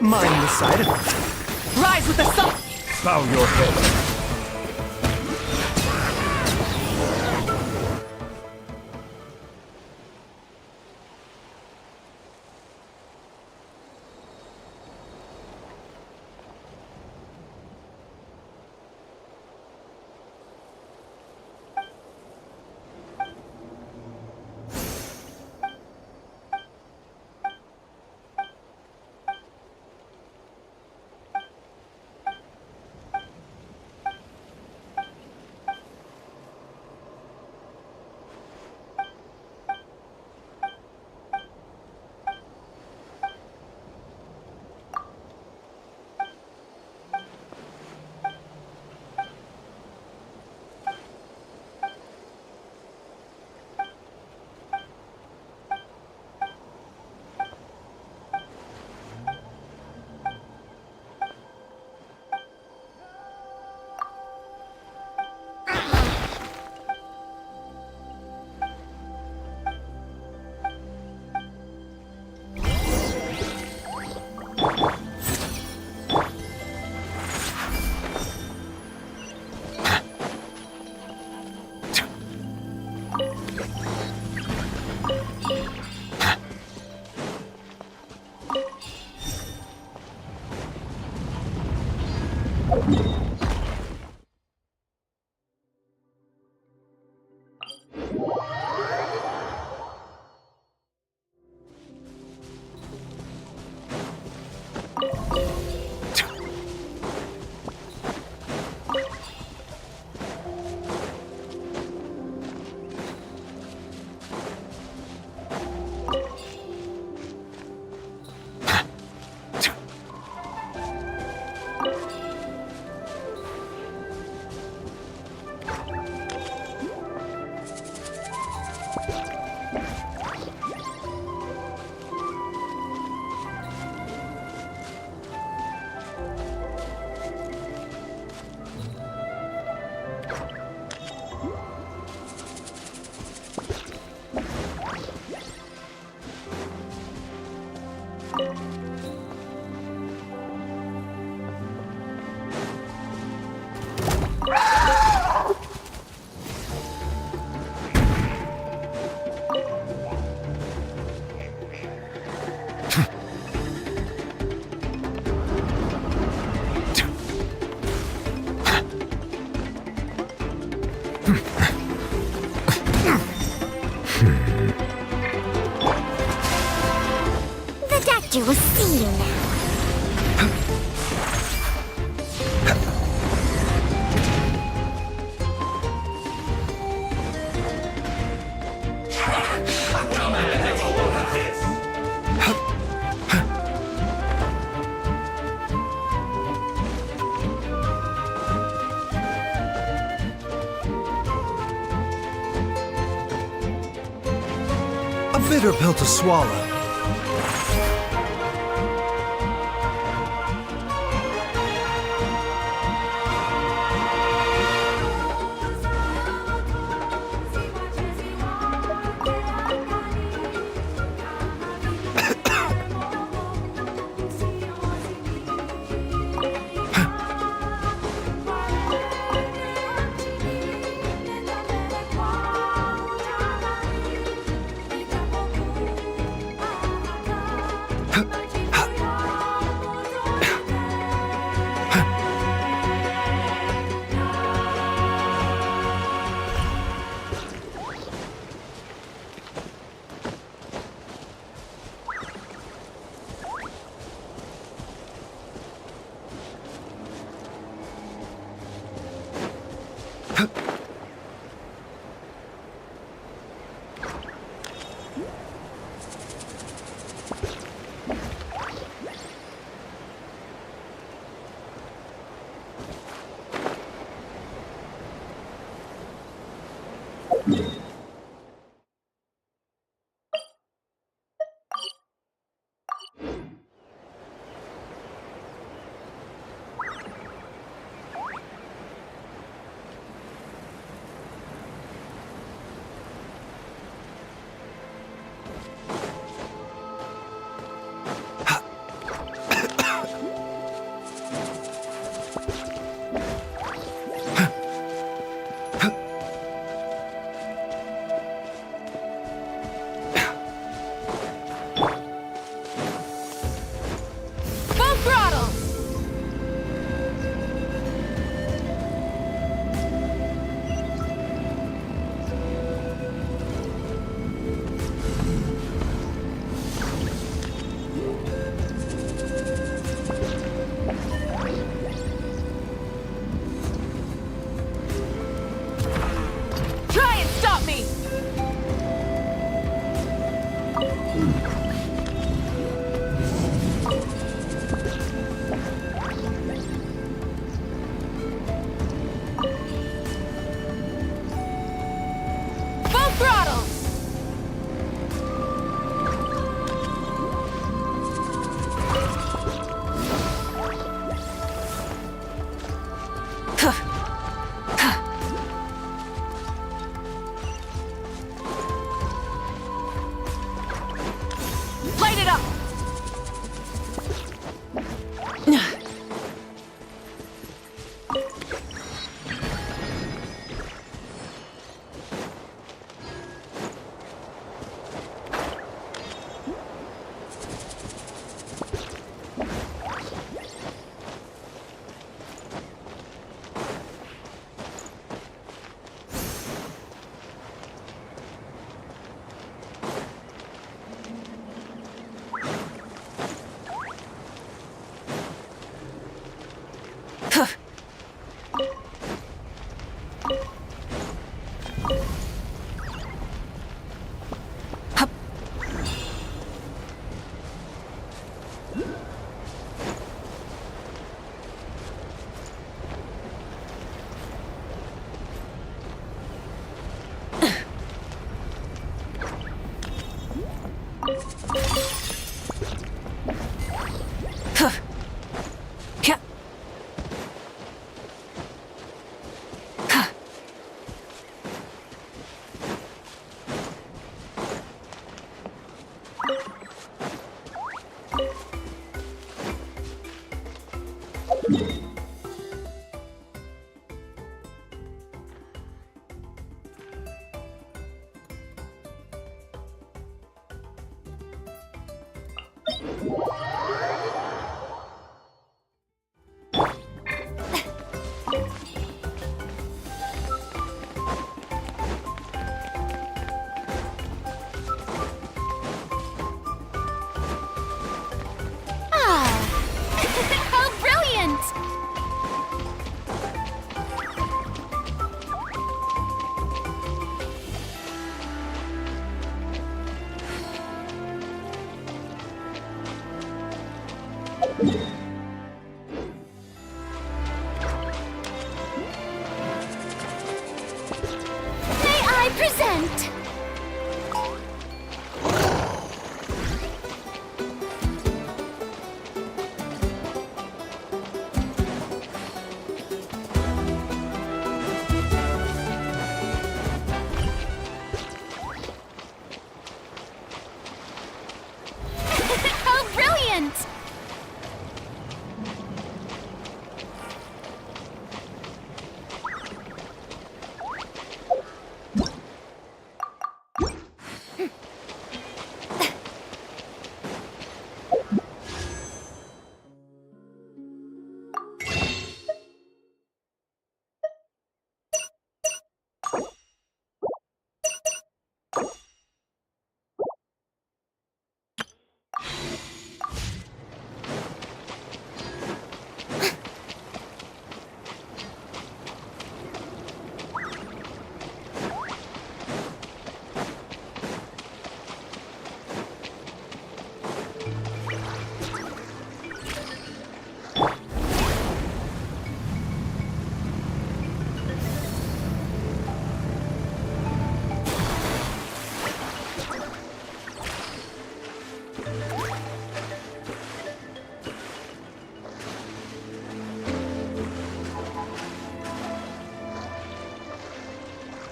Mind the side effects. Rise with the sun! Bow your head. The doctor will see you now. A bitter pill to swallow.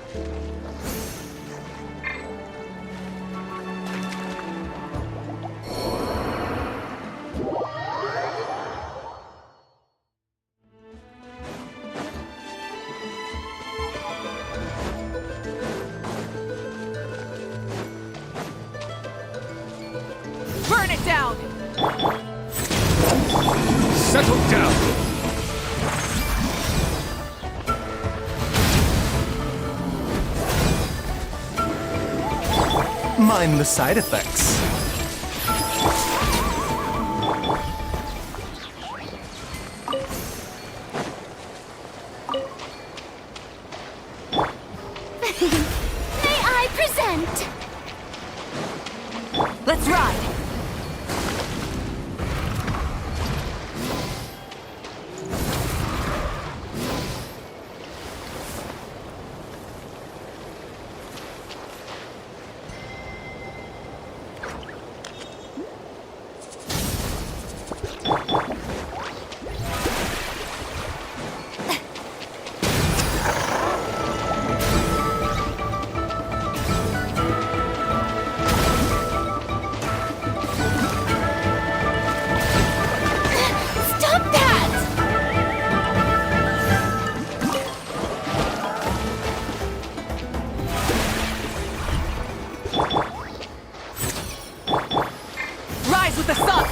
Burn it down! Settle down! Mind the side effects. May I present? Let's ride! Stop that! Rise with the sun!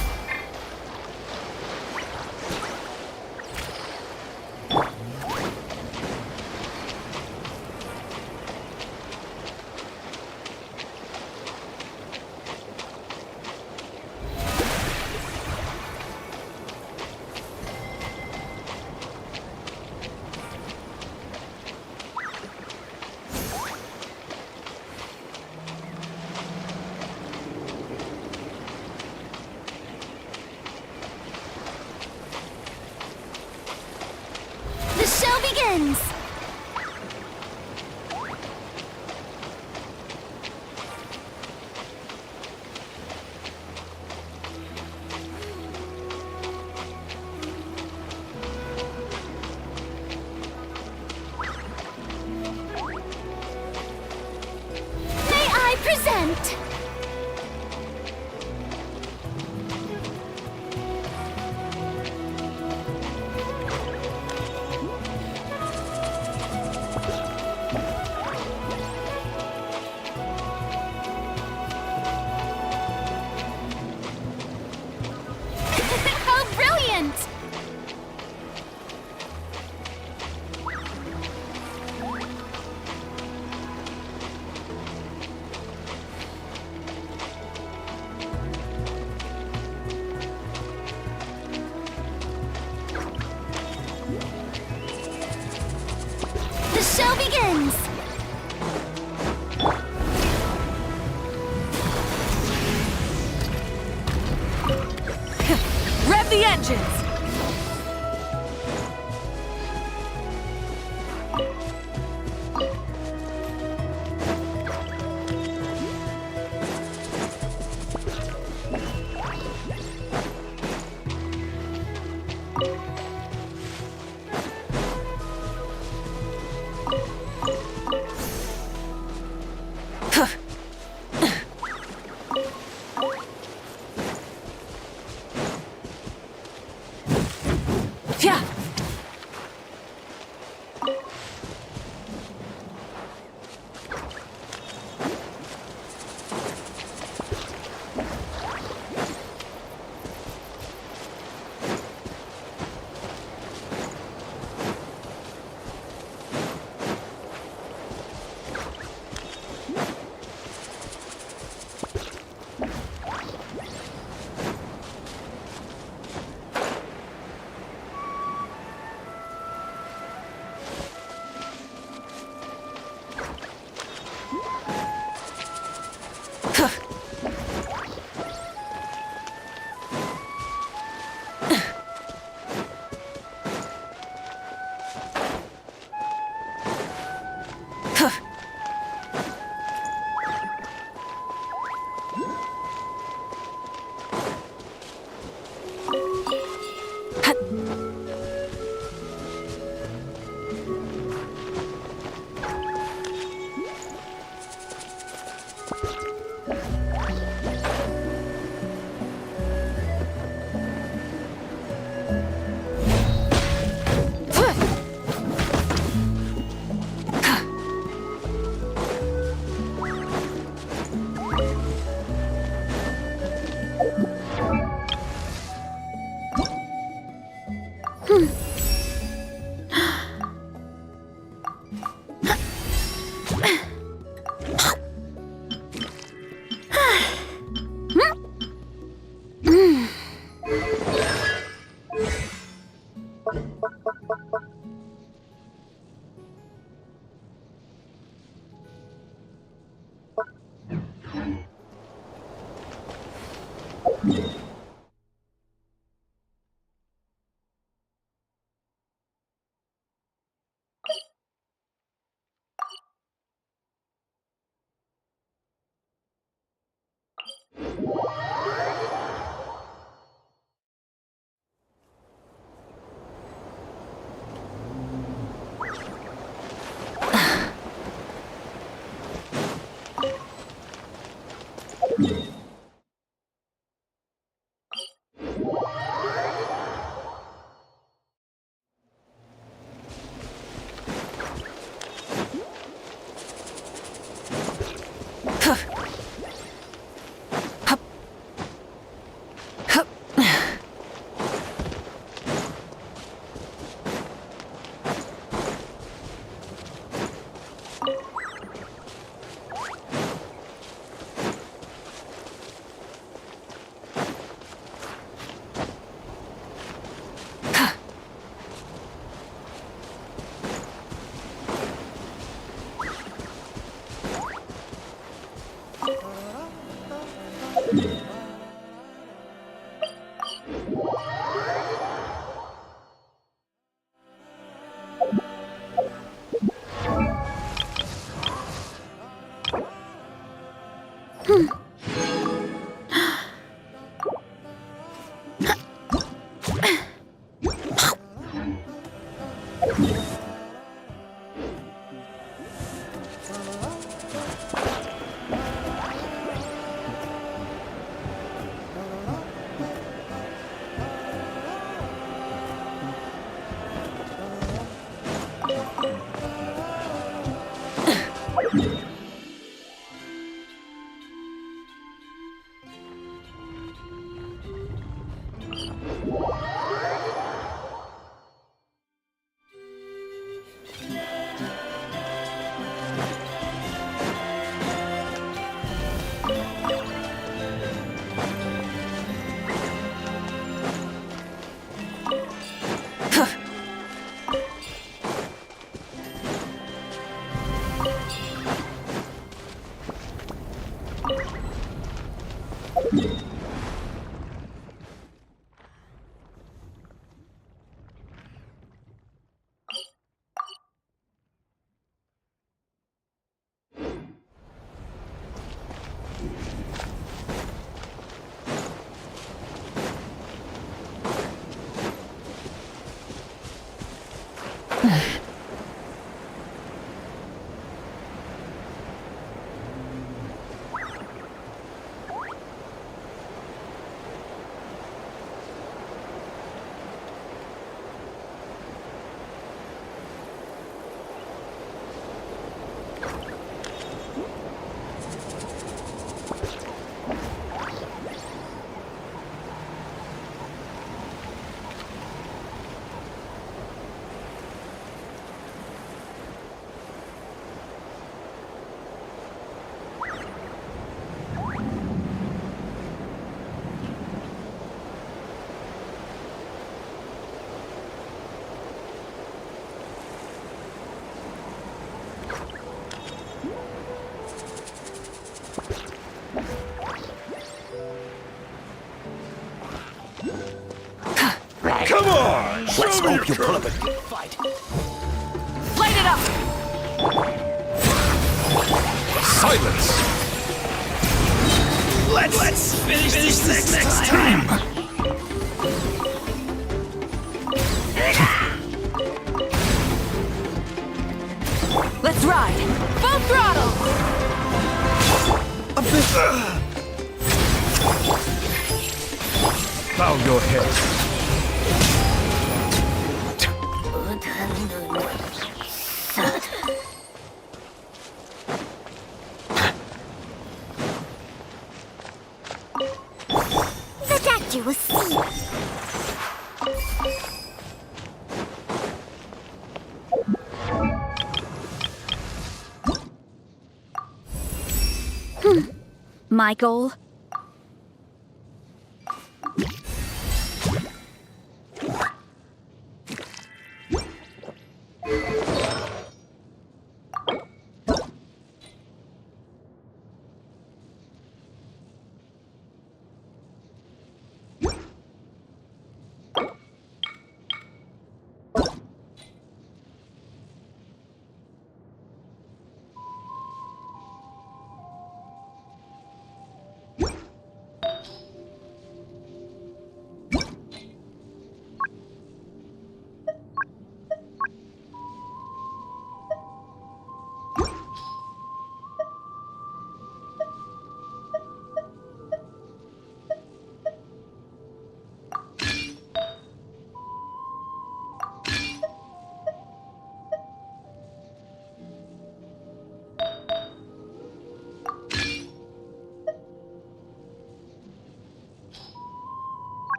The show begins! May I present? How brilliant! The show begins! Rev the engines! Come on! Let's show me hope you your pull up a courage. good fight. Light it up! Silence! Let's finish this next time. Let's ride! Full throttle! Bow your head. The doctor will see. My goal?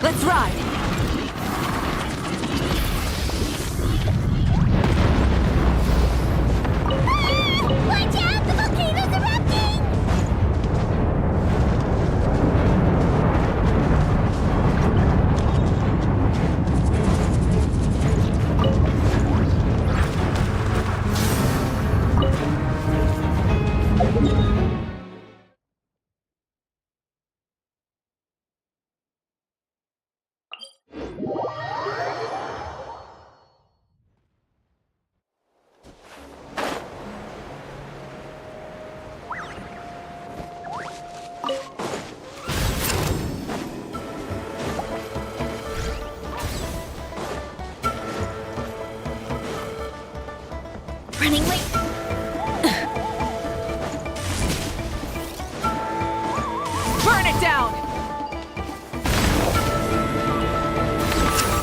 Let's ride! Watch out! The volcano's erupting! Running late. Burn it down!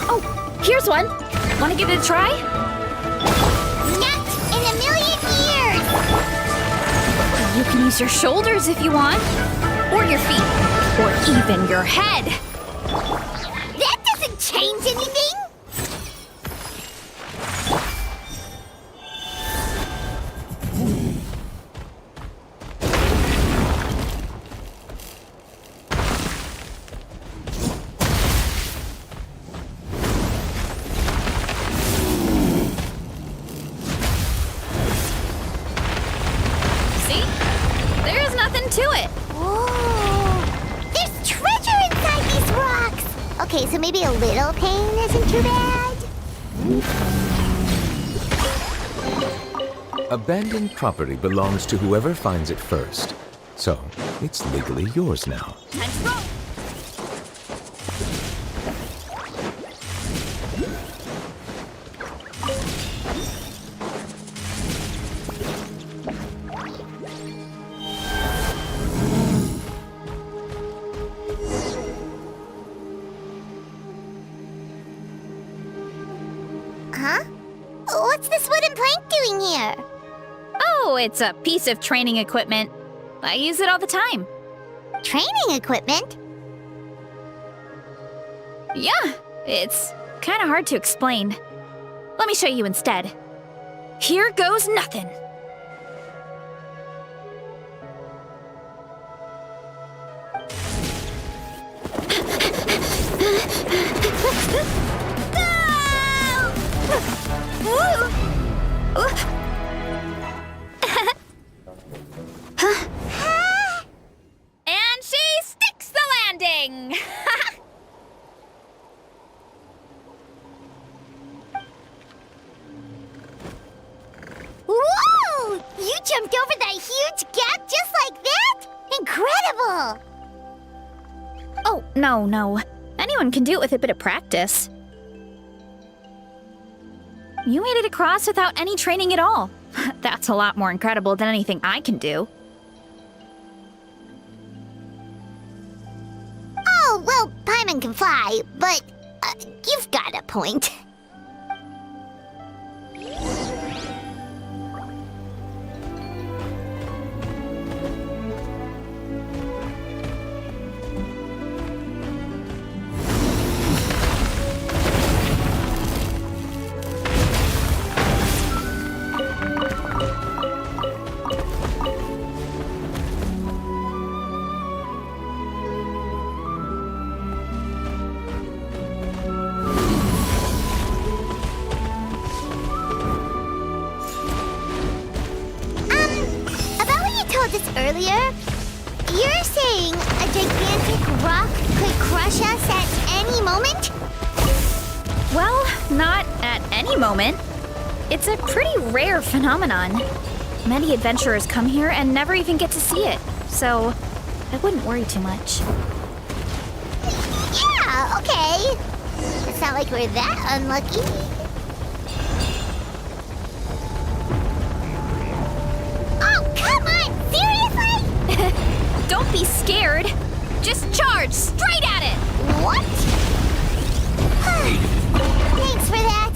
Oh, here's one. Want to give it a try? Not in a million years! You can use your shoulders if you want. Or your feet. Or even your head. That doesn't change anything! See? There's nothing to it. Whoa! There's treasure inside these rocks! Okay, so maybe a little pain isn't too bad? Abandoned property belongs to whoever finds it first. So, it's legally yours now. Time to roll! Huh? What's this wooden plank doing here? Oh, it's a piece of training equipment. I use it all the time. Training equipment? Yeah, it's kind of hard to explain. Let me show you instead. Here goes nothing. And she sticks the landing! Whoa! You jumped over that huge gap just like that? Incredible! Oh, no. Anyone can do it with a bit of practice. You made it across without any training at all. That's a lot more incredible than anything I can do. Oh, well, Paimon can fly, but you've got a point. About what you told us earlier, you're saying a gigantic rock could crush us at any moment? Well, not at any moment. It's a pretty rare phenomenon. Many adventurers come here and never even get to see it, so I wouldn't worry too much. Yeah, okay. It's not like we're that unlucky. Oh, come on! Seriously? Don't be scared. Just charge straight at it. What? Thanks for that.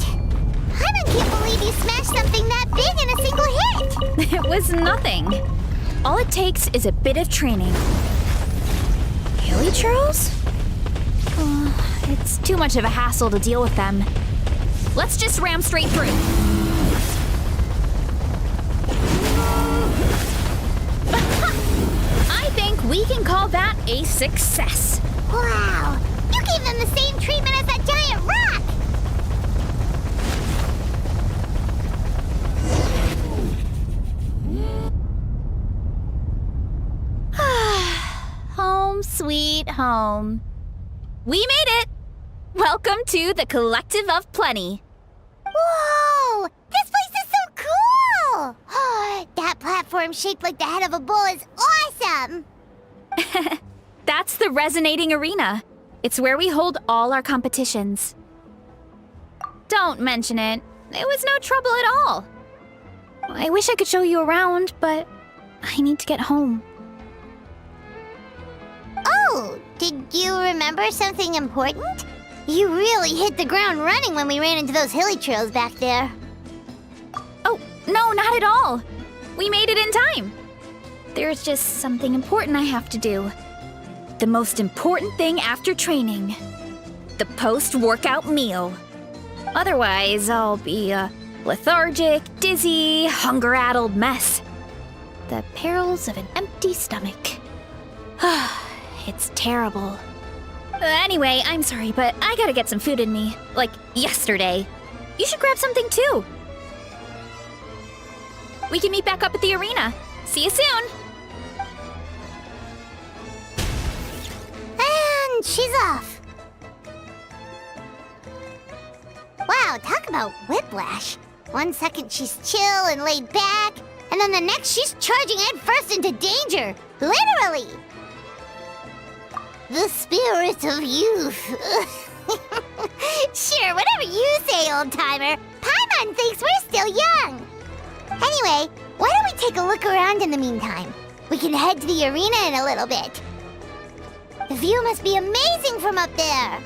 I can't believe you smashed something that big in a single hit. It was nothing. All it takes is a bit of training. Really, Charles? It's too much of a hassle to deal with them. Let's just ram straight through. I think we can call that a success. Wow! You gave them the same treatment as that giant rock! Home sweet home. We made it! Welcome to the Collective of Plenty. Whoa! This place is so cool! That platform shaped like the head of a bull is awesome! That's the Resonating Arena. It's where we hold all our competitions. Don't mention it. It was no trouble at all. I wish I could show you around, but I need to get home. Oh, did you remember something important? You really hit the ground running when we ran into those hilly trails back there. Oh, no, not at all. We made it in time. There's just something important I have to do. The most important thing after training. The post-workout meal. Otherwise, I'll be a lethargic, dizzy, hunger-addled mess. The perils of an empty stomach. It's terrible. Anyway, I'm sorry, but I gotta get some food in me. Like, yesterday. You should grab something too. We can meet back up at the arena. See you soon! And she's off. Wow, talk about whiplash. 1 second she's chill and laid back, and then the next she's charging headfirst into danger. Literally! The spirit of youth. Sure, whatever you say, old-timer. Paimon thinks we're still young. Anyway, why don't we take a look around in the meantime? We can head to the arena in a little bit. The view must be amazing from up there.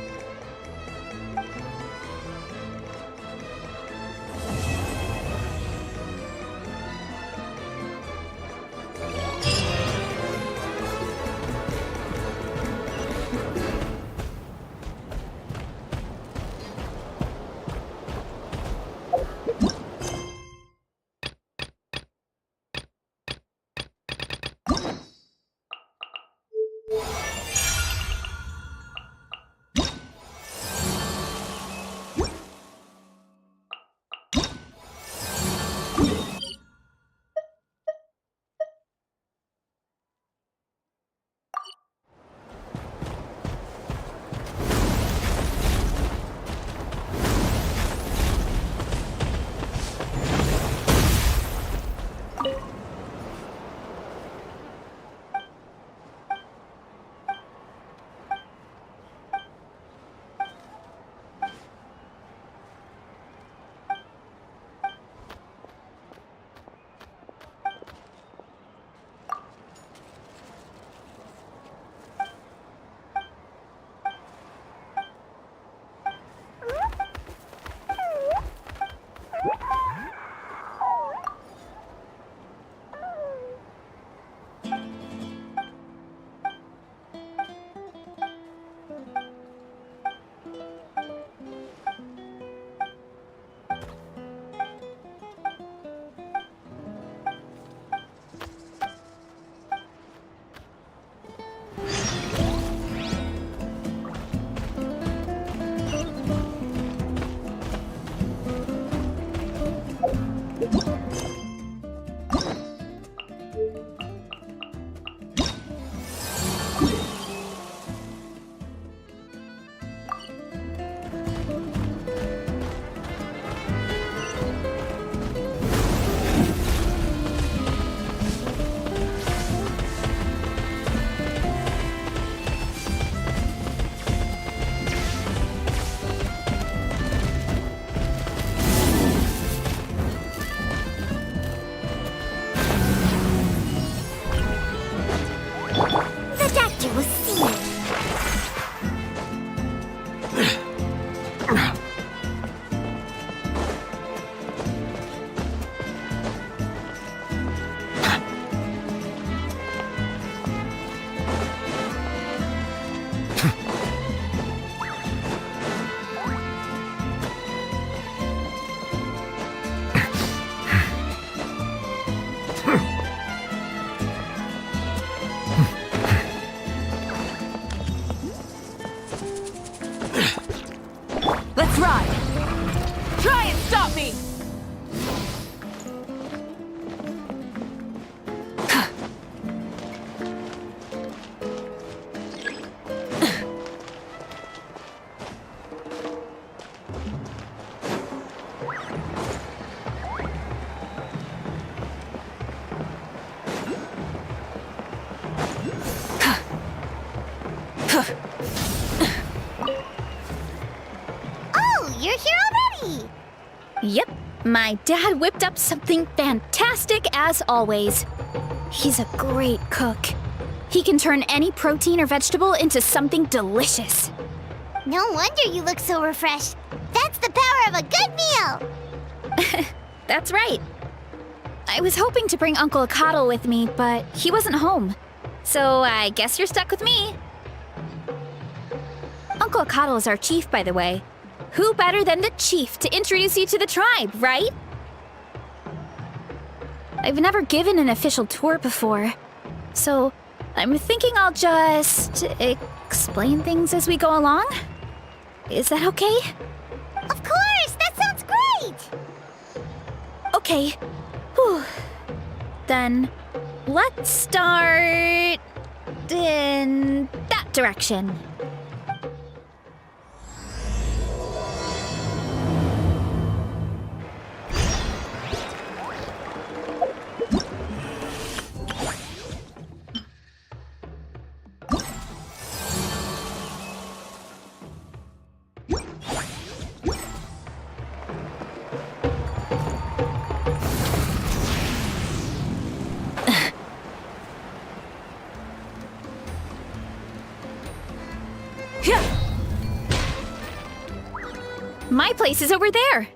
Yep, my dad whipped up something fantastic as always. He's a great cook. He can turn any protein or vegetable into something delicious. No wonder you look so refreshed. That's the power of a good meal! That's right. I was hoping to bring Uncle Acatl with me, but he wasn't home. So I guess you're stuck with me. Uncle Acatl is our chief, by the way. Who better than the chief to introduce you to the tribe, right? I've never given an official tour before, so I'm thinking I'll just explain things as we go along. Is that okay? Of course! That sounds great! Okay. Whew. Then let's start in that direction. My place is over there.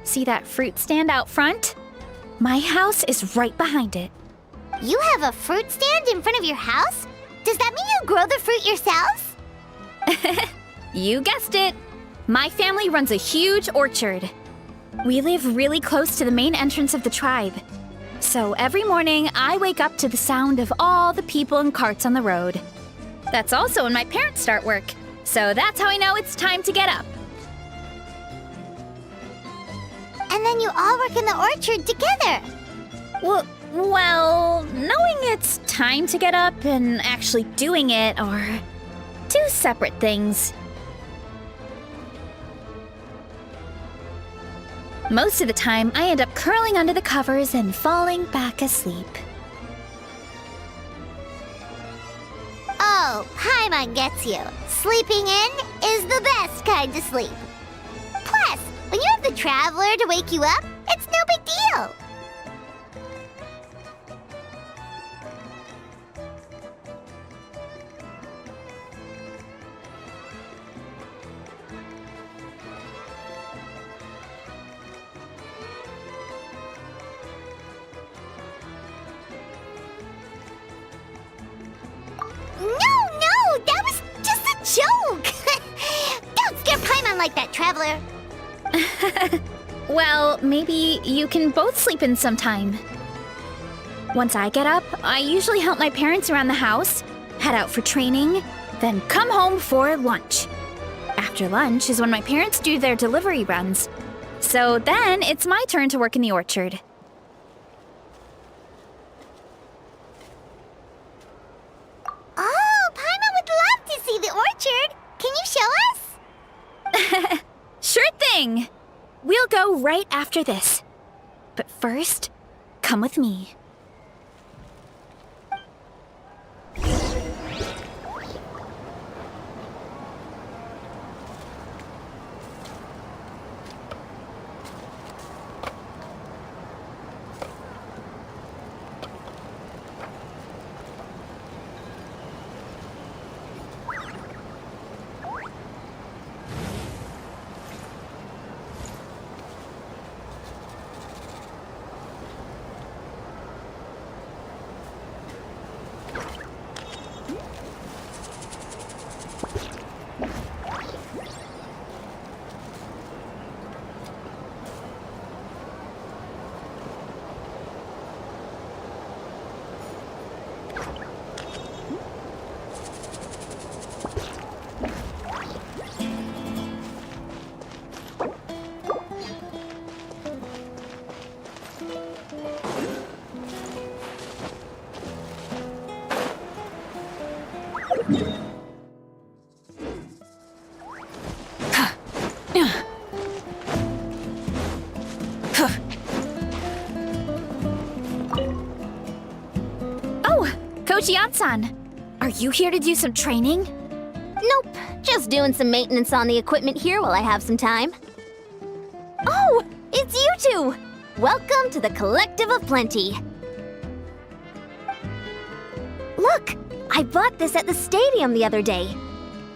See that fruit stand out front? My house is right behind it. You have a fruit stand in front of your house? Does that mean you grow the fruit yourselves? You guessed it. My family runs a huge orchard. We live really close to the main entrance of the tribe. So every morning, I wake up to the sound of all the people and carts on the road. That's also when my parents start work. So that's how I know it's time to get up. And then you all work in the orchard together. Well, knowing it's time to get up and actually doing it are two separate things. Most of the time, I end up curling under the covers and falling back asleep. Oh, Paimon gets you. Sleeping in is the best kind of sleep. Plus, when you have the Traveler to wake you up, it's no big deal. No, that was just a joke. Don't scare Paimon like that, Traveler. Well, maybe you can both sleep in sometime. Once I get up, I usually help my parents around the house, head out for training, then come home for lunch. After lunch is when my parents do their delivery runs. So then it's my turn to work in the orchard. Oh, Paimon would love to see the orchard. Can you show us? Sure thing! We'll go right after this. But first, come with me. Oh, Coach Yan-san, are you here to do some training? Nope, just doing some maintenance on the equipment here while I have some time. Oh, It's you two! Welcome to the Collective of Plenty. Look, I bought this at the stadium the other day.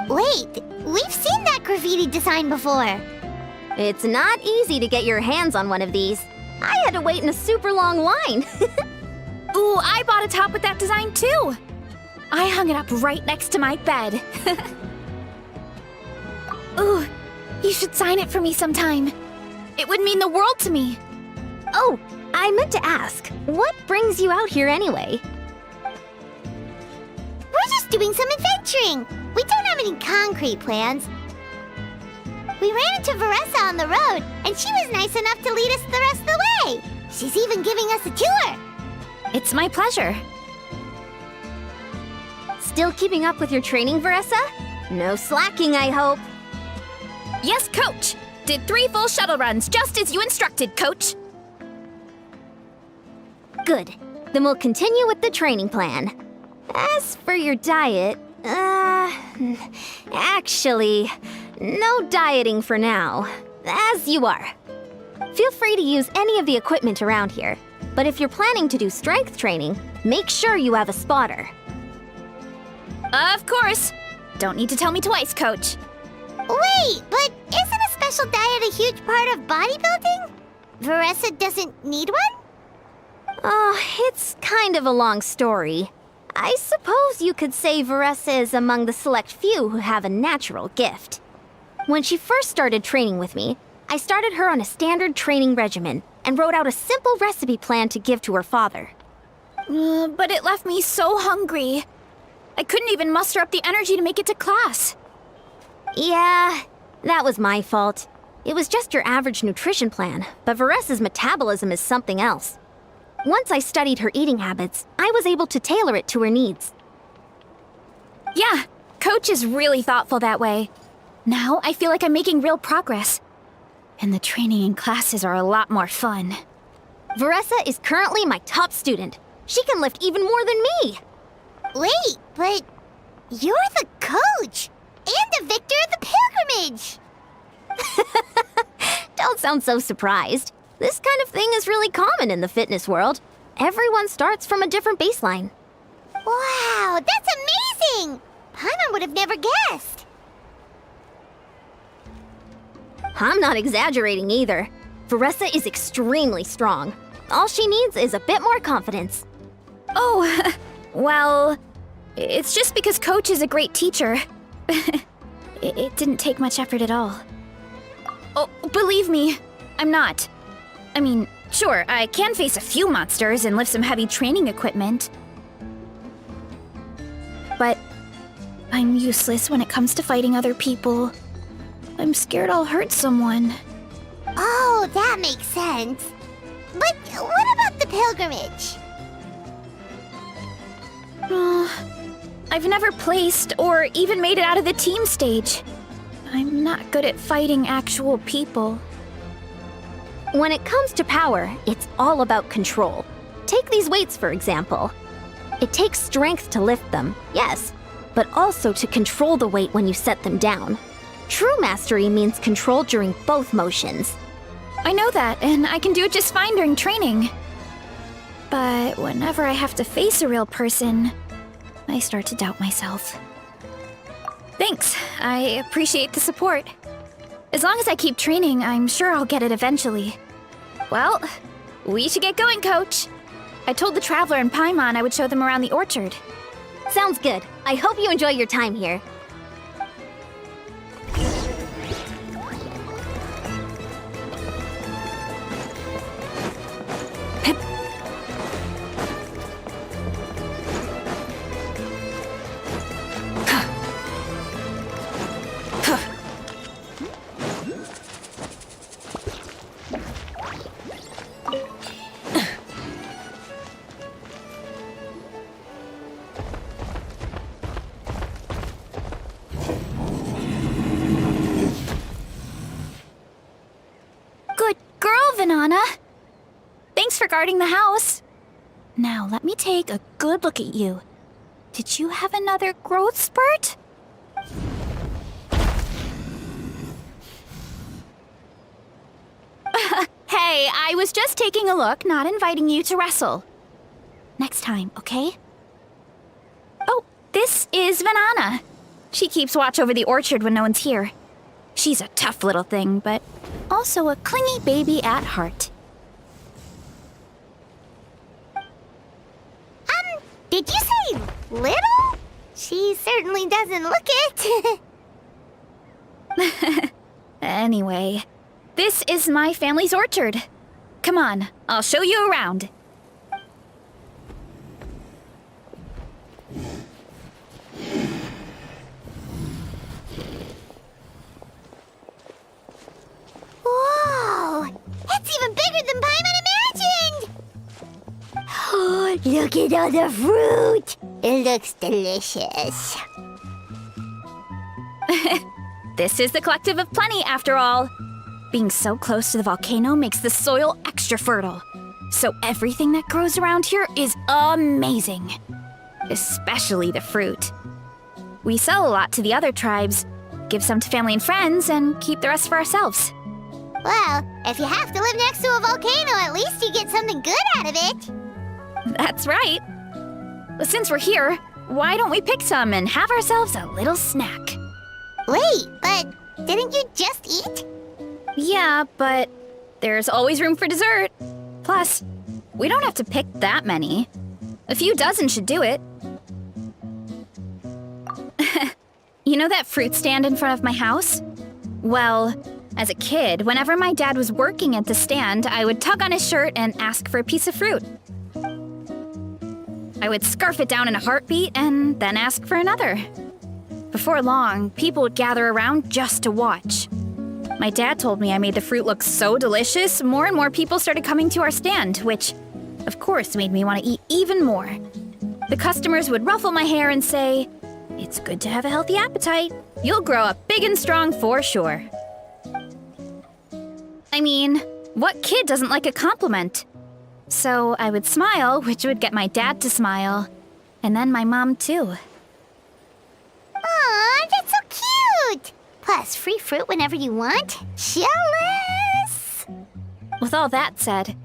Wait, we've seen that graffiti design before. It's not easy to get your hands on one of these. I had to wait in a super long line. Ooh, I bought a top with that design too! I hung it up right next to my bed. Ooh, you should sign it for me sometime. It would mean the world to me. Oh, I meant to ask, what brings you out here anyway? We're just doing some adventuring. We don't have any concrete plans. We ran into Veressa on the road, and she was nice enough to lead us the rest of the way. She's even giving us a tour. It's my pleasure. Still keeping up with your training, Veressa? No slacking, I hope. Yes, Coach! Did 3 full shuttle runs, just as you instructed, Coach. Good. Then we'll continue with the training plan. As for your diet, actually, no dieting for now. As you are. Feel free to use any of the equipment around here. But if you're planning to do strength training, make sure you have a spotter. Of course. Don't need to tell me twice, Coach. Wait, but isn't a special diet a huge part of bodybuilding? Veressa doesn't need one? Oh, it's kind of a long story. I suppose you could say Veressa is among the select few who have a natural gift. When she first started training with me, I started her on a standard training regimen and wrote out a simple recipe plan to give to her father. But it left me so hungry. I couldn't even muster up the energy to make it to class. Yeah, that was my fault. It was just your average nutrition plan, but Veressa's metabolism is something else. Once I studied her eating habits, I was able to tailor it to her needs. Yeah, Coach is really thoughtful that way. Now I feel like I'm making real progress. And the training and classes are a lot more fun. Veressa is currently my top student. She can lift even more than me. Wait, but you're the coach and the victor of the pilgrimage. Don't sound so surprised. This kind of thing is really common in the fitness world. Everyone starts from a different baseline. Wow, that's amazing! Paimon would have never guessed. I'm not exaggerating either. Veressa is extremely strong. All she needs is a bit more confidence. Oh, well, it's just because Coach is a great teacher. It didn't take much effort at all. Oh, believe me, I'm not. I mean, sure, I can face a few monsters and lift some heavy training equipment. But I'm useless when it comes to fighting other people. I'm scared I'll hurt someone. Oh, that makes sense. But what about the pilgrimage? I've never placed or even made it out of the team stage. I'm not good at fighting actual people. When it comes to power, it's all about control. Take these weights, for example. It takes strength to lift them, yes, but also to control the weight when you set them down. True mastery means control during both motions. I know that, and I can do it just fine during training. But whenever I have to face a real person, I start to doubt myself. Thanks, I appreciate the support. As long as I keep training, I'm sure I'll get it eventually. Well, we should get going, Coach. I told the Traveler and Paimon I would show them around the orchard. Sounds good. I hope you enjoy your time here. Good girl, Venona. Thanks for guarding the house. Now, let me take a good look at you. Did you have another growth spurt? Hey, I was just taking a look, not inviting you to wrestle. Next time, okay? Oh, this is Vanana. She keeps watch over the orchard when no one's here. She's a tough little thing, but also a clingy baby at heart. Did you say little? She certainly doesn't look it. Anyway, this is my family's orchard. Come on, I'll show you around. Whoa! It's even bigger than Paimon imagined! Oh, look at all the fruit! It looks delicious. This is the Collective of Plenty, after all. Being so close to the volcano makes the soil extra fertile. So everything that grows around here is amazing. Especially the fruit. We sell a lot to the other tribes, give some to family and friends, and keep the rest for ourselves. Well, if you have to live next to a volcano, at least you get something good out of it. That's right. Since we're here, why don't we pick some and have ourselves a little snack? Wait, but didn't you just eat? Yeah, but there's always room for dessert. Plus, we don't have to pick that many. A few dozen should do it. You know that fruit stand in front of my house? Well, as a kid, whenever my dad was working at the stand, I would tug on his shirt and ask for a piece of fruit. I would scarf it down in a heartbeat and then ask for another. Before long, people would gather around just to watch. My dad told me I made the fruit look so delicious, more and more people started coming to our stand, which, of course, made me want to eat even more. The customers would ruffle my hair and say, "It's good to have a healthy appetite. You'll grow up big and strong for sure." I mean, what kid doesn't like a compliment? So I would smile, which would get my dad to smile. And then my mom, too. Aw, that's so cute! Plus, free fruit whenever you want. Jealous! With all that said,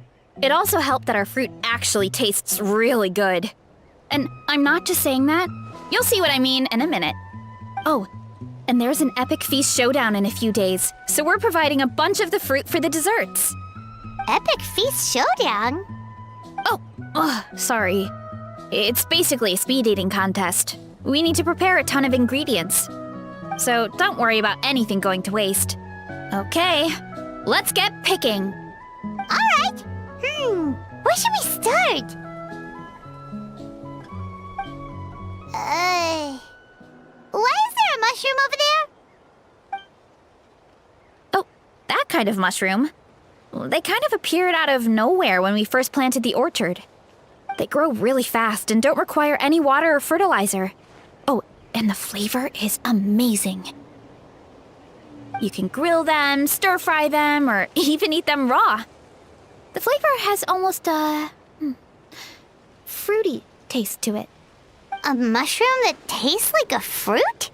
it also helped that our fruit actually tastes really good. And I'm not just saying that. You'll see what I mean in a minute. Oh, and there's an epic feast showdown in a few days, so we're providing a bunch of the fruit for the desserts. Epic Feast Showdown? Oh, sorry. It's basically a speed dating contest. We need to prepare a ton of ingredients. So don't worry about anything going to waste. Okay, let's get picking. Alright! Where should we start? Why is there a mushroom over there? Oh, that kind of mushroom. They kind of appeared out of nowhere when we first planted the orchard. They grow really fast and don't require any water or fertilizer. Oh, and the flavor is amazing. You can grill them, stir-fry them, or even eat them raw. The flavor has almost a fruity taste to it. A mushroom that tastes like a fruit?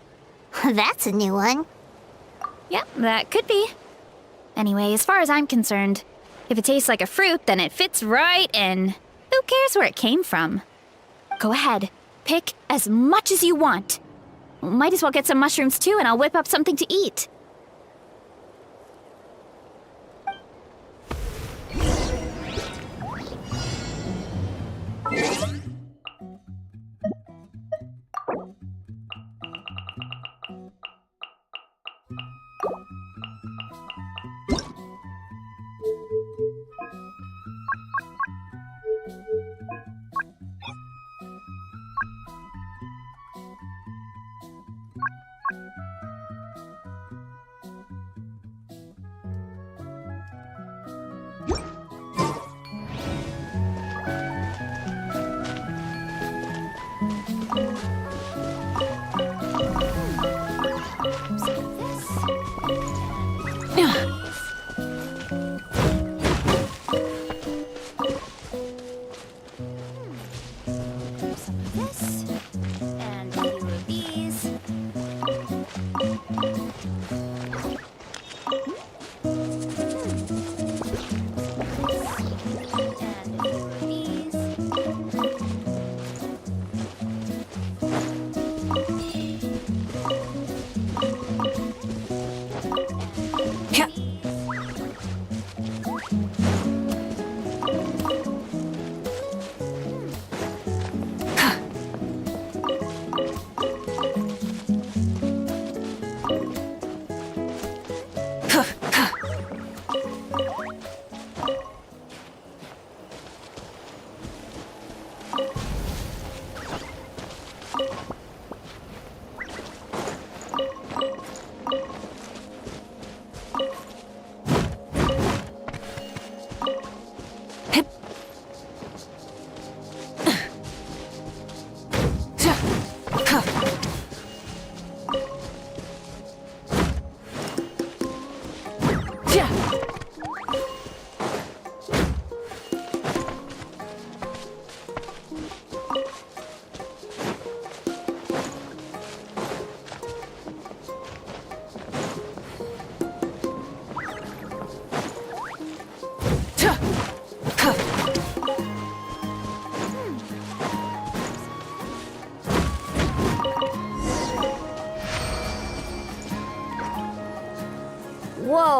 That's a new one. Yep, that could be. Anyway, as far as I'm concerned, if it tastes like a fruit, then it fits right in. Who cares where it came from? Go ahead, pick as much as you want. Might as well get some mushrooms too, and I'll whip up something to eat.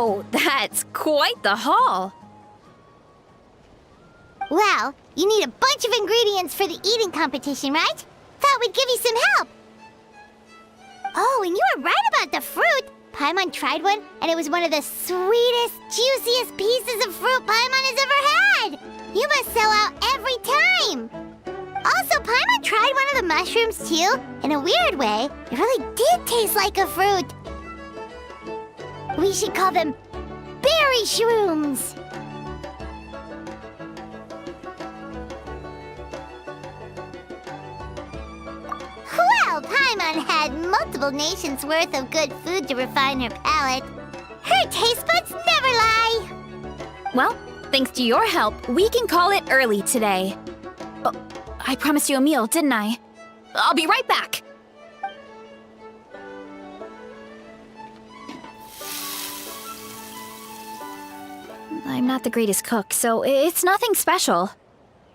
Whoa, that's quite the haul. Well, you need a bunch of ingredients for the eating competition, right? Thought we'd give you some help. Oh, and you were right about the fruit. Paimon tried one, and it was one of the sweetest, juiciest pieces of fruit Paimon has ever had. You must sell out every time. Also, Paimon tried one of the mushrooms too. In a weird way, it really did taste like a fruit. We should call them berry shrooms. Well, Paimon had multiple nations' worth of good food to refine her palate. Her taste buds never lie. Well, thanks to your help, we can call it early today. Oh, I promised you a meal, didn't I? I'll be right back. I'm not the greatest cook, so it's nothing special.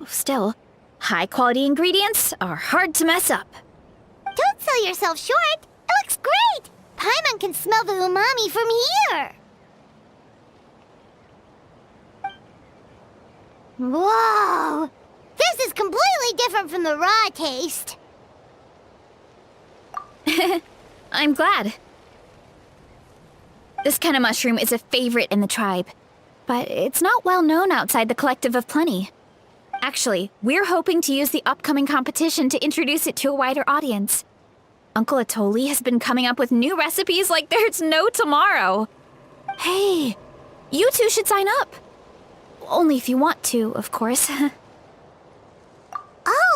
Still, high-quality ingredients are hard to mess up. Don't sell yourself short. It looks great. Paimon can smell the umami from here. Whoa! This is completely different from the raw taste. I'm glad. This kind of mushroom is a favorite in the tribe, but it's not well known outside the Collective of Plenty. Actually, we're hoping to use the upcoming competition to introduce it to a wider audience. Uncle Atoli has been coming up with new recipes like there's no tomorrow. Hey, you two should sign up. Only if you want to, of course. Oh,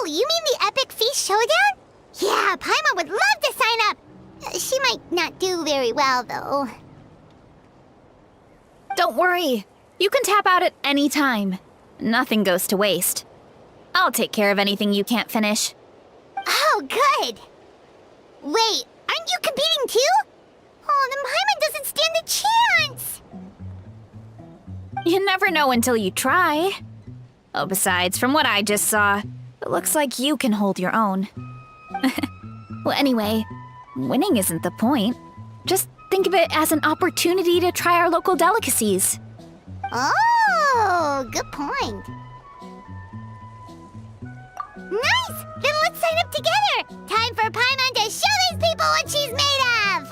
you mean the Epic Feast Showdown? Yeah, Paimon would love to sign up. She might not do very well, though. Don't worry. You can tap out at any time. Nothing goes to waste. I'll take care of anything you can't finish. Oh, good. Wait, aren't you competing too? Oh, then Paimon doesn't stand a chance. You never know until you try. Oh, besides, from what I just saw, it looks like you can hold your own. Well, anyway, winning isn't the point. Just think of it as an opportunity to try our local delicacies. Oh, good point. Nice! Then let's sign up together! Time for Paimon to show these people what she's made of!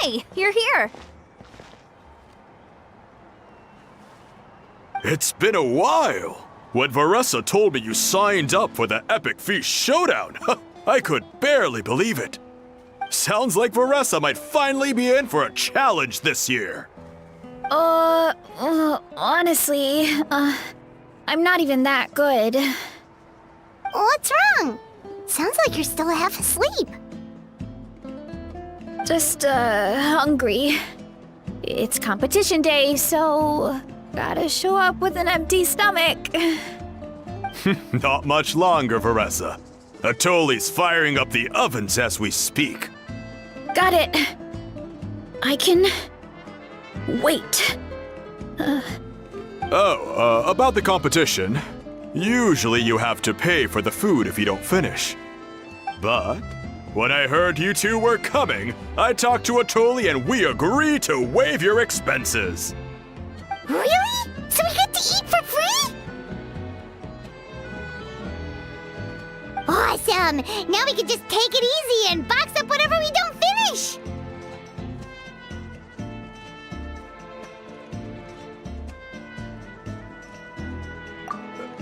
Hey, you're here. It's been a while. When Veressa told me you signed up for the Epic Feast Showdown, I could barely believe it. Sounds like Veressa might finally be in for a challenge this year. Honestly, I'm not even that good. What's wrong? Sounds like you're still half asleep. Just, hungry. It's competition day, so gotta show up with an empty stomach. Not much longer, Veressa. Atoli's firing up the ovens as we speak. Got it. I can wait. About the competition. Usually you have to pay for the food if you don't finish. But when I heard you two were coming, I talked to Atoli and we agreed to waive your expenses. Really? So we get to eat for free? Awesome! Now we can just take it easy and box up whatever we don't finish!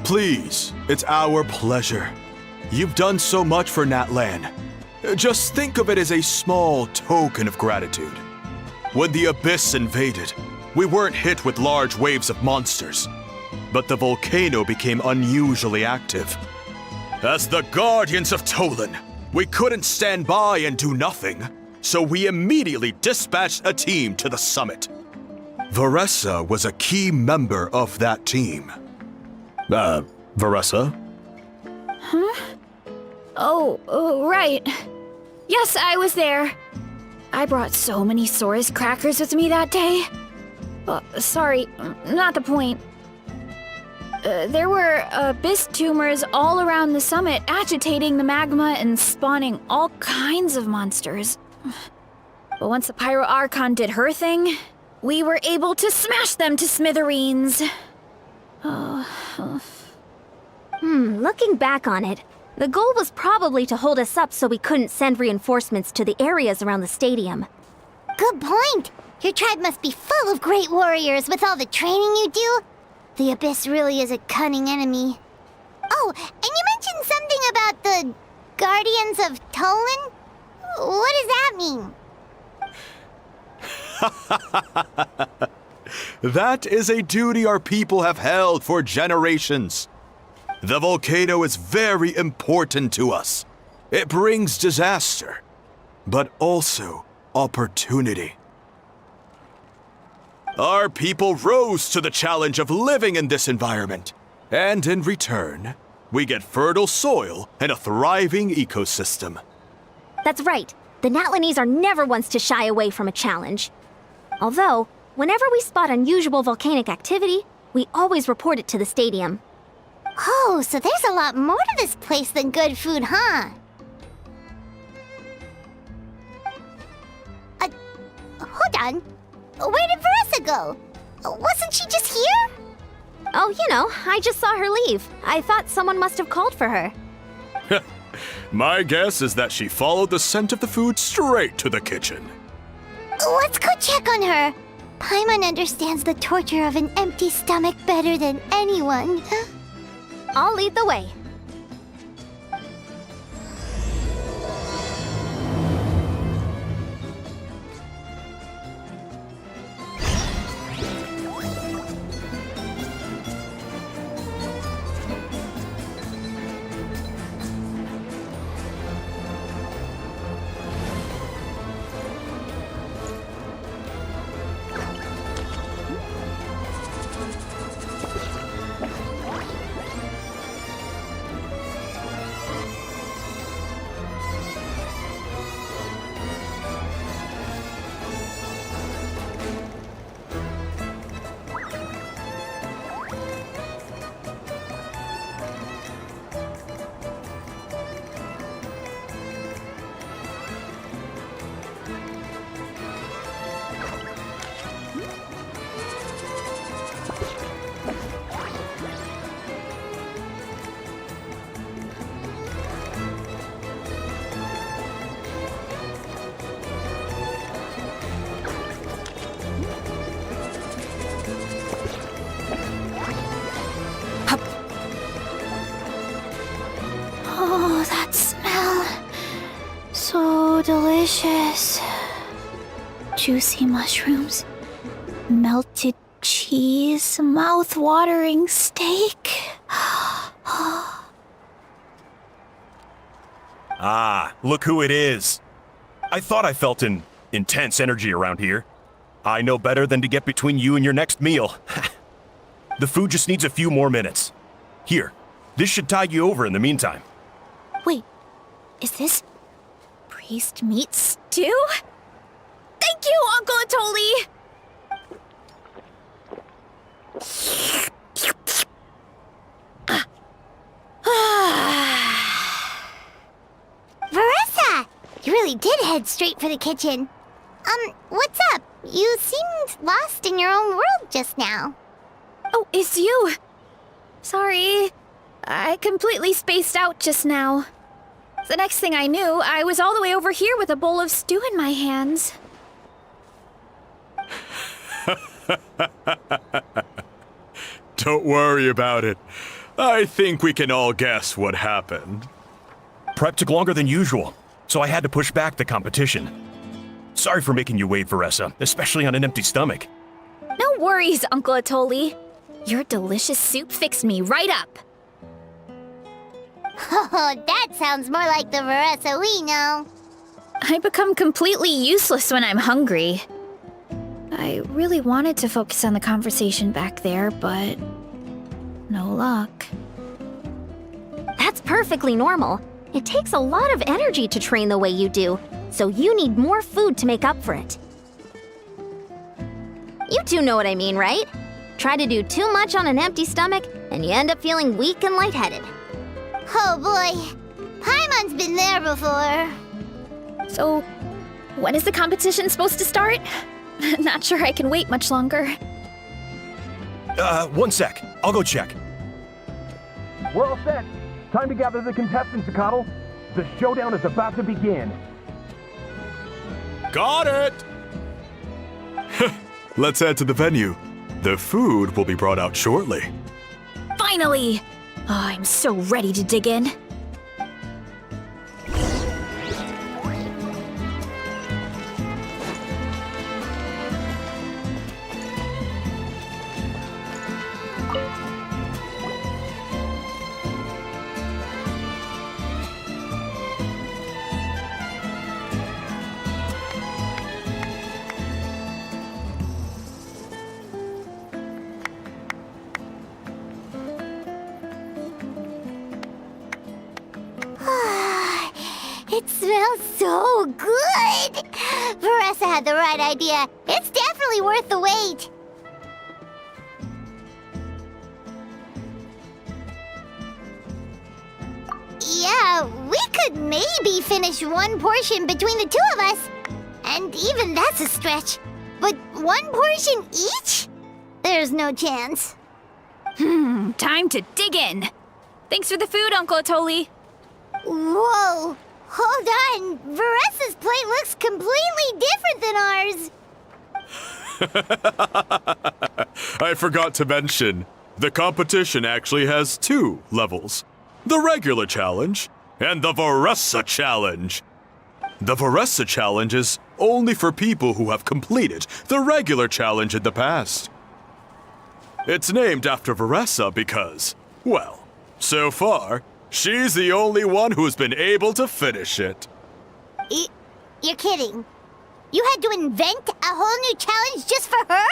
Please, it's our pleasure. You've done so much for Natlan. Just think of it as a small token of gratitude. When the Abyss invaded, we weren't hit with large waves of monsters, but the volcano became unusually active. As the Guardians of Tolan, we couldn't stand by and do nothing, so we immediately dispatched a team to the summit. Veressa was a key member of that team. Veressa? Oh, right. Yes, I was there. I brought so many Saurus crackers with me that day. Sorry, not the point. There were abyss tumors all around the summit, agitating the magma and spawning all kinds of monsters. But once the Pyro Archon did her thing, we were able to smash them to smithereens. Looking back on it, the goal was probably to hold us up so we couldn't send reinforcements to the areas around the stadium. Good point! Your tribe must be full of great warriors with all the training you do. The Abyss really is a cunning enemy. Oh, and you mentioned something about the Guardians of Tolan? What does that mean? That is a duty our people have held for generations. The volcano is very important to us. It brings disaster, but also opportunity. Our people rose to the challenge of living in this environment, and in return, we get fertile soil and a thriving ecosystem. That's right. The Natlanese are never ones to shy away from a challenge. Although, whenever we spot unusual volcanic activity, we always report it to the stadium. Oh, so there's a lot more to this place than good food, huh? Hold on. Where did Veressa go? Wasn't she just here? Oh, I just saw her leave. I thought someone must have called for her. My guess is that she followed the scent of the food straight to the kitchen. Let's go check on her. Paimon understands the torture of an empty stomach better than anyone. I'll lead the way. delicious. Juicy mushrooms, melted cheese, mouth-watering steak. Ah, look who it is. I thought I felt an intense energy around here. I know better than to get between you and your next meal. The food just needs a few more minutes. Here, this should tide you over in the meantime. Wait, is this priest meat stew? Thank you, Uncle Atoli! Veressa! You really did head straight for the kitchen. What's up? You seemed lost in your own world just now. Oh, it's you. Sorry. I completely spaced out just now. The next thing I knew, I was all the way over here with a bowl of stew in my hands. Don't worry about it. I think we can all guess what happened. Prep took longer than usual, so I had to push back the competition. Sorry for making you wait, Veressa, especially on an empty stomach. No worries, Uncle Atoli. Your delicious soup fixed me right up. Oh, that sounds more like the Veressa we know. I become completely useless when I'm hungry. I really wanted to focus on the conversation back there, but no luck. That's perfectly normal. It takes a lot of energy to train the way you do, so you need more food to make up for it. You two know what I mean, right? Try to do too much on an empty stomach, and you end up feeling weak and lightheaded. Oh boy, Paimon's been there before. So, when is the competition supposed to start? Not sure I can wait much longer. 1 sec. I'll go check. We're all set. Time to gather the contestants, Cottle. The showdown is about to begin. Got it! Let's head to the venue. The food will be brought out shortly. Finally! Oh, I'm so ready to dig in. It smells so good! Veressa had the right idea. It's definitely worth the wait. Yeah, we could maybe finish one portion between the two of us. And even that's a stretch. But one portion each? There's no chance. Time to dig in. Thanks for the food, Uncle Atoli. Whoa! Hold on! Veressa's plate looks completely different than ours! I forgot to mention, the competition actually has 2 levels. The regular challenge and the Veressa challenge. The Veressa challenge is only for people who have completed the regular challenge in the past. It's named after Veressa because, well, so far, she's the only one who's been able to finish it. You're kidding. You had to invent a whole new challenge just for her?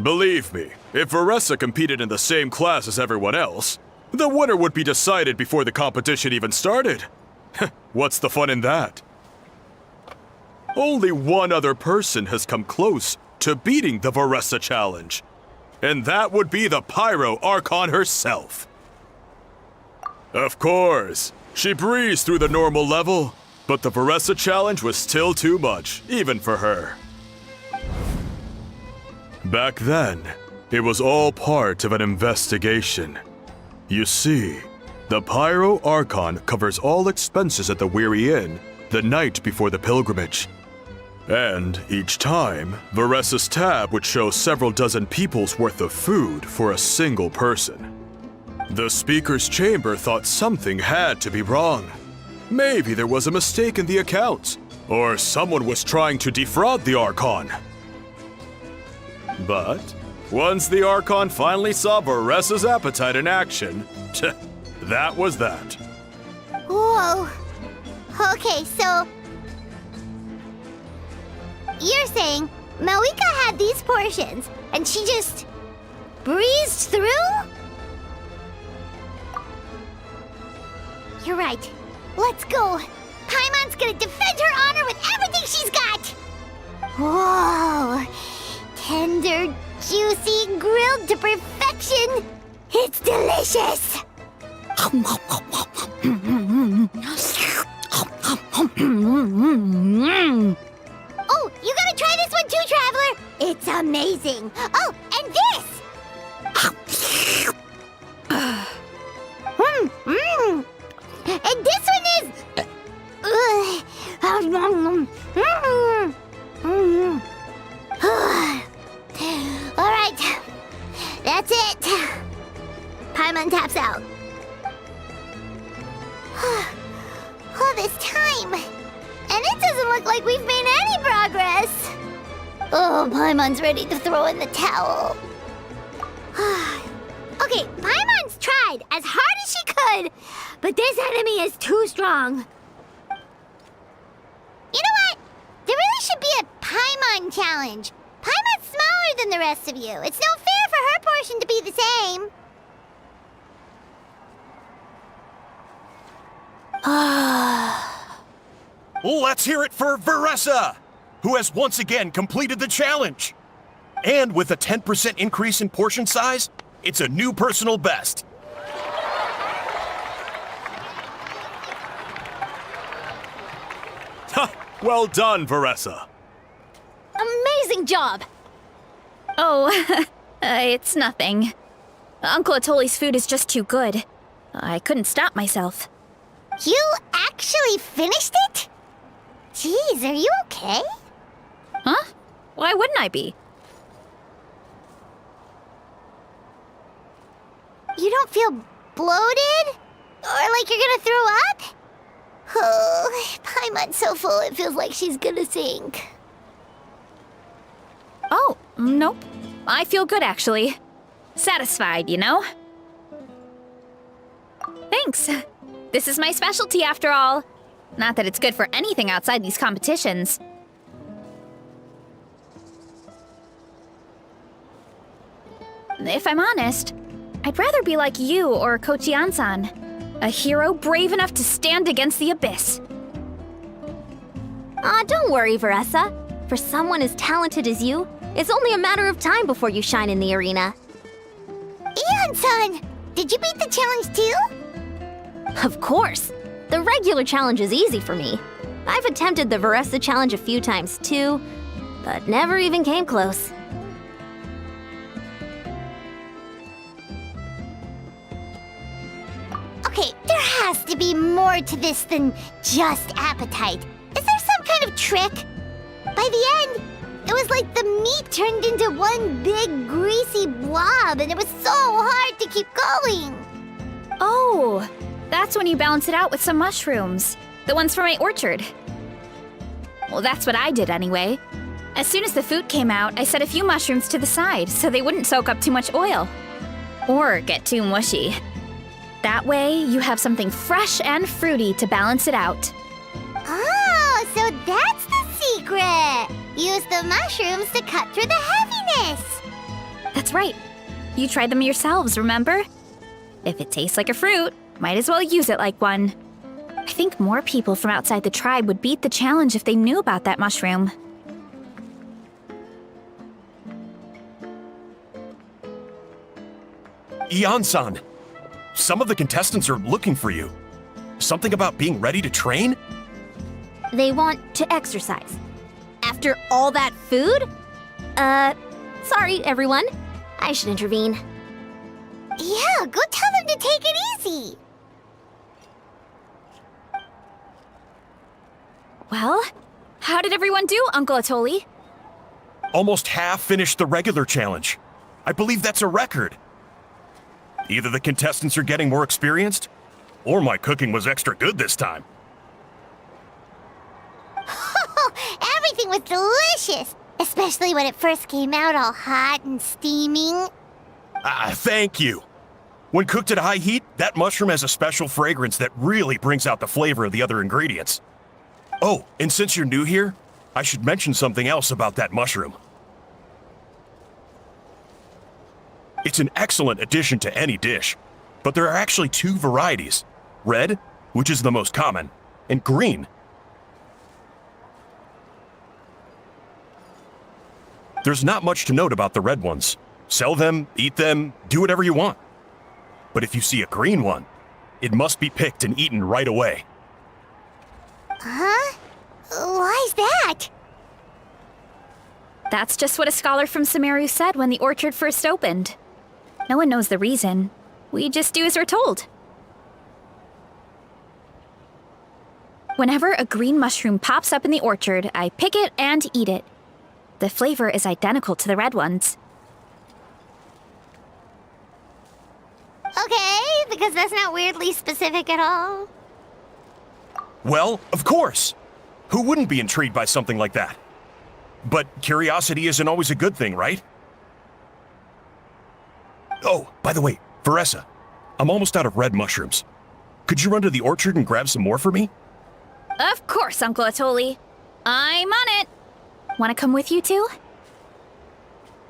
Believe me, if Veressa competed in the same class as everyone else, the winner would be decided before the competition even started. What's the fun in that? Only one other person has come close to beating the Veressa challenge, and that would be the Pyro Archon herself. Of course, she breezed through the normal level, but the Veressa challenge was still too much, even for her. Back then, it was all part of an investigation. You see, the Pyro Archon covers all expenses at the Weary Inn the night before the pilgrimage. And each time, Veressa's tab would show several dozen people's worth of food for a single person. The Speaker's Chamber thought something had to be wrong. Maybe there was a mistake in the accounts, or someone was trying to defraud the Archon. But once the Archon finally saw Veressa's appetite in action, that was that. Whoa. Okay, so you're saying Malika had these portions and she just breezed through? You're right. Let's go. Paimon's gonna defend her honor with everything she's got. Whoa. Tender, juicy, grilled to perfection. It's delicious. Oh, you gotta try this one too, Traveler. It's amazing. Oh, and this. And this one is. All right, that's it. Paimon taps out. All this time, and it doesn't look like we've made any progress. Oh, Paimon's ready to throw in the towel. Okay, Paimon's tried as hard as she could, but this enemy is too strong. You know what? There really should be a Paimon challenge. Paimon's smaller than the rest of you. It's no fair for her portion to be the same. Let's hear it for Veressa, who has once again completed the challenge. And with a 10% increase in portion size, it's a new personal best. Ha! Well done, Veressa. Amazing job! Oh, it's nothing. Uncle Atoli's food is just too good. I couldn't stop myself. You actually finished it? Jeez, are you okay? Huh? Why wouldn't I be? You don't feel bloated? Or like you're gonna throw up? Oh, Paimon's so full it feels like she's gonna sink. Oh, nope. I feel good, actually. Satisfied, you know? Thanks. This is my specialty, after all. Not that it's good for anything outside these competitions. If I'm honest, I'd rather be like you or Kochian-san. A hero brave enough to stand against the abyss. Don't worry, Veressa. For someone as talented as you, it's only a matter of time before you shine in the arena. Ian-san, did you beat the challenge too? Of course! The regular challenge is easy for me. I've attempted the Veressa challenge a few times too, but never even came close. Okay, there has to be more to this than just appetite. Is there some kind of trick? By the end, it was like the meat turned into one big greasy blob and it was so hard to keep going. Oh, that's when you balance it out with some mushrooms. The ones from my orchard. Well, that's what I did anyway. As soon as the food came out, I set a few mushrooms to the side so they wouldn't soak up too much oil. Or get too mushy. That way, you have something fresh and fruity to balance it out. Oh, so that's the secret. Use the mushrooms to cut through the heaviness. That's right. You tried them yourselves, remember? If it tastes like a fruit, might as well use it like one. I think more people from outside the tribe would beat the challenge if they knew about that mushroom. Ian-san, some of the contestants are looking for you. Something about being ready to train? They want to exercise. After all that food? Sorry, everyone. I should intervene. Yeah, go tell them to take it easy. Well, how did everyone do, Uncle Atoli? Almost half finished the regular challenge. I believe that's a record. Either the contestants are getting more experienced, or my cooking was extra good this time. everything was delicious, especially when it first came out all hot and steaming. Thank you. When cooked at high heat, that mushroom has a special fragrance that really brings out the flavor of the other ingredients. Oh, and since you're new here, I should mention something else about that mushroom. It's an excellent addition to any dish, but there are actually two varieties. Red, which is the most common, and green. There's not much to note about the red ones. Sell them, eat them, do whatever you want. But if you see a green one, it must be picked and eaten right away. Huh? Why's that? That's just what a scholar from Sumeru said when the orchard first opened. No one knows the reason. We just do as we're told. Whenever a green mushroom pops up in the orchard, I pick it and eat it. The flavor is identical to the red ones. Okay, because that's not weirdly specific at all. Well, of course. Who wouldn't be intrigued by something like that? But curiosity isn't always a good thing, right? Oh, by the way, Veressa, I'm almost out of red mushrooms. Could you run to the orchard and grab some more for me? Of course, Uncle Atoli. I'm on it. Want to come with you too?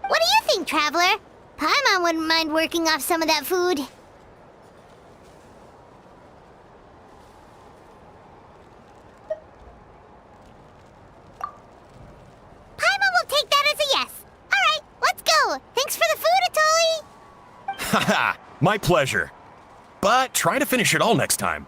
What do you think, Traveler? Paimon wouldn't mind working off some of that food. Paimon will take that as a yes. All right, let's go. Thanks for the food, Atoli. Haha, my pleasure. But try to finish it all next time.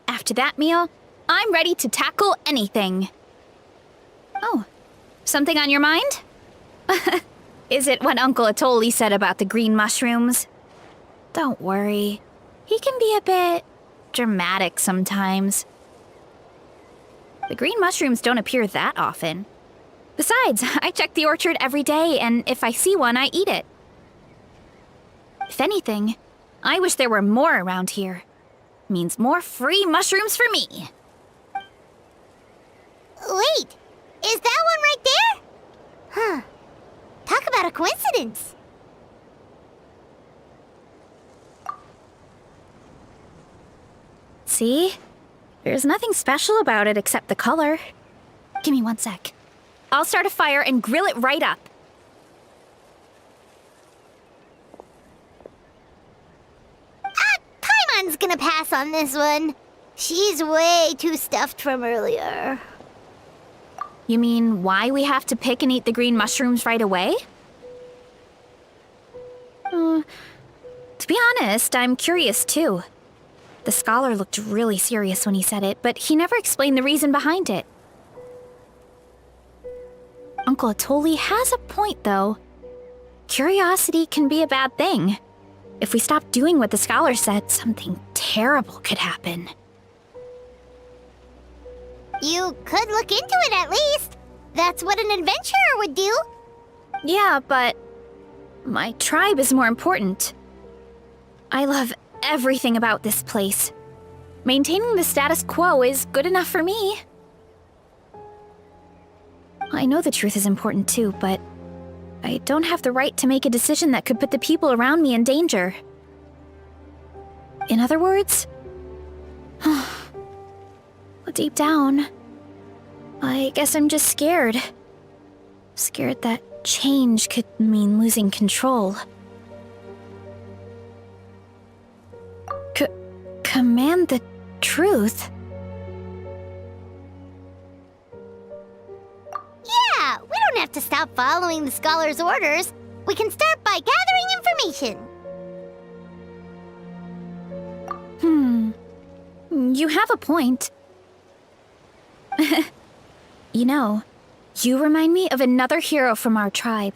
After that meal, I'm ready to tackle anything. Oh, something on your mind? Is it what Uncle Atoli said about the green mushrooms? Don't worry. He can be a bit dramatic sometimes. The green mushrooms don't appear that often. Besides, I check the orchard every day, and if I see one, I eat it. If anything, I wish there were more around here. Means more free mushrooms for me. Wait, is that one right there? Huh. Talk about a coincidence. See? There's nothing special about it except the color. Give me 1 sec. I'll start a fire and grill it right up. Paimon's gonna pass on this one. She's way too stuffed from earlier. You mean why we have to pick and eat the green mushrooms right away? To be honest, I'm curious too. The scholar looked really serious when he said it, but he never explained the reason behind it. Uncle Atoli has a point, though. Curiosity can be a bad thing. If we stop doing what the scholar said, something terrible could happen. You could look into it at least. That's what an adventurer would do. Yeah, but my tribe is more important. I love everything about this place. Maintaining the status quo is good enough for me. I know the truth is important too, but I don't have the right to make a decision that could put the people around me in danger. In other words, deep down, I guess I'm just scared. Scared that change could mean losing control. Command the truth? Yeah, we don't have to stop following the scholar's orders. We can start by gathering information. you have a point. You know, you remind me of another hero from our tribe.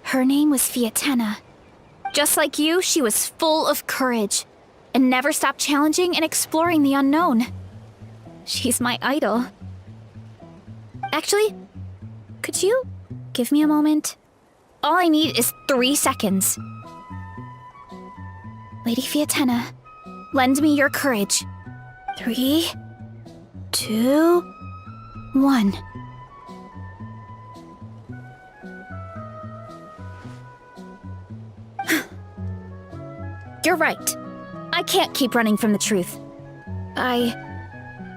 Her name was Fiatena. Just like you, she was full of courage and never stopped challenging and exploring the unknown. She's my idol. Actually, could you give me a moment? All I need is 3 seconds. Lady Fiatena, lend me your courage. 3, 2, 1. You're right. I can't keep running from the truth. I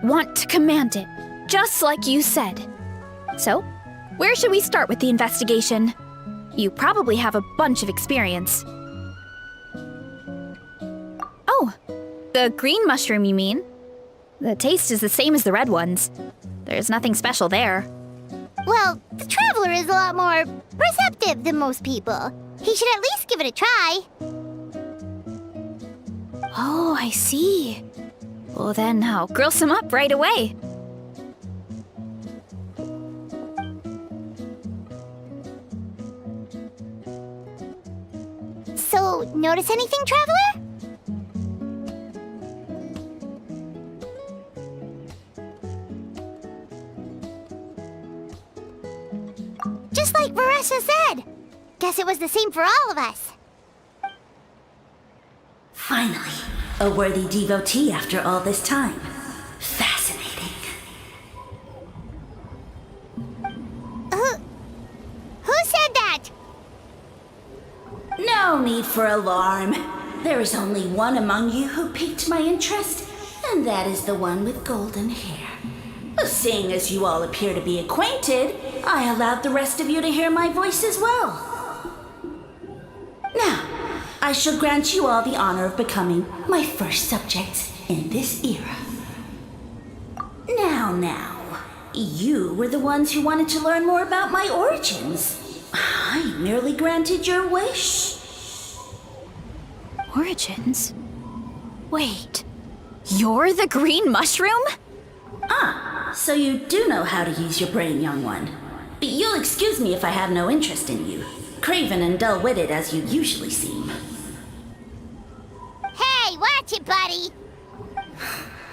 want to command it, just like you said. So, where should we start with the investigation? You probably have a bunch of experience. Oh, the green mushroom, you mean? The taste is the same as the red ones. There's nothing special there. Well, the Traveler is a lot more receptive than most people. He should at least give it a try. Oh, I see. Well, then I'll grill some up right away. So, notice anything, Traveler? Just like Varessa said. Guess it was the same for all of us. Finally, a worthy devotee after all this time. Fascinating. Who said that? No need for alarm. There is only one among you who piqued my interest, and that is the one with golden hair. Seeing as you all appear to be acquainted, I allowed the rest of you to hear my voice as well. Now, I shall grant you all the honor of becoming my first subjects in this era. Now, you were the ones who wanted to learn more about my origins. I merely granted your wish. Origins? Wait, you're the green mushroom? So you do know how to use your brain, young one. But you'll excuse me if I have no interest in you, craven and dull-witted as you usually seem. Hey, watch it, buddy!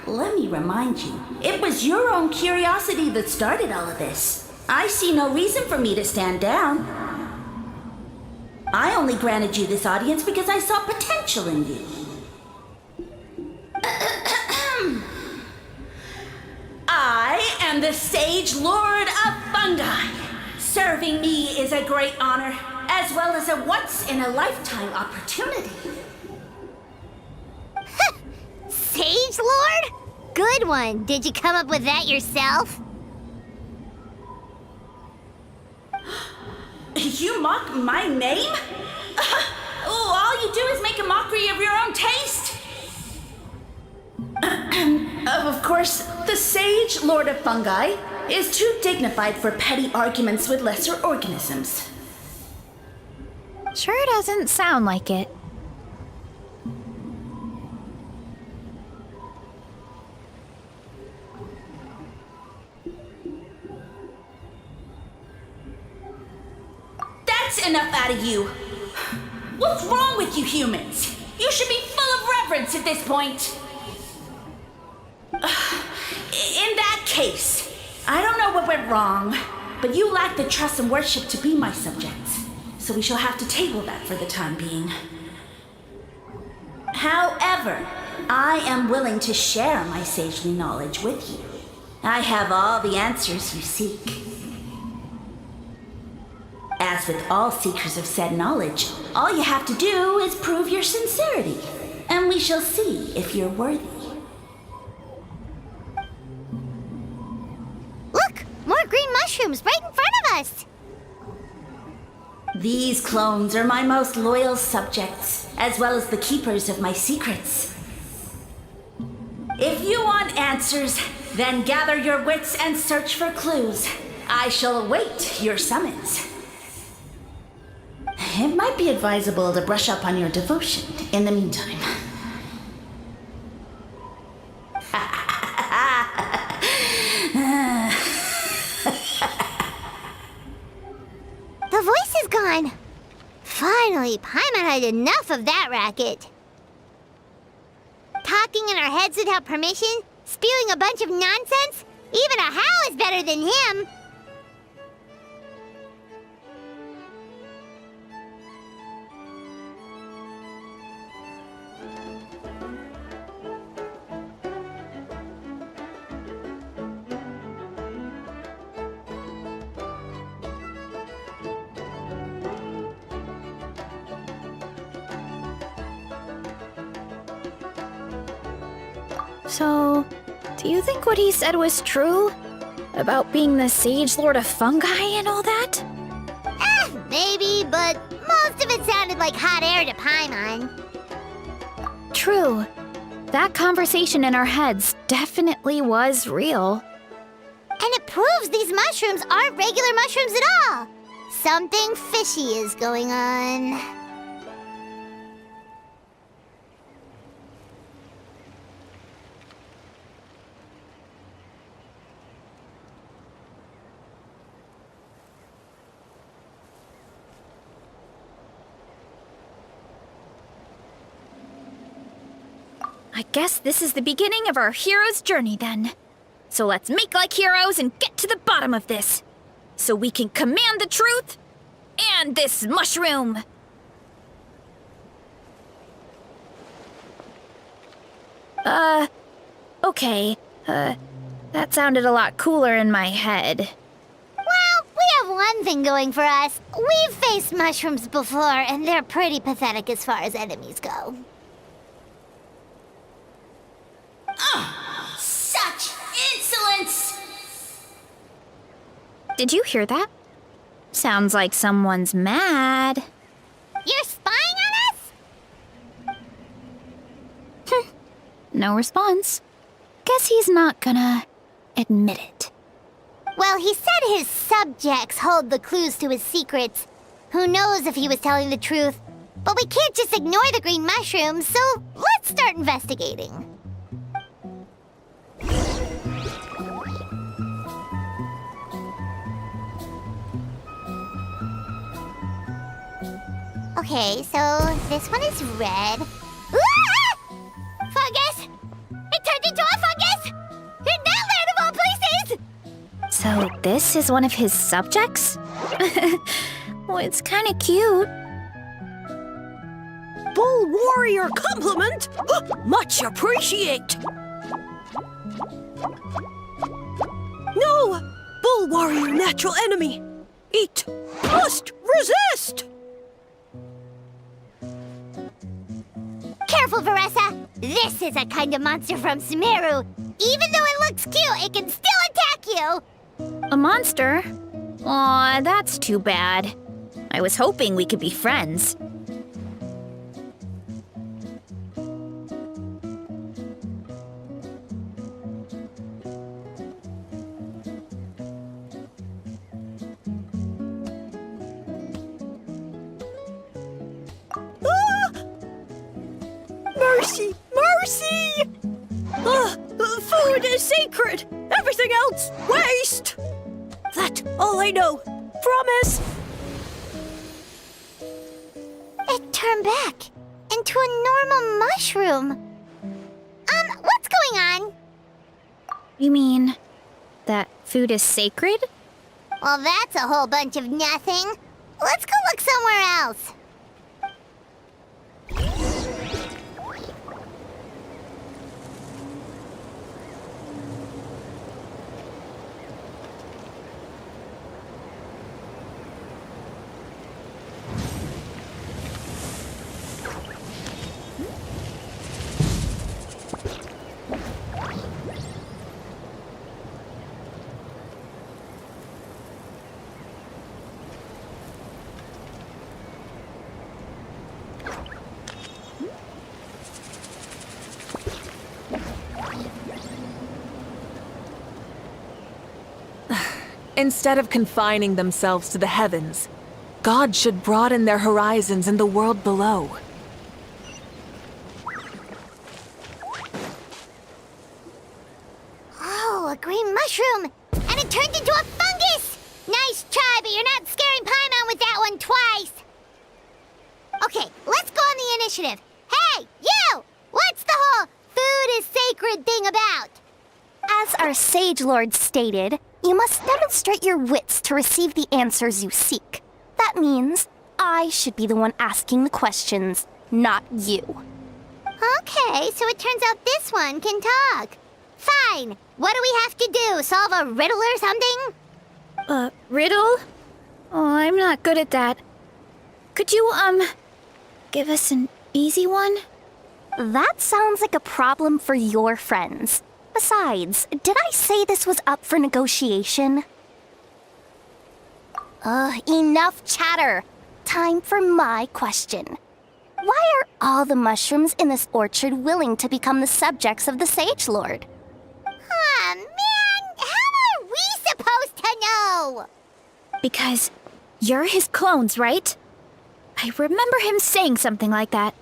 Let me remind you, it was your own curiosity that started all of this. I see no reason for me to stand down. I only granted you this audience because I saw potential in you. I am the Sage Lord of Fungi. Serving me is a great honor, as well as a once-in-a-lifetime opportunity. Sage Lord? Good one. Did you come up with that yourself? You mock my name? All you do is make a mockery of your own taste. Of course, the Sage Lord of Fungi is too dignified for petty arguments with lesser organisms. Sure doesn't sound like it. That's enough out of you. What's wrong with you humans? You should be full of reverence at this point. In that case, I don't know what went wrong, but you lack the trust and worship to be my subjects, so we shall have to table that for the time being. However, I am willing to share my sagely knowledge with you. I have all the answers you seek. As with all seekers of said knowledge, all you have to do is prove your sincerity, and we shall see if you're worthy. Look! More green mushrooms right in front of us! These clones are my most loyal subjects, as well as the keepers of my secrets. If you want answers, then gather your wits and search for clues. I shall await your summons. It might be advisable to brush up on your devotion in the meantime. Hey, Paimon had enough of that racket. Talking in our heads without permission? Spewing a bunch of nonsense? Even a Hao is better than him! So, do you think what he said was true? About being the Sage Lord of Fungi and all that? Maybe, but most of it sounded like hot air to Paimon. True. That conversation in our heads definitely was real. And it proves these mushrooms aren't regular mushrooms at all. Something fishy is going on. I guess this is the beginning of our hero's journey then. So let's make like heroes and get to the bottom of this. So we can command the truth and this mushroom. Okay. That sounded a lot cooler in my head. Well, we have one thing going for us. We've faced mushrooms before, and they're pretty pathetic as far as enemies go. Such insolence! Did you hear that? Sounds like someone's mad. You're spying on us? No response. Guess he's not gonna admit it. Well, he said his subjects hold the clues to his secrets. Who knows if he was telling the truth? But we can't just ignore the green mushrooms, so let's start investigating. Okay, so this one is red. Ah! Fungus! It turned into a fungus! In that land of all places! So this is one of his subjects? Well, it's kind of cute. Bull warrior compliment! Much appreciate! No! Bull warrior natural enemy! Eat! Must resist! Careful, Veressa! This is a kind of monster from Sumeru. Even though it looks cute, it can still attack you! A monster? Aw, that's too bad. I was hoping we could be friends. Mercy! Mercy! Food is sacred! Everything else, waste! That's all I know. Promise! It turned back into a normal mushroom. What's going on? You mean that food is sacred? Well, that's a whole bunch of nothing. Let's go look somewhere else. Instead of confining themselves to the heavens, God should broaden their horizons in the world below. Oh, a green mushroom! And it turned into a fungus! Nice try, but you're not scaring Paimon with that one twice! initiative. Hey, you! What's the whole food is sacred thing about? As our Sage Lord stated, you must demonstrate your wits to receive the answers you seek. That means I should be the one asking the questions, not you. Okay, so it turns out this one can talk. Fine. What do we have to do? Solve a riddle or something? Riddle? Oh, I'm not good at that. Could you, give us an easy one? That sounds like a problem for your friends. Besides, did I say this was up for negotiation? Enough chatter. Time for my question. Why are all the mushrooms in this orchard willing to become the subjects of the Sage Lord? Aw, man! How are we supposed to know? Because you're his clones, right? I remember him saying something like that.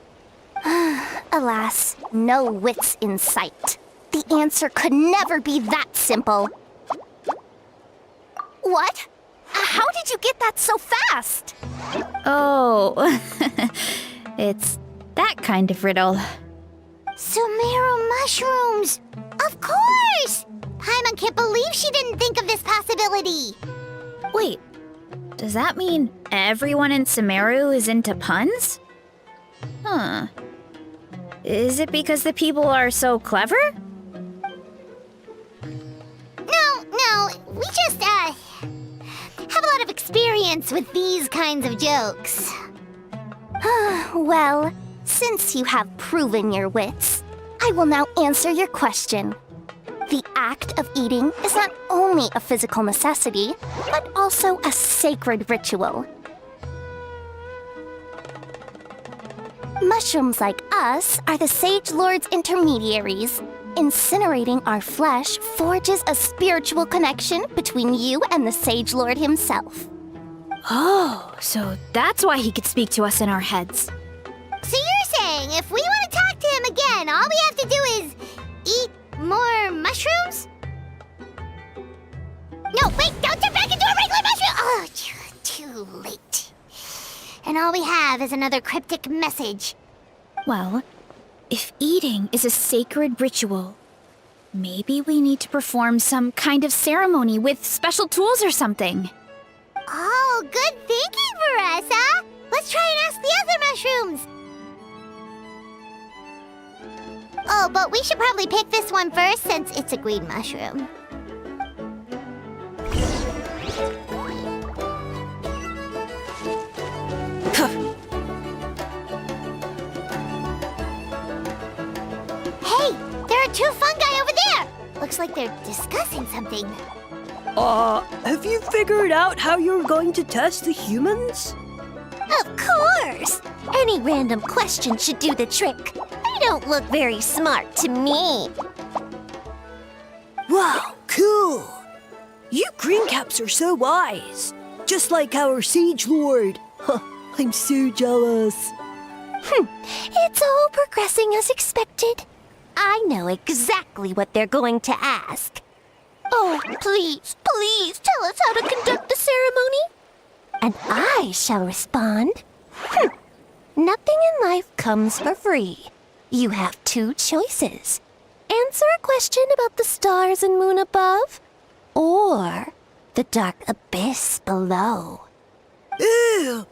Alas, no wits in sight. The answer could never be that simple. What? How did you get that so fast? Oh, it's that kind of riddle. Sumeru mushrooms! Of course! Paimon can't believe she didn't think of this possibility. Wait, does that mean everyone in Sumeru is into puns? Huh. Is it because the people are so clever? No, we just, have a lot of experience with these kinds of jokes. Well, since you have proven your wits, I will now answer your question. The act of eating is not only a physical necessity, but also a sacred ritual. Mushrooms like us are the Sage Lord's intermediaries. Incinerating our flesh forges a spiritual connection between you and the Sage Lord himself. Oh, so that's why he could speak to us in our heads. So you're saying if we want to talk to him again, all we have to do is eat more mushrooms? No, wait, don't turn back into a regular mushroom! Oh, too late. And all we have is another cryptic message. Well, if eating is a sacred ritual, maybe we need to perform some kind of ceremony with special tools or something. Oh, good thinking, Veressa! Let's try and ask the other mushrooms! Oh, but we should probably pick this one first since it's a green mushroom. Hey, there are two fungi over there! Looks like they're discussing something. Have you figured out how you're going to test the humans? Of course! Any random question should do the trick. They don't look very smart to me. Wow, cool! You greencaps are so wise. Just like our Sage Lord. I'm so jealous. It's all progressing as expected. I know exactly what they're going to ask. Oh, please tell us how to conduct the ceremony. And I shall respond. Nothing in life comes for free. You have two choices. Answer a question about the stars and moon above, or the dark abyss below. Ew!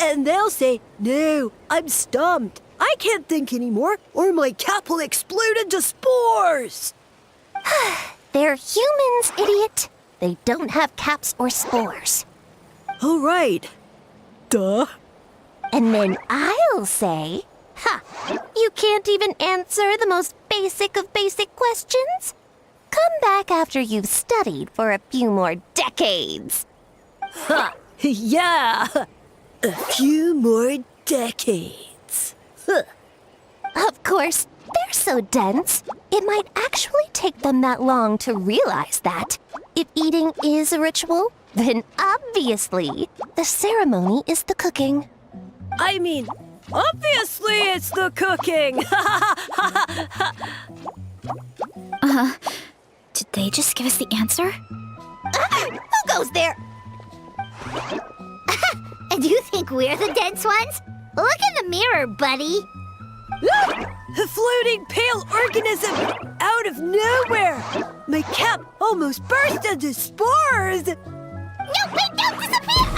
And they'll say, no, I'm stumped. I can't think anymore, or my cap will explode into spores. They're humans, idiot. They don't have caps or spores. All right. Duh. And then I'll say, you can't even answer the most basic of basic questions? Come back after you've studied for a few more decades. Ha! Yeah! A few more decades. Of course, they're so dense, it might actually take them that long to realize that. If eating is a ritual, then obviously the ceremony is the cooking. I mean, obviously it's the cooking! Did they just give us the answer? Who goes there? And you think we're the dense ones? Look in the mirror, buddy. Look! A floating pale organism out of nowhere! My cap almost burst into spores! No, wait, don't disappear!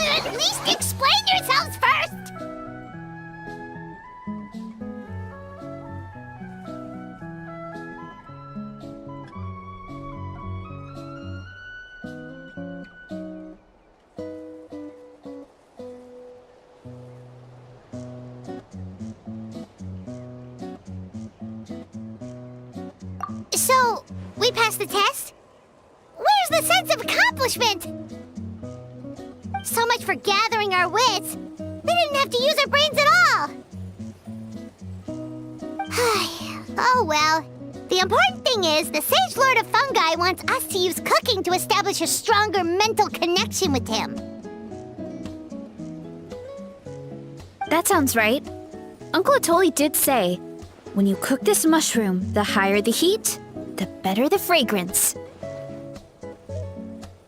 At least explain yourselves first! So, we passed the test? Where's the sense of accomplishment? So much for gathering our wits. We didn't have to use our brains at all. Oh well. The important thing is the Sage Lord of Fungi wants us to use cooking to establish a stronger mental connection with him. That sounds right. Uncle Atoli did say, when you cook this mushroom, the higher the heat, the better the fragrance.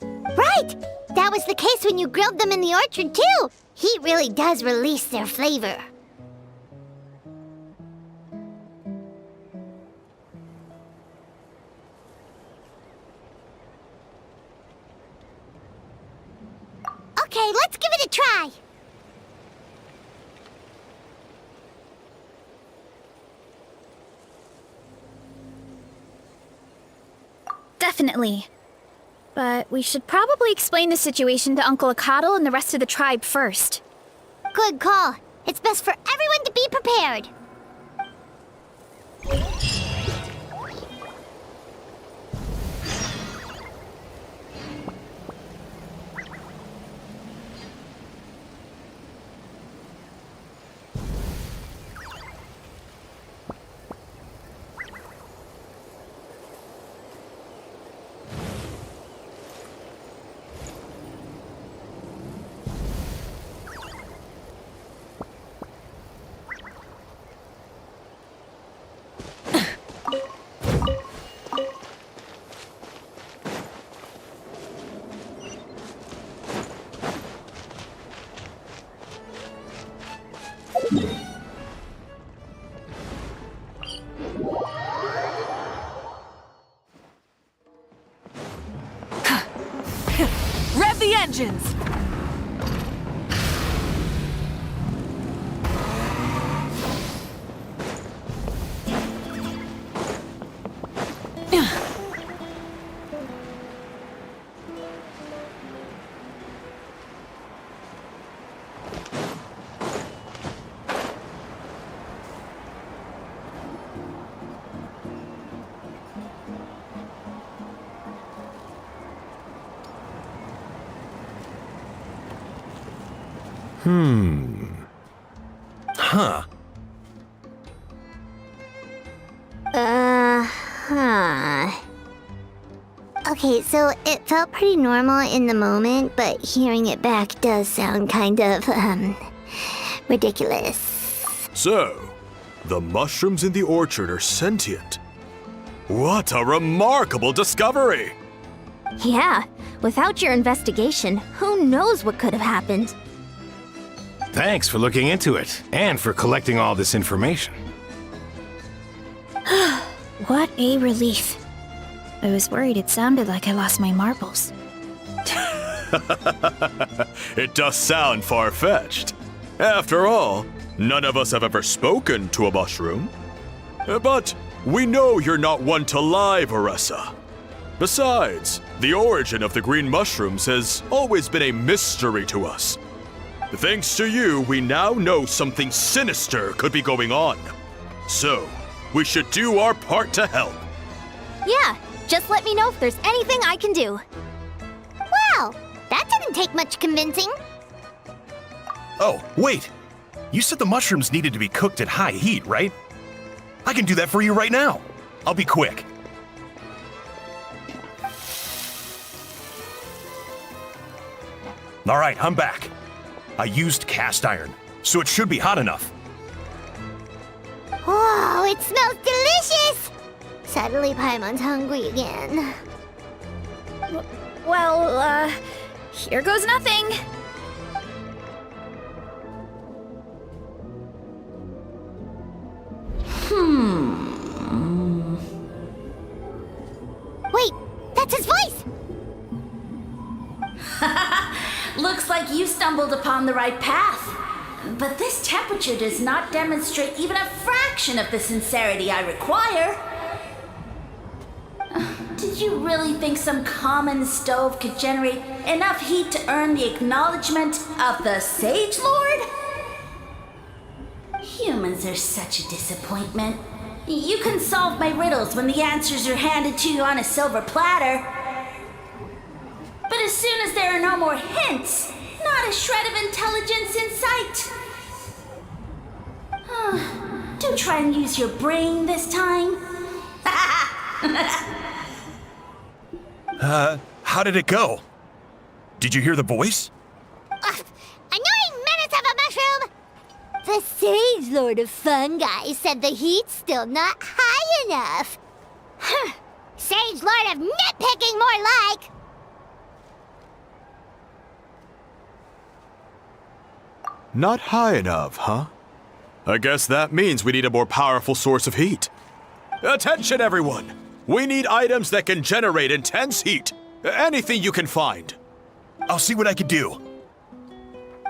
Right! That was the case when you grilled them in the orchard, too. Heat really does release their flavor. Okay, let's give it a try. Definitely. But we should probably explain the situation to Uncle Akatl and the rest of the tribe first. Good call. It's best for everyone to be prepared. Rev the engines! Huh. Okay, so it felt pretty normal in the moment, but hearing it back does sound kind of, ridiculous. So, the mushrooms in the orchard are sentient. What a remarkable discovery! Yeah, without your investigation, who knows what could have happened? Thanks for looking into it, and for collecting all this information. What a relief. I was worried it sounded like I lost my marbles. It does sound far-fetched. After all, none of us have ever spoken to a mushroom. But we know you're not one to lie, Veressa. Besides, the origin of the green mushrooms has always been a mystery to us. Thanks to you, we now know something sinister could be going on. So, we should do our part to help. Yeah, just let me know if there's anything I can do. Wow, that didn't take much convincing. Oh, wait! You said the mushrooms needed to be cooked at high heat, right? I can do that for you right now. I'll be quick. All right, I'm back. I used cast iron, so it should be hot enough. Whoa, it smells delicious! Suddenly Paimon's hungry again. Well, here goes nothing. Wait, that's his voice! Looks like you stumbled upon the right path. But this temperature does not demonstrate even a fraction of the sincerity I require. Did you really think some common stove could generate enough heat to earn the acknowledgement of the Sage Lord? Humans are such a disappointment. You can solve my riddles when the answers are handed to you on a silver platter. But as soon as there are no more hints, not a shred of intelligence in sight. Do try and use your brain this time. How did it go? Did you hear the voice? Annoying menace of a mushroom! The Sage Lord of Fungi said the heat's still not high enough. Sage Lord of Nitpicking, more like! Not high enough, huh? I guess that means we need a more powerful source of heat. Attention, everyone! We need items that can generate intense heat. Anything you can find. I'll see what I can do.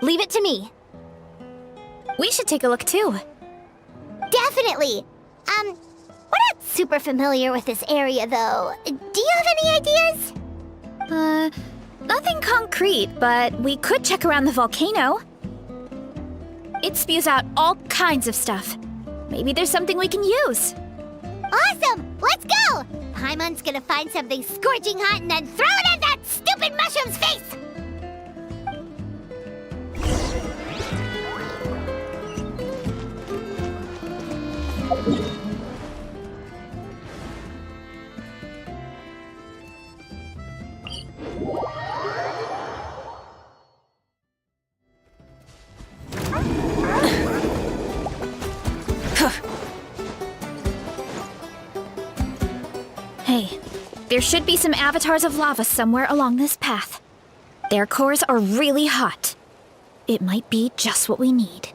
Leave it to me. We should take a look too. Definitely! We're not super familiar with this area, though. Do you have any ideas? Nothing concrete, but we could check around the volcano. It spews out all kinds of stuff. Maybe there's something we can use. Awesome! Let's go! Paimon's gonna find something scorching hot and then throw it at that stupid mushroom's face! Hey, there should be some avatars of lava somewhere along this path. Their cores are really hot. It might be just what we need.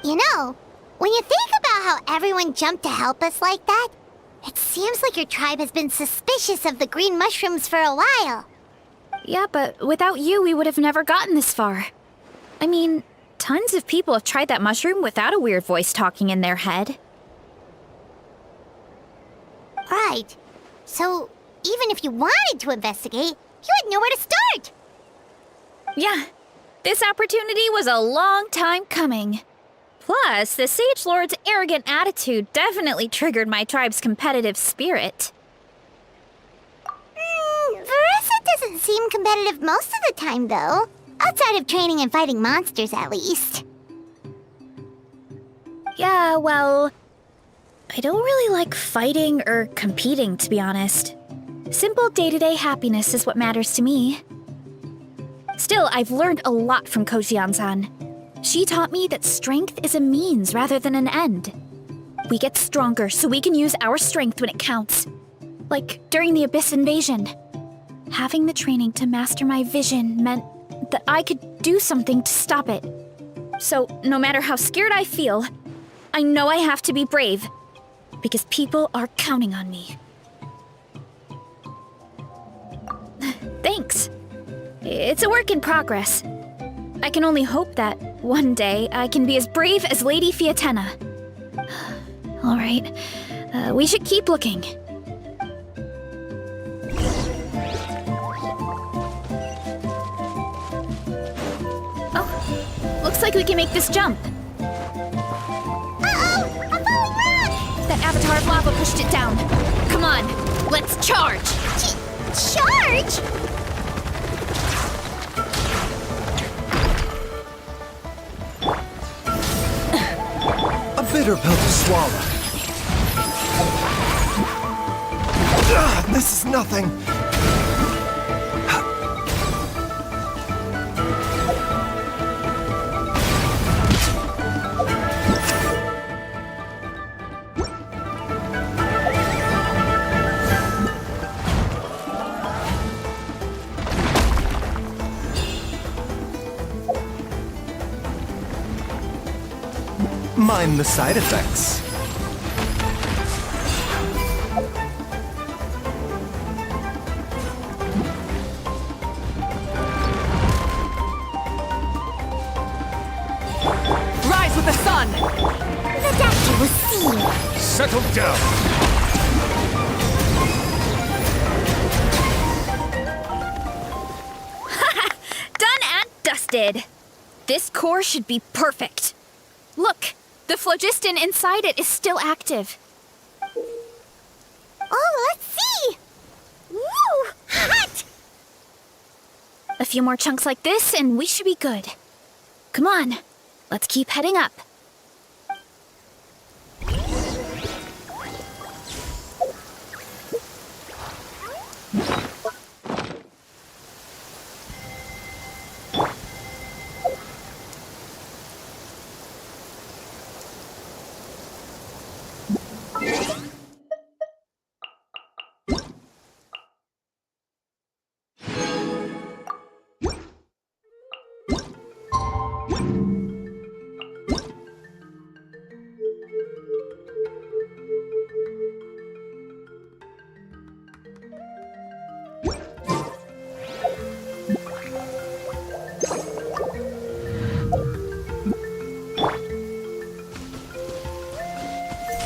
You know, when you think about how everyone jumped to help us like that, it seems like your tribe has been suspicious of the green mushrooms for a while. Yeah, but without you, we would have never gotten this far. I mean, tons of people have tried that mushroom without a weird voice talking in their head. Right. So, even if you wanted to investigate, you had nowhere to start! Yeah, this opportunity was a long time coming. Plus, the Sage Lord's arrogant attitude definitely triggered my tribe's competitive spirit. Veressa doesn't seem competitive most of the time, though. Outside of training and fighting monsters, at least. Yeah, well, I don't really like fighting or competing, to be honest. Simple day-to-day happiness is what matters to me. Still, I've learned a lot from Kojian-san. She taught me that strength is a means rather than an end. We get stronger so we can use our strength when it counts. Like during the Abyss invasion. Having the training to master my vision meant that I could do something to stop it. So, no matter how scared I feel, I know I have to be brave. Because people are counting on me. Thanks. It's a work in progress. I can only hope that one day I can be as brave as Lady Fiatena. All right, we should keep looking. Oh, looks like we can make this jump. Uh-oh! A falling rock! That avatar of lava pushed it down. Come on, let's charge! Charge? A bitter pill to swallow. This is nothing. Mind the side effects. settle down. Done and dusted. This core should be perfect. Look, the phlogiston inside it is still active. Oh, let's see! Woo! Hot! A few more chunks like this and we should be good. Come on, let's keep heading up.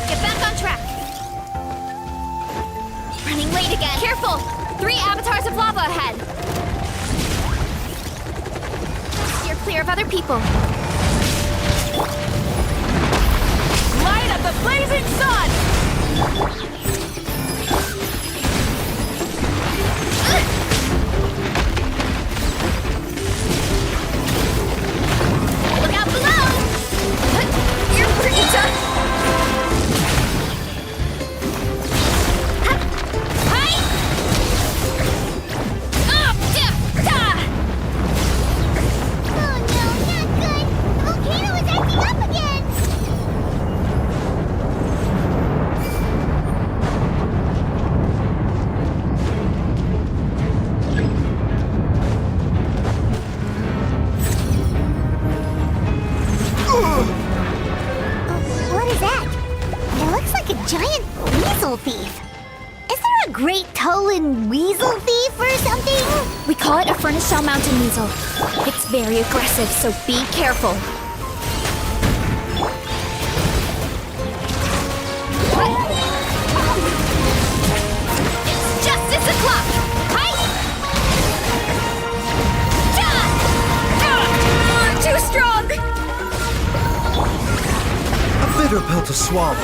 Get back on track. Running late again. Careful! 3 avatars of lava ahead. Steer clear of other people. Light up the blazing sun! Look out below! You're pretty tough. Hi! Oh, Oh no, not good! The volcano is acting up again! What is that? It looks like a giant weasel thief. Is there a Great Tolan weasel thief or something? We call it a Furnace Shell Mountain Weasel. It's very aggressive, so be careful. It's justice o'clock! Hi! Too strong! A bitter pill to swallow.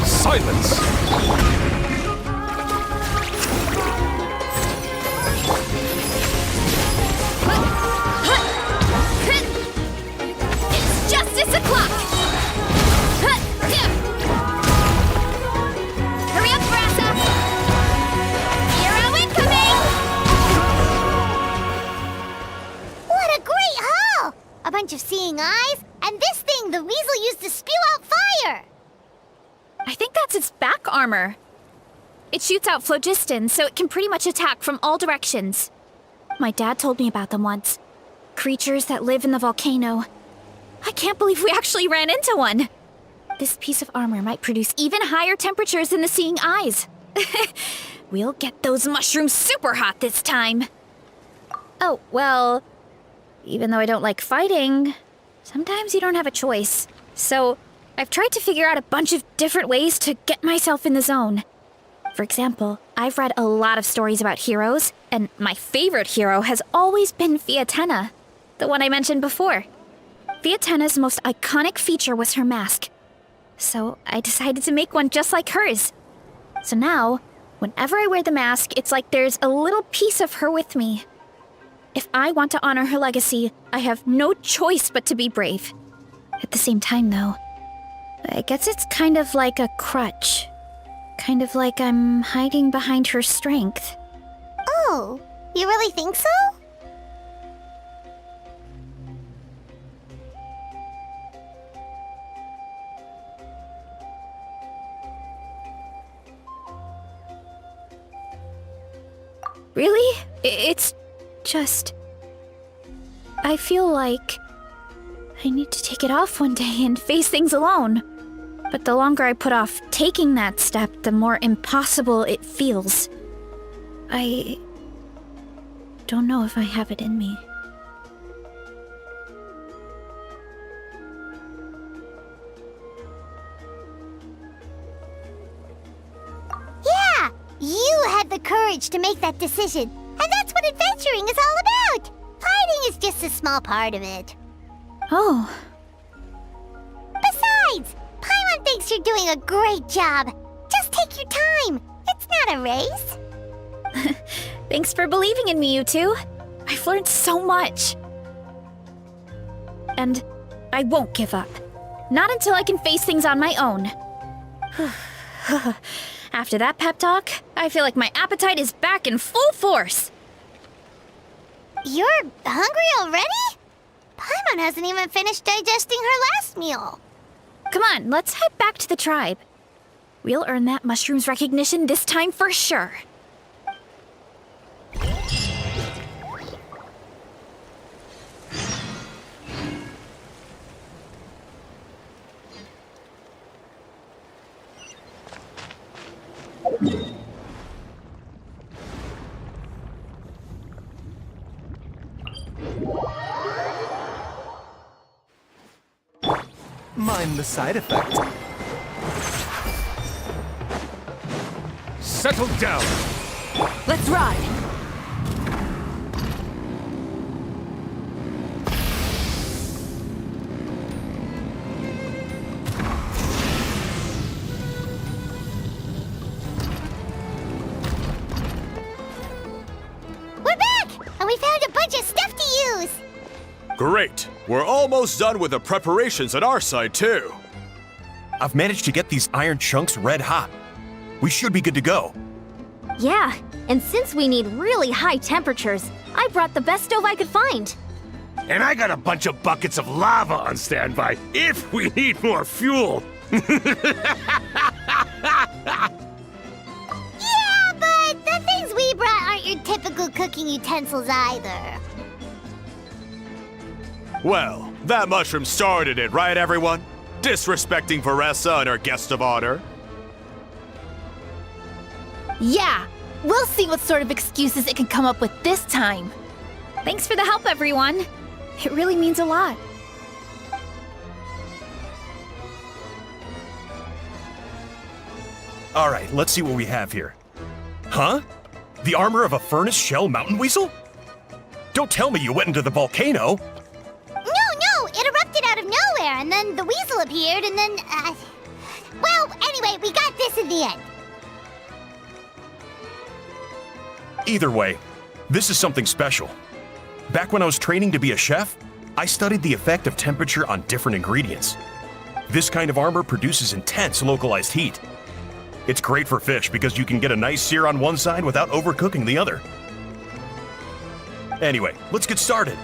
Silence! It's justice o'clock! Hurry up, Brassa! Hero incoming! What a great haul! A bunch of seeing eyes, and this thing the weasel used to spew out fire! I think that's its back armor. It shoots out phlogiston, so it can pretty much attack from all directions. My dad told me about them once. Creatures that live in the volcano. I can't believe we actually ran into one. This piece of armor might produce even higher temperatures than the seeing eyes. We'll get those mushrooms super hot this time. Oh, well, even though I don't like fighting, sometimes you don't have a choice. So I've tried to figure out a bunch of different ways to get myself in the zone. For example, I've read a lot of stories about heroes, and my favorite hero has always been Fiatenna, the one I mentioned before. Fiatenna's most iconic feature was her mask. So I decided to make one just like hers. So now, whenever I wear the mask, it's like there's a little piece of her with me. If I want to honor her legacy, I have no choice but to be brave. At the same time, though, I guess it's kind of like a crutch. Kind of like I'm hiding behind her strength. Oh, you really think so? Really? It's just... I feel like I need to take it off one day and face things alone. But the longer I put off taking that step, the more impossible it feels. I don't know if I have it in me. You had the courage to make that decision, and that's what adventuring is all about! Fighting is just a small part of it. Oh, Besides, Paimon thinks you're doing a great job. Just take your time. It's not a race. thanks for believing in me, you two. I've learned so much. And I won't give up. Not until I can face things on my own. After that pep talk, I feel like my appetite is back in full force. You're hungry already? Paimon hasn't even finished digesting her last meal. Come on, let's head back to the tribe. We'll earn that mushroom's recognition this time for sure. Mind the side effects. Settle down! Let's ride! We're back! And we found a bunch of stuff to use! Great! We're almost done with the preparations on our side, too. I've managed to get these iron chunks red hot. We should be good to go. Yeah, and since we need really high temperatures, I brought the best stove I could find. And I got a bunch of buckets of lava on standby if we need more fuel. Yeah, but the things we brought aren't your typical cooking utensils either. Well, that mushroom started it, right, everyone? Disrespecting Veressa and her guest of honor. Yeah, we'll see what sort of excuses it can come up with this time. Thanks for the help, everyone. It really means a lot. All right, let's see what we have here. Huh? The armor of a furnace shell mountain weasel? Don't tell me you went into the volcano. No, it erupted out of nowhere, and then the weasel appeared, and then, well, anyway, we got this in the end. Either way, this is something special. Back when I was training to be a chef, I studied the effect of temperature on different ingredients. This kind of armor produces intense localized heat. It's great for fish because you can get a nice sear on one side without overcooking the other. Anyway, let's get started.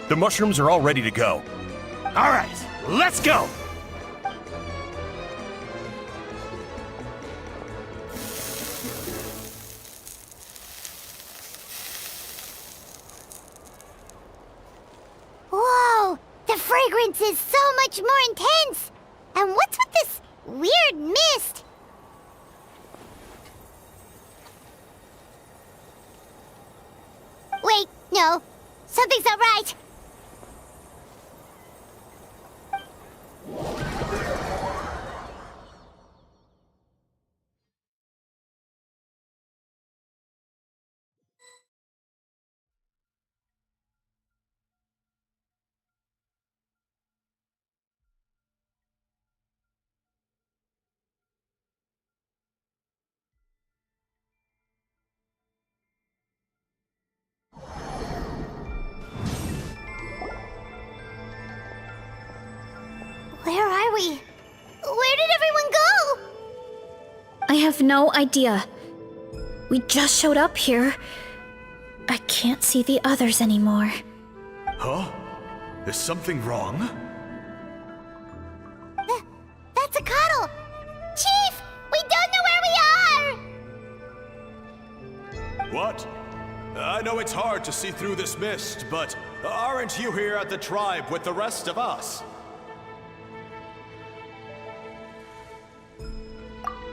The mushrooms are all ready to go. All right, let's go! Whoa, the fragrance is so much more intense. And what's with this weird mist? Wait, no, something's not right. Where are we? Where did everyone go? I have no idea. We just showed up here. I can't see the others anymore. Huh? Is something wrong? That's a cuddle. Chief, we don't know where we are. What? I know it's hard to see through this mist, but aren't you here at the tribe with the rest of us?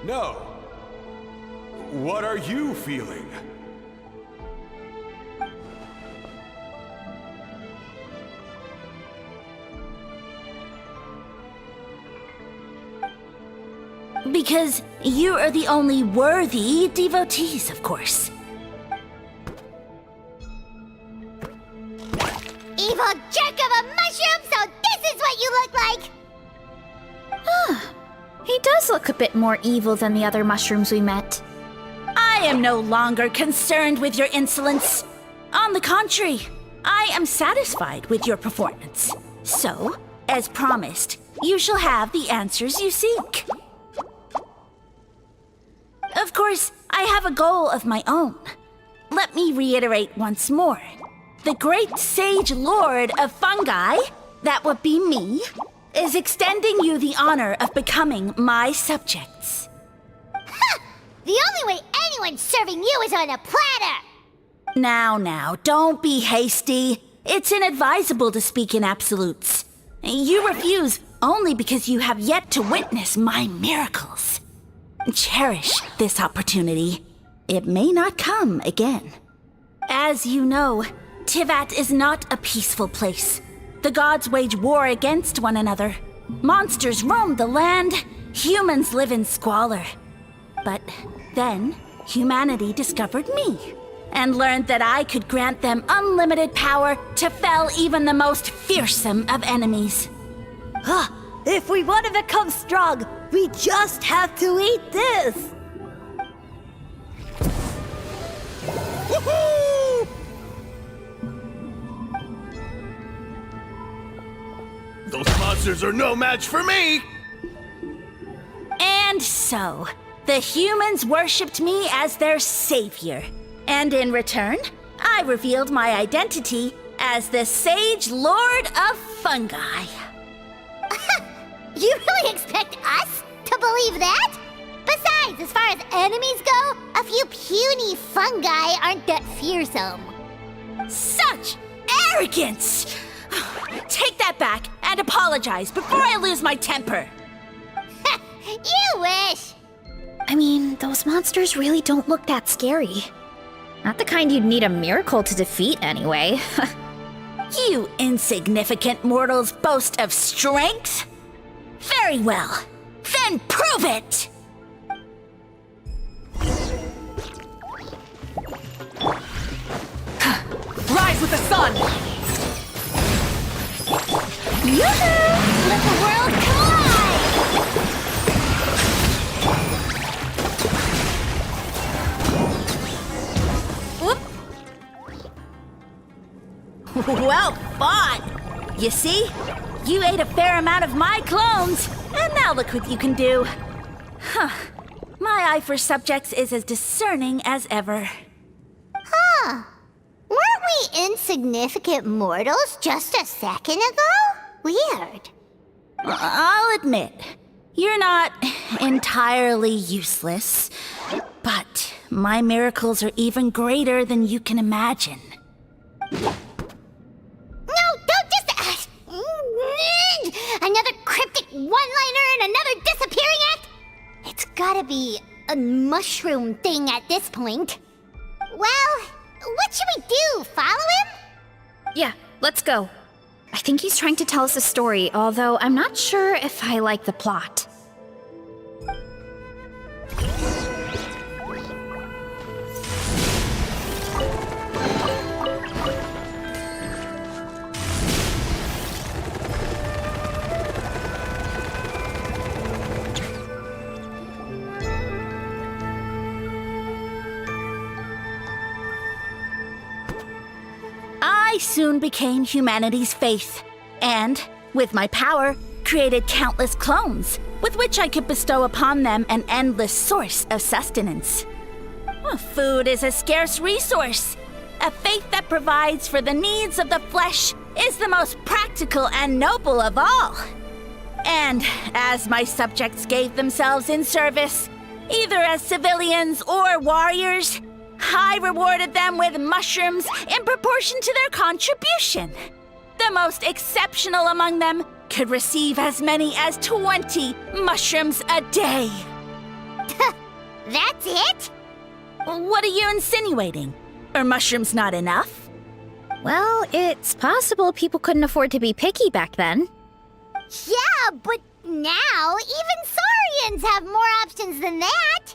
No. What are you feeling? Because you are the only worthy devotees, of course. Evil jerk of a mushroom, so this is what you look like! He does look a bit more evil than the other mushrooms we met. I am no longer concerned with your insolence. On the contrary, I am satisfied with your performance. So, as promised, you shall have the answers you seek. Of course, I have a goal of my own. Let me reiterate once more. The great sage lord of fungi, that would be me, is extending you the honor of becoming my subjects. Ha! The only way anyone's serving you is on a platter! Now, don't be hasty. It's inadvisable to speak in absolutes. You refuse only because you have yet to witness my miracles. Cherish this opportunity. It may not come again. As you know, Tivat is not a peaceful place. The gods wage war against one another. Monsters roam the land. Humans live in squalor. But then, humanity discovered me and learned that I could grant them unlimited power to fell even the most fearsome of enemies. If we want to become strong, we just have to eat this! Woohoo! Those monsters are no match for me! And so, the humans worshipped me as their savior. And in return, I revealed my identity as the Sage Lord of Fungi. You really expect us to believe that? Besides, as far as enemies go, a few puny fungi aren't that fearsome. Such arrogance! Take that back and apologize before I lose my temper. You wish! I mean, those monsters really don't look that scary. Not the kind you'd need a miracle to defeat, anyway. You insignificant mortals boast of strength? Very well. Then prove it! Rise with the sun! Yoo-hoo! Let the world collide! Well fought! You see? You ate a fair amount of my clones, and now look what you can do. Huh. My eye for subjects is as discerning as ever. Huh. Weren't we insignificant mortals just a second ago? Weird. I'll admit, you're not entirely useless, but my miracles are even greater than you can imagine. No, don't just... another cryptic one-liner and another disappearing act? It's gotta be a mushroom thing at this point. Well, what should we do? Follow him? Yeah, let's go. I think he's trying to tell us a story, although I'm not sure if I like the plot. I soon became humanity's faith, and, with my power, created countless clones, with which I could bestow upon them an endless source of sustenance. Food is a scarce resource. A faith that provides for the needs of the flesh is the most practical and noble of all. And as my subjects gave themselves in service, either as civilians or warriors, I rewarded them with mushrooms in proportion to their contribution. The most exceptional among them could receive as many as 20 mushrooms a day. That's it? What are you insinuating? Are mushrooms not enough? Well, it's possible people couldn't afford to be picky back then. Yeah, Yeah, but now even Saurians have more options than that.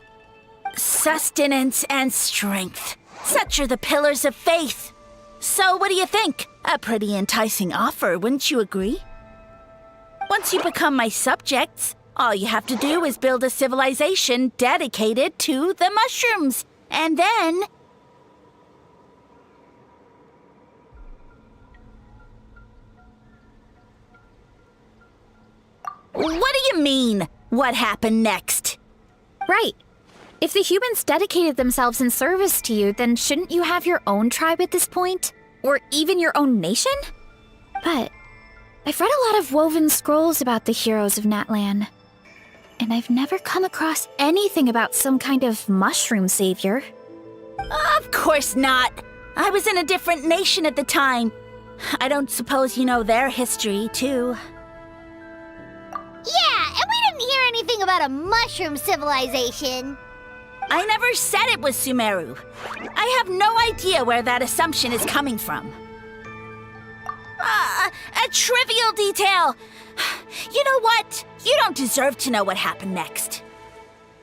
Sustenance and strength. Such are the pillars of faith. So what do you think? A pretty enticing offer, wouldn't you agree? Once you become my subjects, all you have to do is build a civilization dedicated to the mushrooms. And then... What do you mean? What happened next? Right. If the humans dedicated themselves in service to you, then shouldn't you have your own tribe at this point? Or even your own nation? But I've read a lot of woven scrolls about the heroes of Natlan, and I've never come across anything about some kind of mushroom savior. Of course not. I was in a different nation at the time. I don't suppose you know their history, too. Yeah, and we didn't hear anything about a mushroom civilization. I never said it was Sumeru. I have no idea where that assumption is coming from. A trivial detail. You know what? You don't deserve to know what happened next.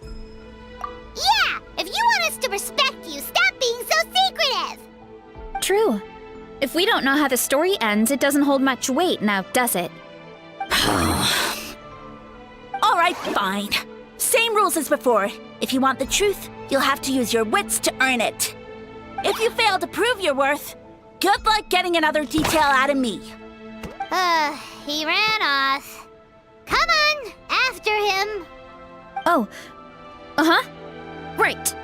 Yeah, if you want us to respect you, stop being so secretive. True. If we don't know how the story ends, it doesn't hold much weight now, does it? All right, fine. Same rules as before. If you want the truth, you'll have to use your wits to earn it. If you fail to prove your worth, good luck getting another detail out of me. He ran off. Come on, after him. Oh. Uh-huh. Right.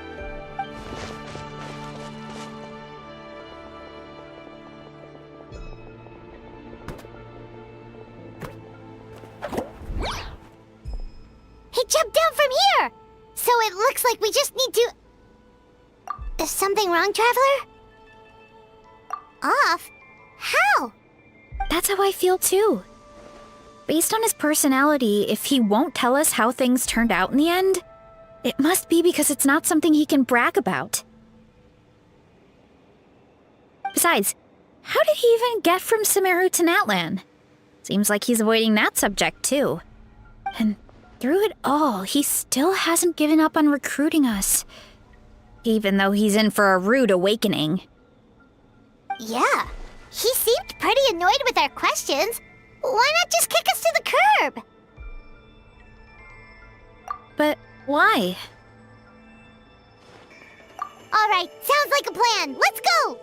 He jumped down from here! So it looks like we just need to... Is something wrong, Traveler? Off? How? That's how I feel too. Based on his personality, if he won't tell us how things turned out in the end, it must be because it's not something he can brag about. Besides, how did he even get from Sumeru to Natlan? Seems like he's avoiding that subject too. And through it all, he still hasn't given up on recruiting us. Even though he's in for a rude awakening. Yeah, he seemed pretty annoyed with our questions. Why not just kick us to the curb? But why? All right, sounds like a plan. Let's go!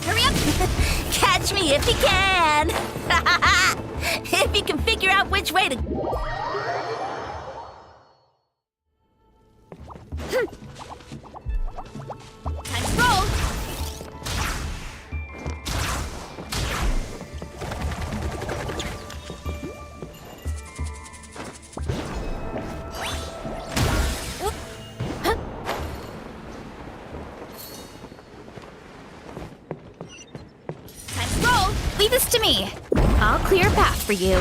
Hurry up! Catch me if you can! If you can figure out which way to... Time to roll! Leave this to me. I'll clear a path for you.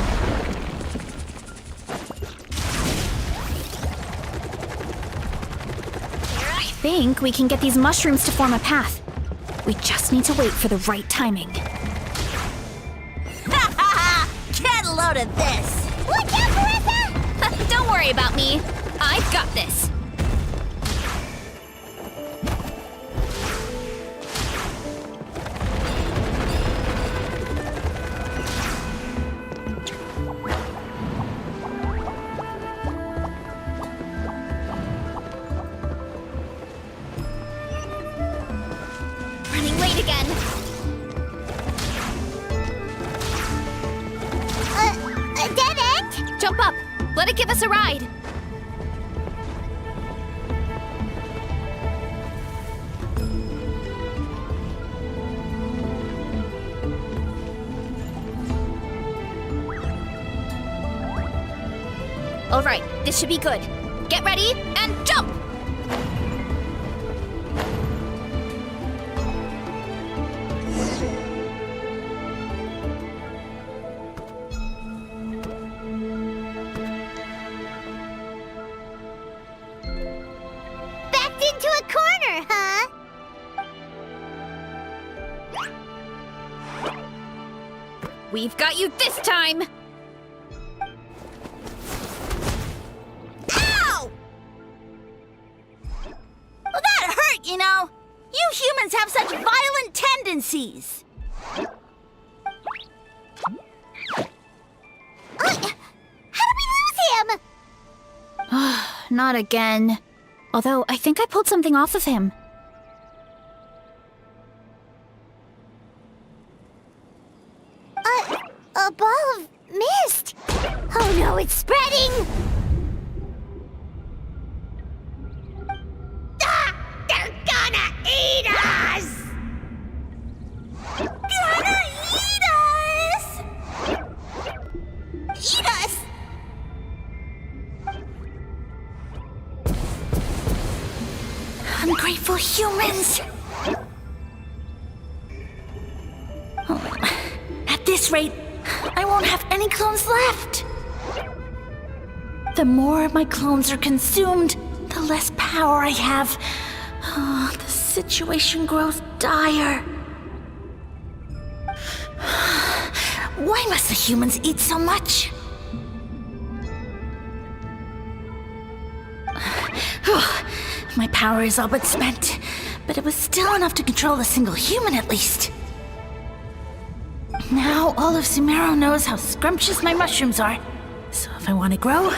I think we can get these mushrooms to form a path. We just need to wait for the right timing. Get a load of this! Watch out, Marissa! Don't worry about me. I've got this. on! A dead end? Jump up! Let it give us a ride! Alright, this should be good. Get ready and jump! Backed into a corner, huh? We've got you this time! Ow! Well, that hurt, you know. You humans have such violent tendencies. How did we lose him? Not again. Although, I think I pulled something off of him. A ball of mist. Oh no, it's spreading! Ah! They're gonna eat us! Gonna eat us! Eat us! Ungrateful humans! At this rate, I won't have any clones left. The more my clones are consumed, the less power I have. Oh, the situation grows dire. Why must the humans eat so much? My power is all but spent, but it was still enough to control a single human at least. Now all of Sumeru knows how scrumptious my mushrooms are, so if I want to grow,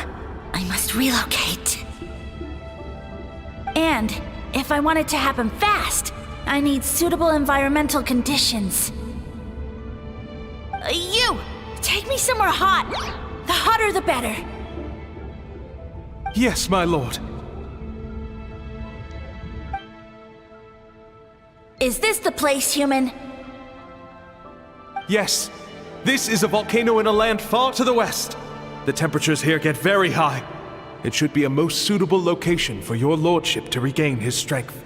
I must relocate. And if I want it to happen fast, I need suitable environmental conditions. You! Take me somewhere hot! The hotter the better! Yes, my lord. Is this the place, human? Yes. This is a volcano in a land far to the west. The temperatures here get very high. It should be a most suitable location for your lordship to regain his strength.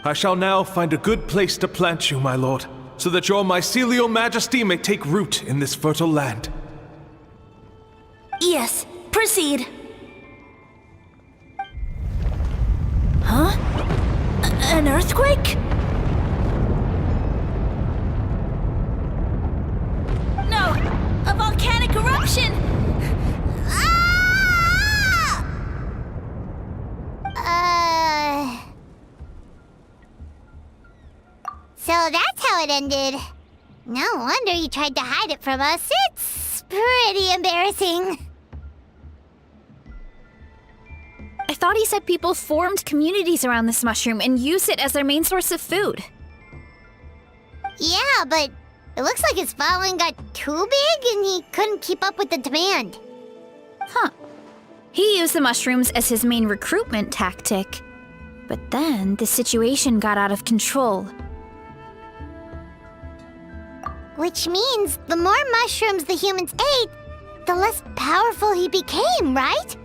I shall now find a good place to plant you, my lord, so that your mycelial majesty may take root in this fertile land. Yes, proceed. Huh? An earthquake? No! A volcanic eruption! Ah! So that's how it ended. No wonder you tried to hide it from us. It's pretty embarrassing. I thought he said people formed communities around this mushroom and used it as their main source of food. Yeah, but it looks like his following got too big and he couldn't keep up with the demand. Huh. He used the mushrooms as his main recruitment tactic. But then the situation got out of control. Which means the more mushrooms the humans ate, the less powerful he became, right?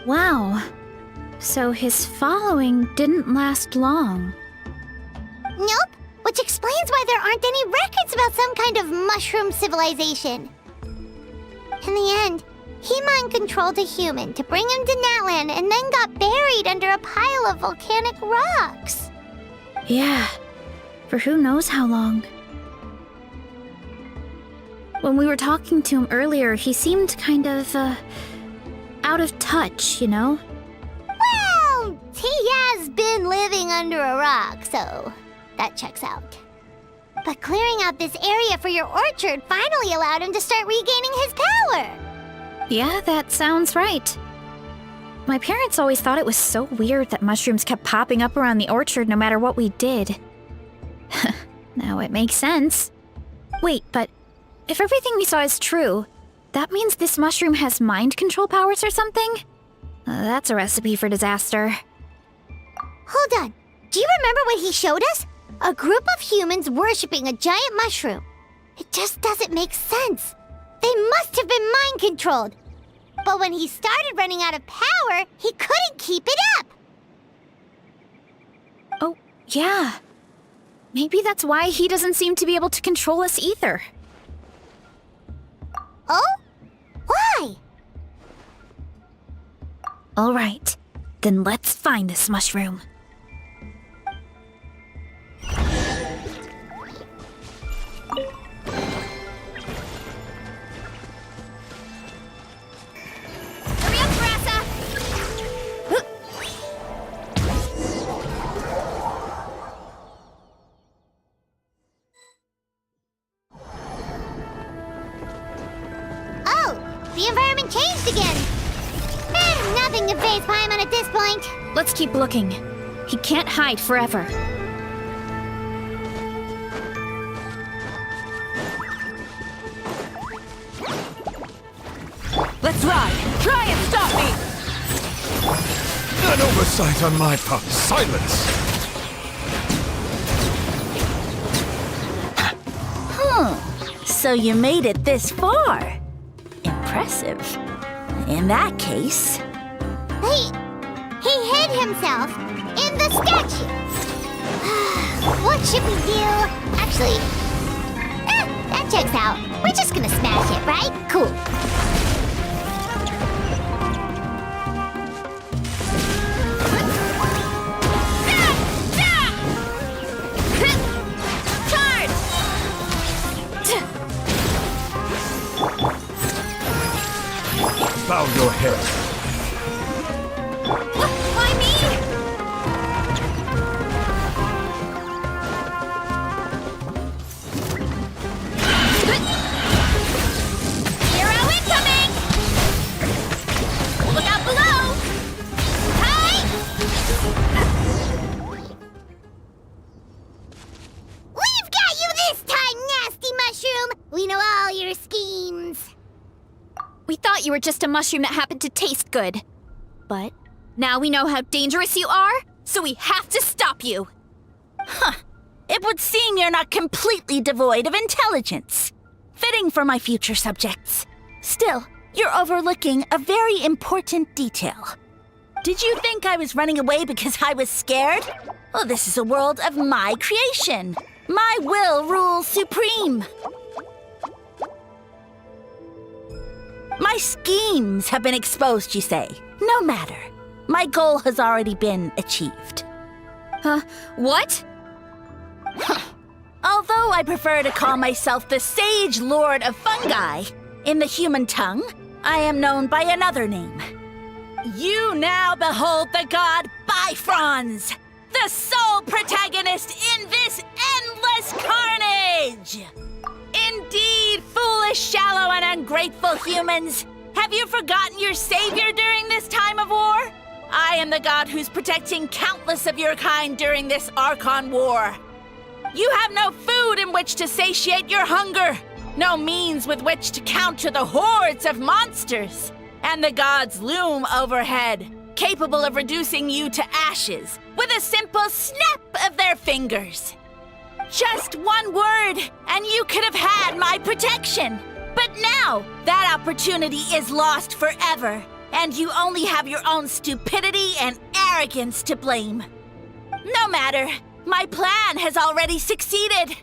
Wow. So his following didn't last long. Nope, which explains why there aren't any records about some kind of mushroom civilization. In the end, he mind-controlled a human to bring him to Natlan and then got buried under a pile of volcanic rocks. Yeah, for who knows how long. When we were talking to him earlier, he seemed kind of, out of touch, you know? Well, he has been living under a rock, so that checks out. But clearing out this area for your orchard finally allowed him to start regaining his power. Yeah, that sounds right. My parents always thought it was so weird that mushrooms kept popping up around the orchard no matter what we did. Now it makes sense. Wait, but if everything we saw is true, that means this mushroom has mind control powers or something? That's a recipe for disaster. Hold on. Do you remember what he showed us? A group of humans worshipping a giant mushroom. It just doesn't make sense. They must have been mind controlled. But when he started running out of power, he couldn't keep it up. Oh, yeah. Maybe that's why he doesn't seem to be able to control us either. Oh? Why? All right, then let's find this mushroom. Hurry up, Brassa! Oh, the environment changed again. There's nothing to face Paimon at this point. Let's keep looking. He can't hide forever. Let's ride! Try and stop me! An oversight on my part. Silence! So you made it this far. Impressive. In that case... He hid himself in the statue. What should we do? Actually, that checks out. We're just gonna smash it, right? Cool. Bow your head. Why me? Hero incoming! Look out below! Hi! We've got you this time, nasty mushroom! We know all your schemes. We thought you were just a mushroom that happened to taste good. But now we know how dangerous you are, so we have to stop you. It would seem you're not completely devoid of intelligence. Fitting for my future subjects. Still, you're overlooking a very important detail. Did you think I was running away because I was scared? Oh, this is a world of my creation. My will rules supreme. My schemes have been exposed, you say. No matter. My goal has already been achieved. What? Although I prefer to call myself the Sage Lord of Fungi, in the human tongue, I am known by another name. You now behold the god Bifrons, the sole protagonist in this endless carnage! Indeed, foolish, shallow, and ungrateful humans! Have you forgotten your savior during this time of war? I am the god who's protecting countless of your kind during this Archon War. You have no food in which to satiate your hunger, no means with which to counter the hordes of monsters, and the gods loom overhead, capable of reducing you to ashes with a simple snap of their fingers. Just one word, and you could have had my protection. But now, that opportunity is lost forever, and you only have your own stupidity and arrogance to blame. No matter, my plan has already succeeded.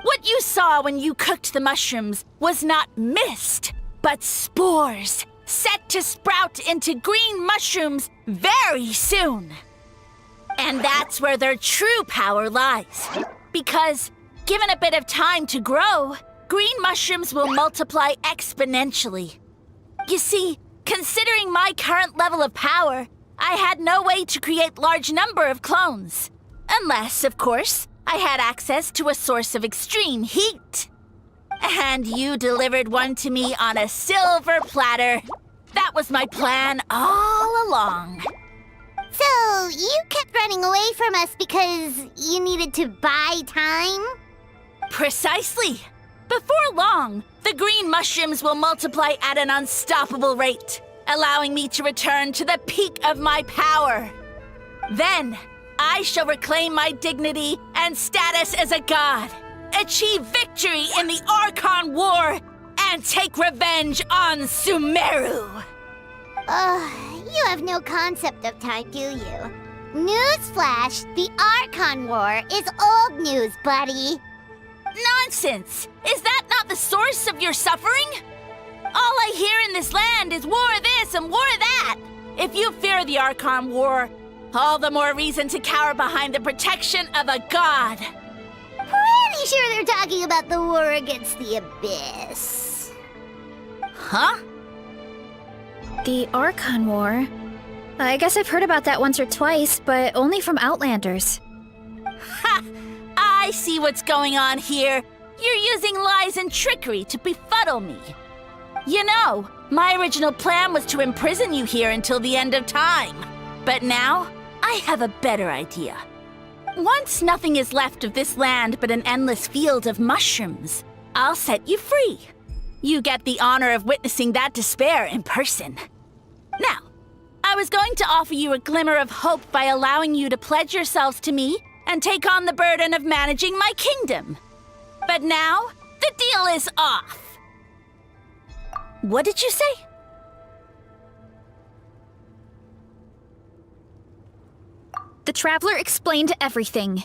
What you saw when you cooked the mushrooms was not mist, but spores, set to sprout into green mushrooms very soon. And that's where their true power lies. Because, given a bit of time to grow, green mushrooms will multiply exponentially. You see, considering my current level of power, I had no way to create large number of clones. Unless, of course, I had access to a source of extreme heat. And you delivered one to me on a silver platter. That was my plan all along. So, you kept running away from us because you needed to buy time? Precisely. Before long, the green mushrooms will multiply at an unstoppable rate, allowing me to return to the peak of my power. Then, I shall reclaim my dignity and status as a god, achieve victory in the Archon War, and take revenge on Sumeru. You have no concept of time, do you? Newsflash, the Archon War is old news, buddy. Nonsense! Is that not the source of your suffering? All I hear in this land is war this and war that. If you fear the Archon War, all the more reason to cower behind the protection of a god. Pretty sure they're talking about the war against the Abyss. Huh? The Archon War? I guess I've heard about that once or twice, but only from Outlanders. Ha! I see what's going on here. You're using lies and trickery to befuddle me. You know, my original plan was to imprison you here until the end of time. But now, I have a better idea. Once nothing is left of this land but an endless field of mushrooms, I'll set you free. You get the honor of witnessing that despair in person. Now, I was going to offer you a glimmer of hope by allowing you to pledge yourselves to me and take on the burden of managing my kingdom. But now, the deal is off. What did you say? The Traveler explained everything.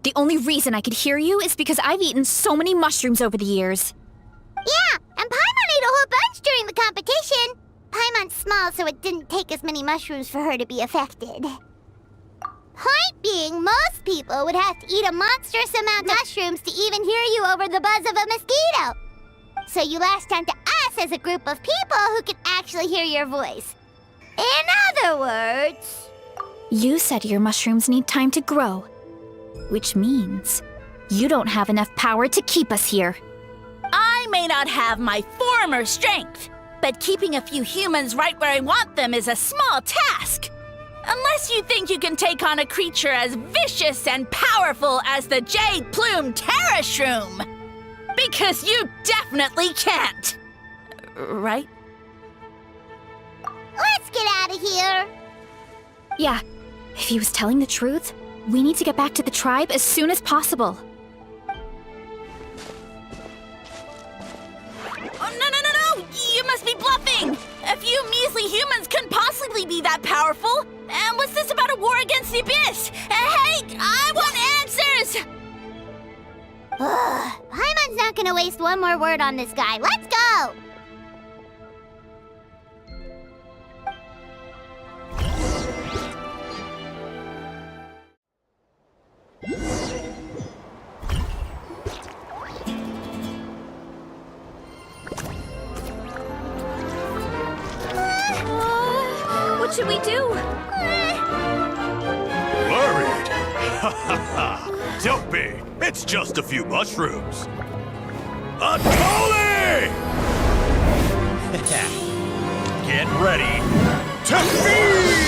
The only reason I could hear you is because I've eaten so many mushrooms over the years. Yeah, and Paimon ate a whole bunch during the competition. Paimon's small, so it didn't take as many mushrooms for her to be affected. Point being, most people would have to eat a monstrous amount of mushrooms to even hear you over the buzz of a mosquito. So you latched onto us as a group of people who can actually hear your voice. In other words... You said your mushrooms need time to grow, which means you don't have enough power to keep us here. I may not have my former strength, but keeping a few humans right where I want them is a small task. Unless you think you can take on a creature as vicious and powerful as the Jade Plume Terrashroom. Because you definitely can't. Right? Let's get out of here. Yeah, if he was telling the truth, we need to get back to the tribe as soon as possible. Oh, no! You must be bluffing! A few measly humans couldn't possibly be that powerful! And what's this about a war against the Abyss? Hey, I want answers! Paimon's not gonna waste one more word on this guy. Let's go! What should we do? Worried? Ha ha ha! Don't be! It's just a few mushrooms. Atoli! Get ready to feast!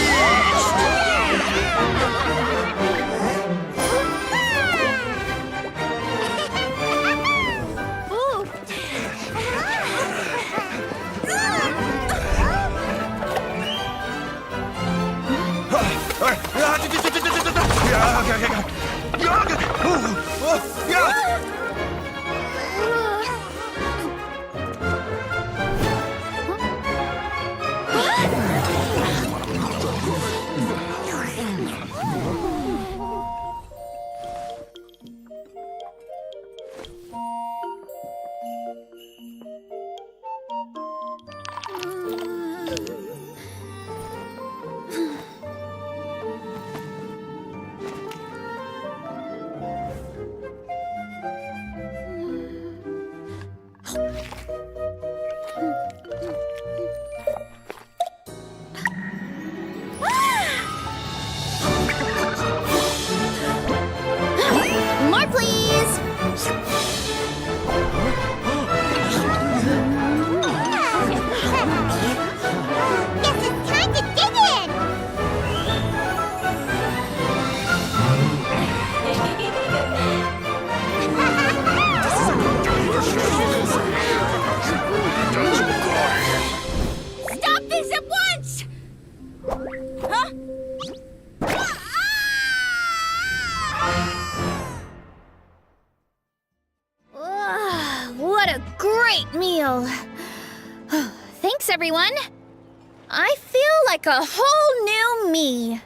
great meal. Thanks, everyone. I feel like a whole new me.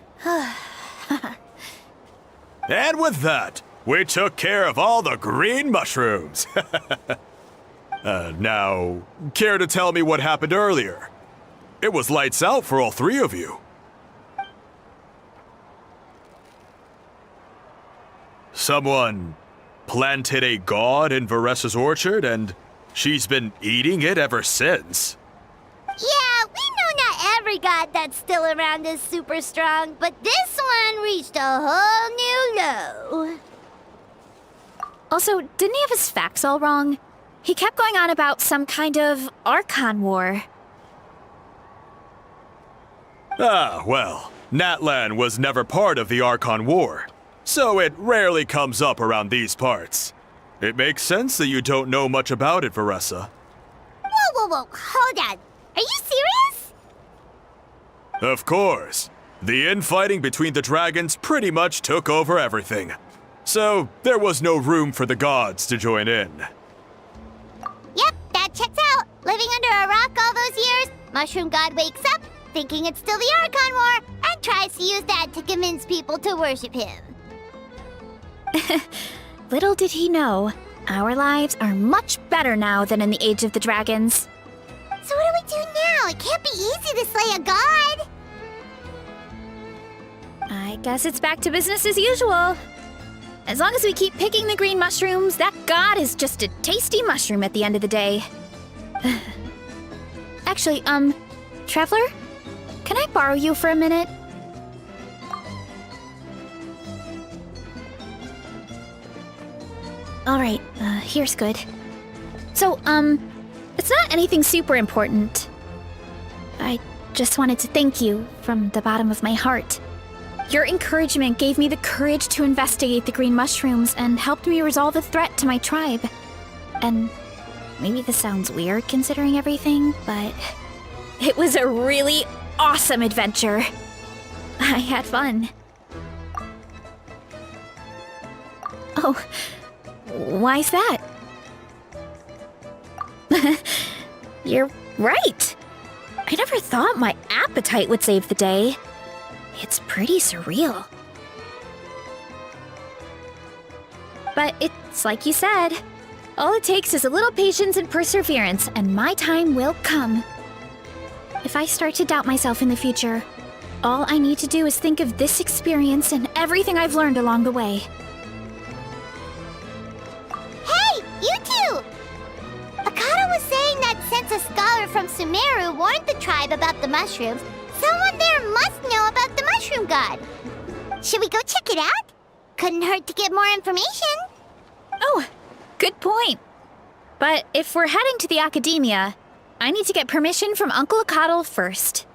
And with that, we took care of all the green mushrooms. Now, care to tell me what happened earlier? It was lights out for all three of you. Someone planted a god in Veressa's orchard, and she's been eating it ever since. Yeah, we know not every god that's still around is super strong, but this one reached a whole new low. Also, didn't he have his facts all wrong? He kept going on about some kind of Archon War. Ah, well, Natlan was never part of the Archon War, so it rarely comes up around these parts. It makes sense that you don't know much about it, Veressa. Whoa, hold on. Are you serious? Of course. The infighting between the dragons pretty much took over everything. So, there was no room for the gods to join in. Yep, that checks out. Living under a rock all those years, Mushroom God wakes up, thinking it's still the Archon War, and tries to use that to convince people to worship him. Little did he know, our lives are much better now than in the Age of the Dragons. So what do we do now? It can't be easy to slay a god. I guess it's back to business as usual. As long as we keep picking the green mushrooms, that god is just a tasty mushroom at the end of the day. Actually, Traveler? Can I borrow you for a minute? Alright, here's good. So, it's not anything super important. I just wanted to thank you from the bottom of my heart. Your encouragement gave me the courage to investigate the green mushrooms and helped me resolve a threat to my tribe. And maybe this sounds weird considering everything, but it was a really awesome adventure. I had fun. Oh, why's that? You're right. I never thought my appetite would save the day. It's pretty surreal. But it's like you said. All it takes is a little patience and perseverance, and my time will come. If I start to doubt myself in the future, all I need to do is think of this experience and everything I've learned along the way. Hey, you two! Akata was saying that since a scholar from Sumeru warned the tribe about the mushrooms, someone there must know about the mushroom god. Should we go check it out? Couldn't hurt to get more information. Oh, good point. But if we're heading to the academia, I need to get permission from Uncle Akatl first.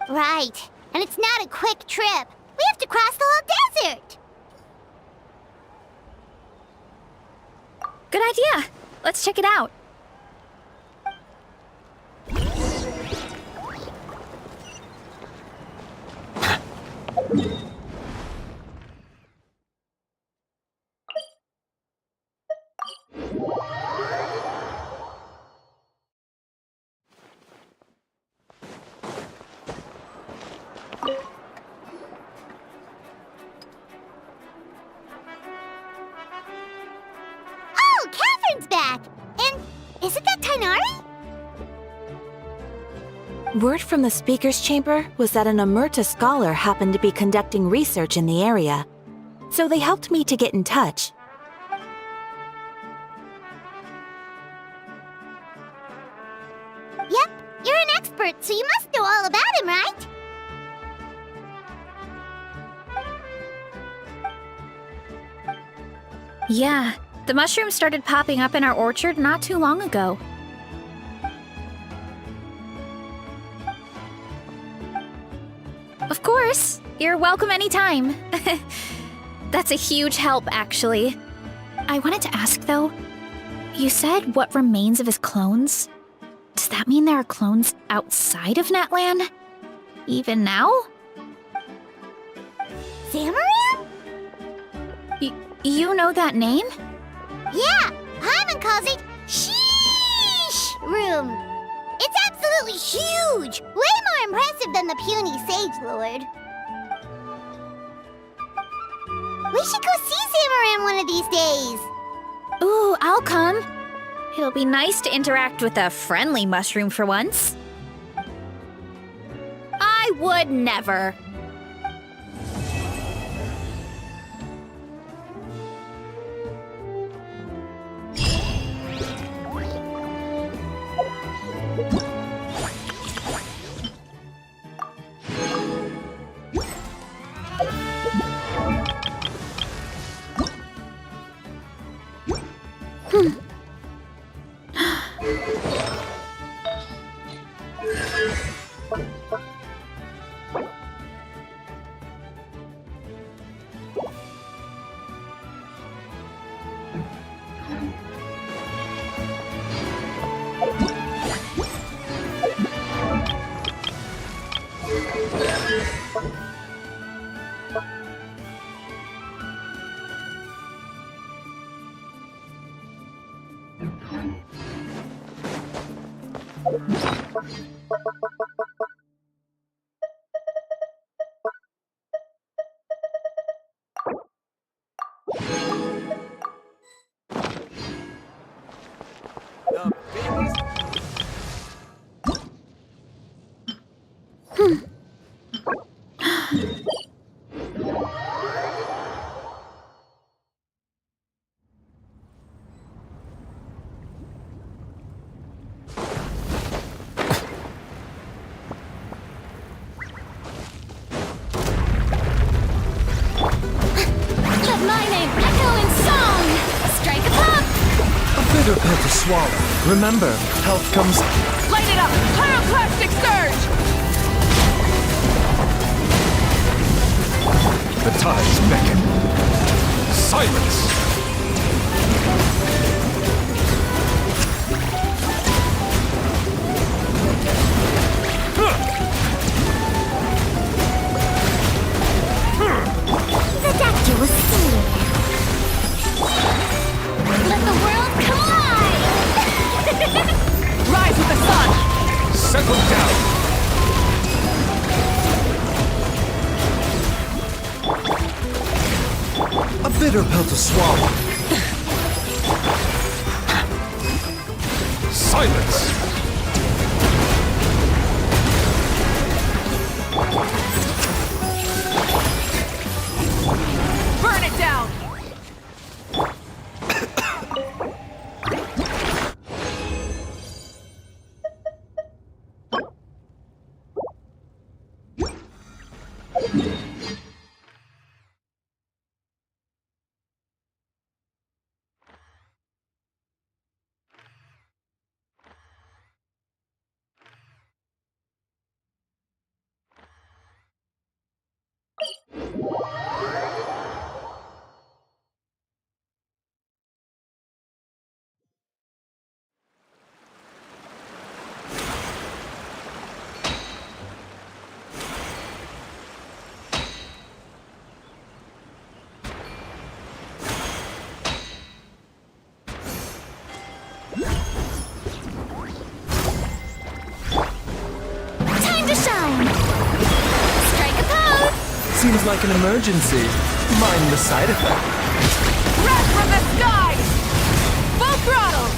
Right. And it's not a quick trip. We have to cross the whole desert. Good idea. Let's check it out. Oh, Catherine's back! And isn't that Tighnari? Word from the Speaker's Chamber was that an Omerta scholar happened to be conducting research in the area, so they helped me to get in touch. Yep, you're an expert, so you must know all about him, right? Yeah, the mushrooms started popping up in our orchard not too long ago. Of course, you're welcome anytime. That's a huge help, actually. I wanted to ask, though, you said what remains of his clones? Does that mean there are clones outside of Natlan? Even now? Zamaran? You know that name? Yeah, Paimon calls it Sheesh room. It's absolutely huge! Way more impressive than the puny Sage Lord. We should go see Zamaram one of these days. Ooh, I'll come. It'll be nice to interact with a friendly mushroom for once. I would never. Bitter pill to swallow. Remember, health comes... Light it up! Pyroclastic surge! The tides beckon. Silence! The doctor was silly. Let the world collide! Rise with the sun! Settle down! A bitter pill to swallow. Silence! Burn it down! Time to shine! Strike a pose! Seems like an emergency. Mind the side effect. Wrath from the sky! Full throttle!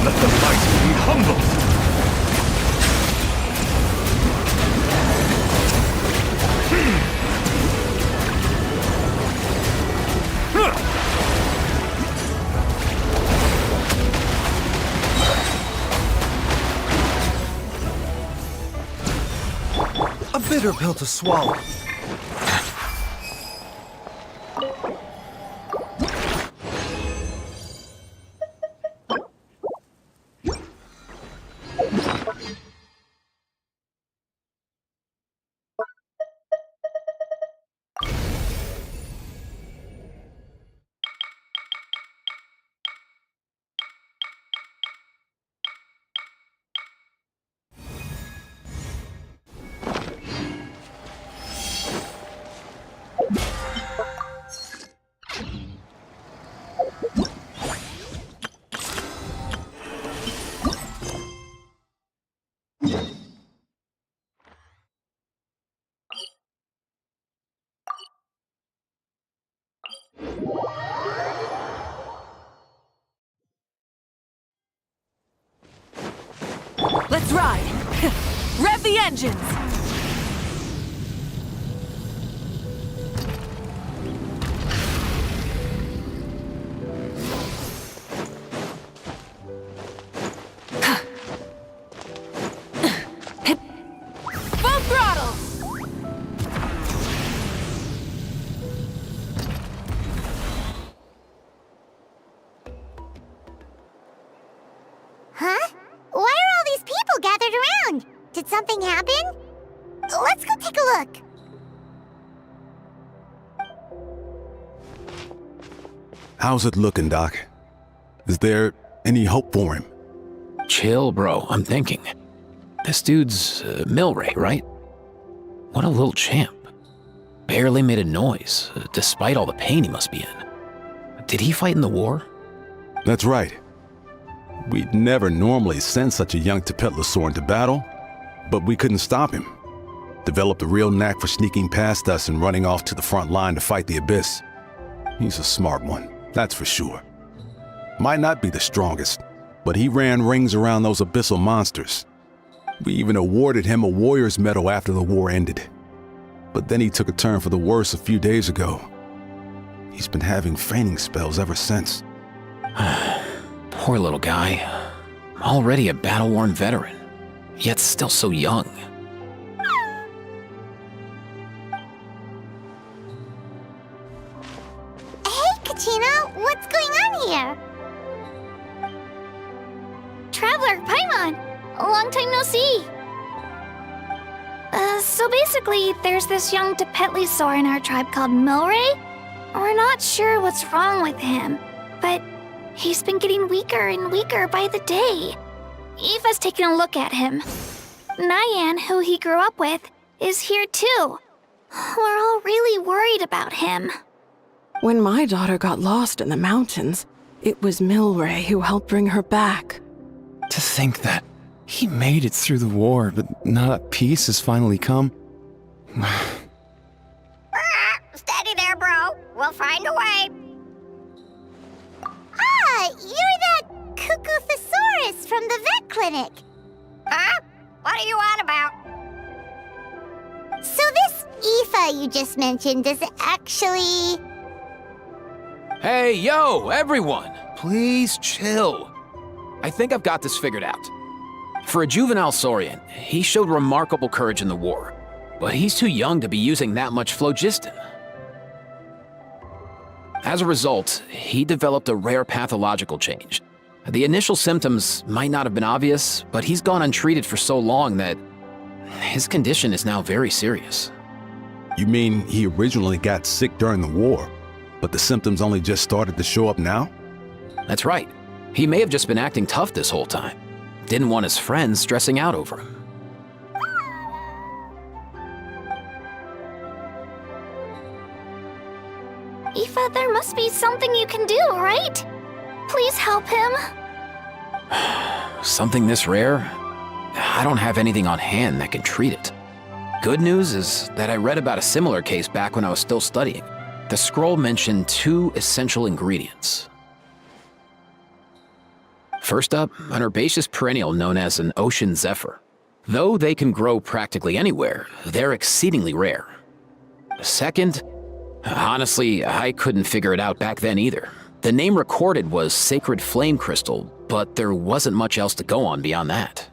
Let the mighty be humbled! A bitter pill to swallow. engines! Full throttle! Huh? Why are all these people gathered around? Did something happen? Let's go take a look. How's it looking, Doc? Is there any hope for him? Chill, bro. I'm thinking. This dude's Milray, right? What a little champ. Barely made a noise, despite all the pain he must be in. Did he fight in the war? That's right. We'd never normally send such a young Tepetlusaur into battle, but we couldn't stop him. Developed a real knack for sneaking past us and running off to the front line to fight the Abyss. He's a smart one, that's for sure. Might not be the strongest, but he ran rings around those abyssal monsters. We even awarded him a Warrior's Medal after the war ended. But then he took a turn for the worse a few days ago. He's been having fainting spells ever since. Poor little guy. Already a battle-worn veteran, yet still so young. Hey, Kachina, what's going on here? Traveler, Paimon! Long time no see! So basically, there's this young Tepetlusaur in our tribe called Milray. We're not sure what's wrong with him, but he's been getting weaker and weaker by the day. Eva's taking a look at him. Nyan, who he grew up with, is here too. We're all really worried about him. When my daughter got lost in the mountains, it was Milray who helped bring her back. To think that he made it through the war, but now that peace has finally come. Steady there, bro. We'll find a way. Ah, you're that Cuckoo-Thesaurus from the vet clinic. Huh? What are you on about? So this Aoife you just mentioned is actually... Hey, yo, everyone! Please chill. I think I've got this figured out. For a juvenile Saurian, he showed remarkable courage in the war, but he's too young to be using that much phlogiston. As a result, he developed a rare pathological change. The initial symptoms might not have been obvious, but he's gone untreated for so long that his condition is now very serious. You mean he originally got sick during the war, but the symptoms only just started to show up now? That's right. He may have just been acting tough this whole time. Didn't want his friends stressing out over him. Aoife, there must be something you can do, right? Please help him. Something this rare? I don't have anything on hand that can treat it. Good news is that I read about a similar case back when I was still studying. The scroll mentioned 2 essential ingredients. First up, an herbaceous perennial known as an ocean zephyr. Though they can grow practically anywhere, they're exceedingly rare. Second, honestly, I couldn't figure it out back then either. The name recorded was Sacred Flame Crystal, but there wasn't much else to go on beyond that.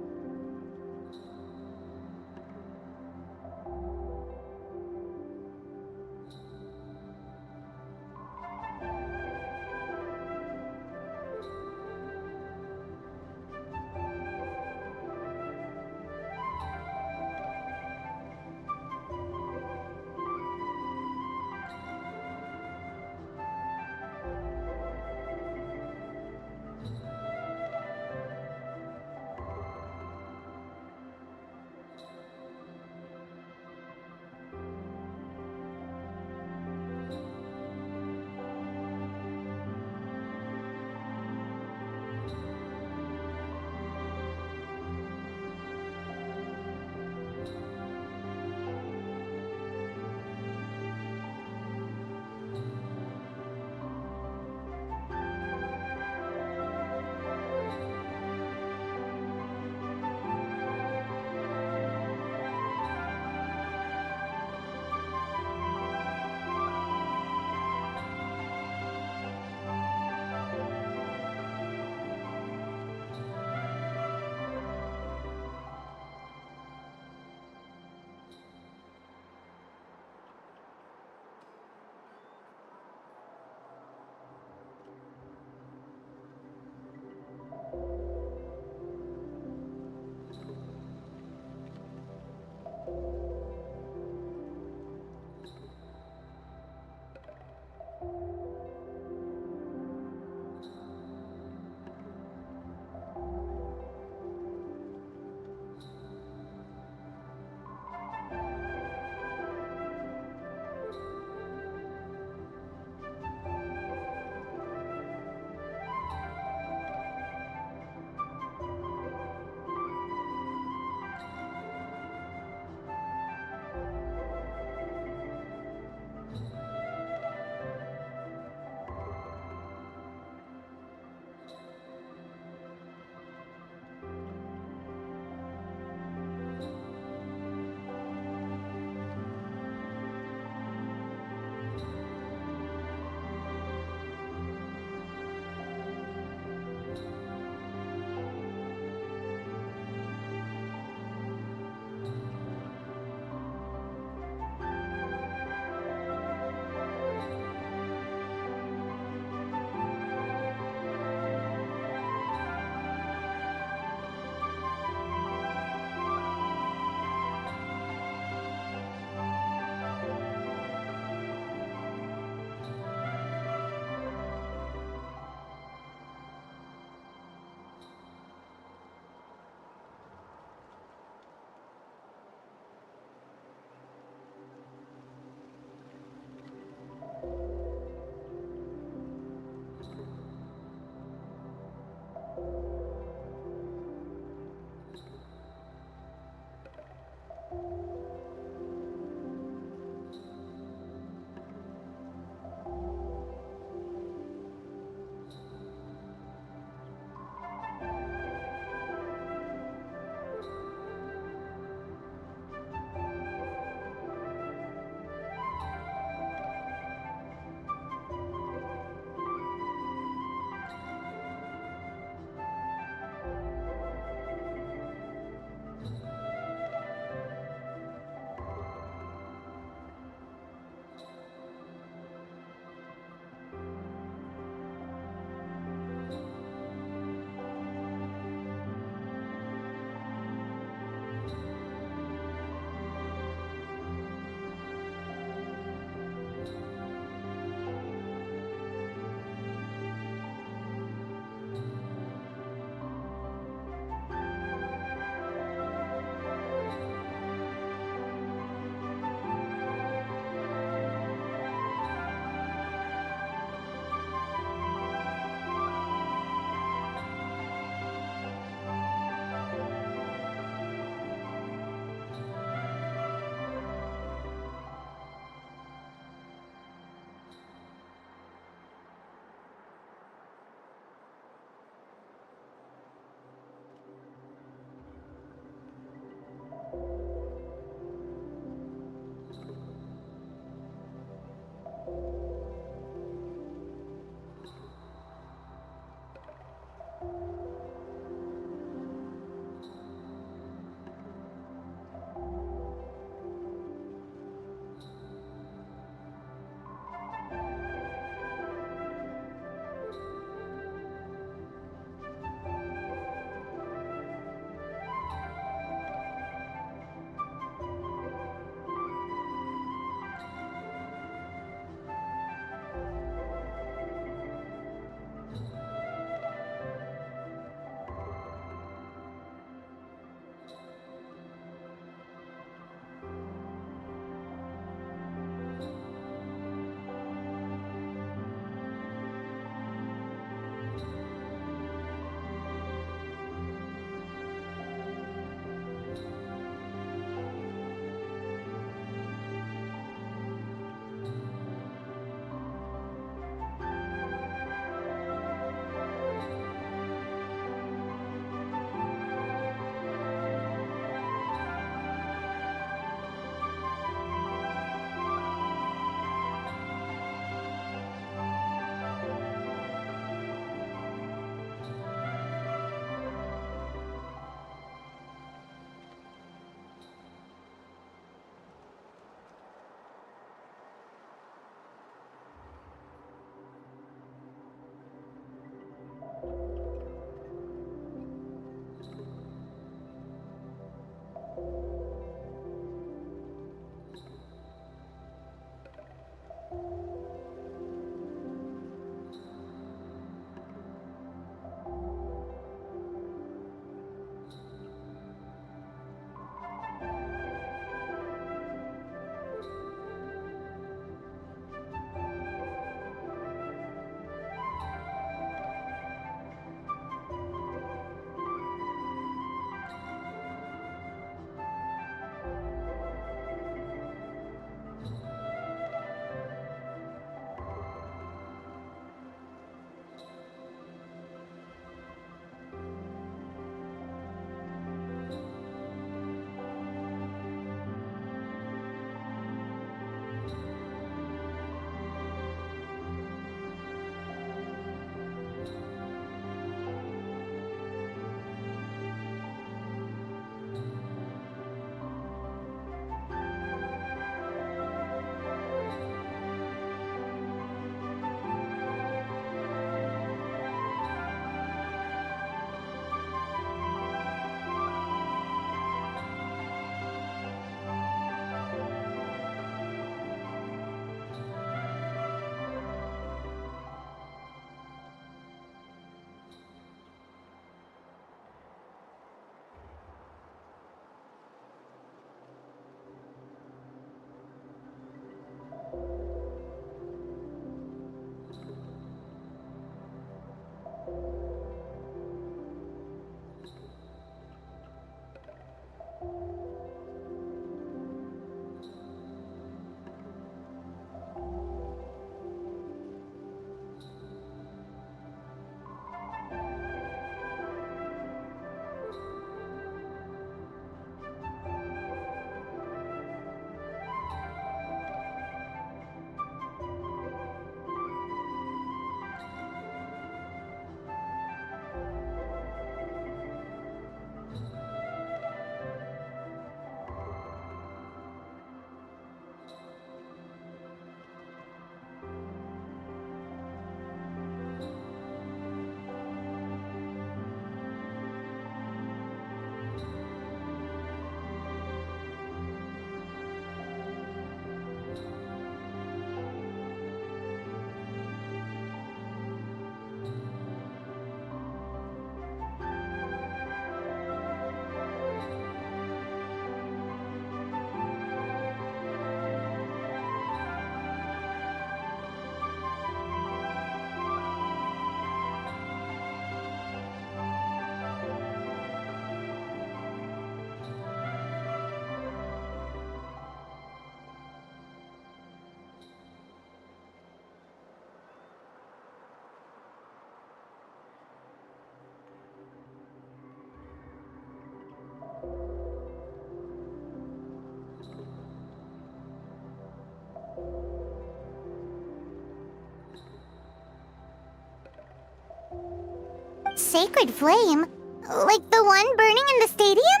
sacred flame? Like the one burning in the stadium?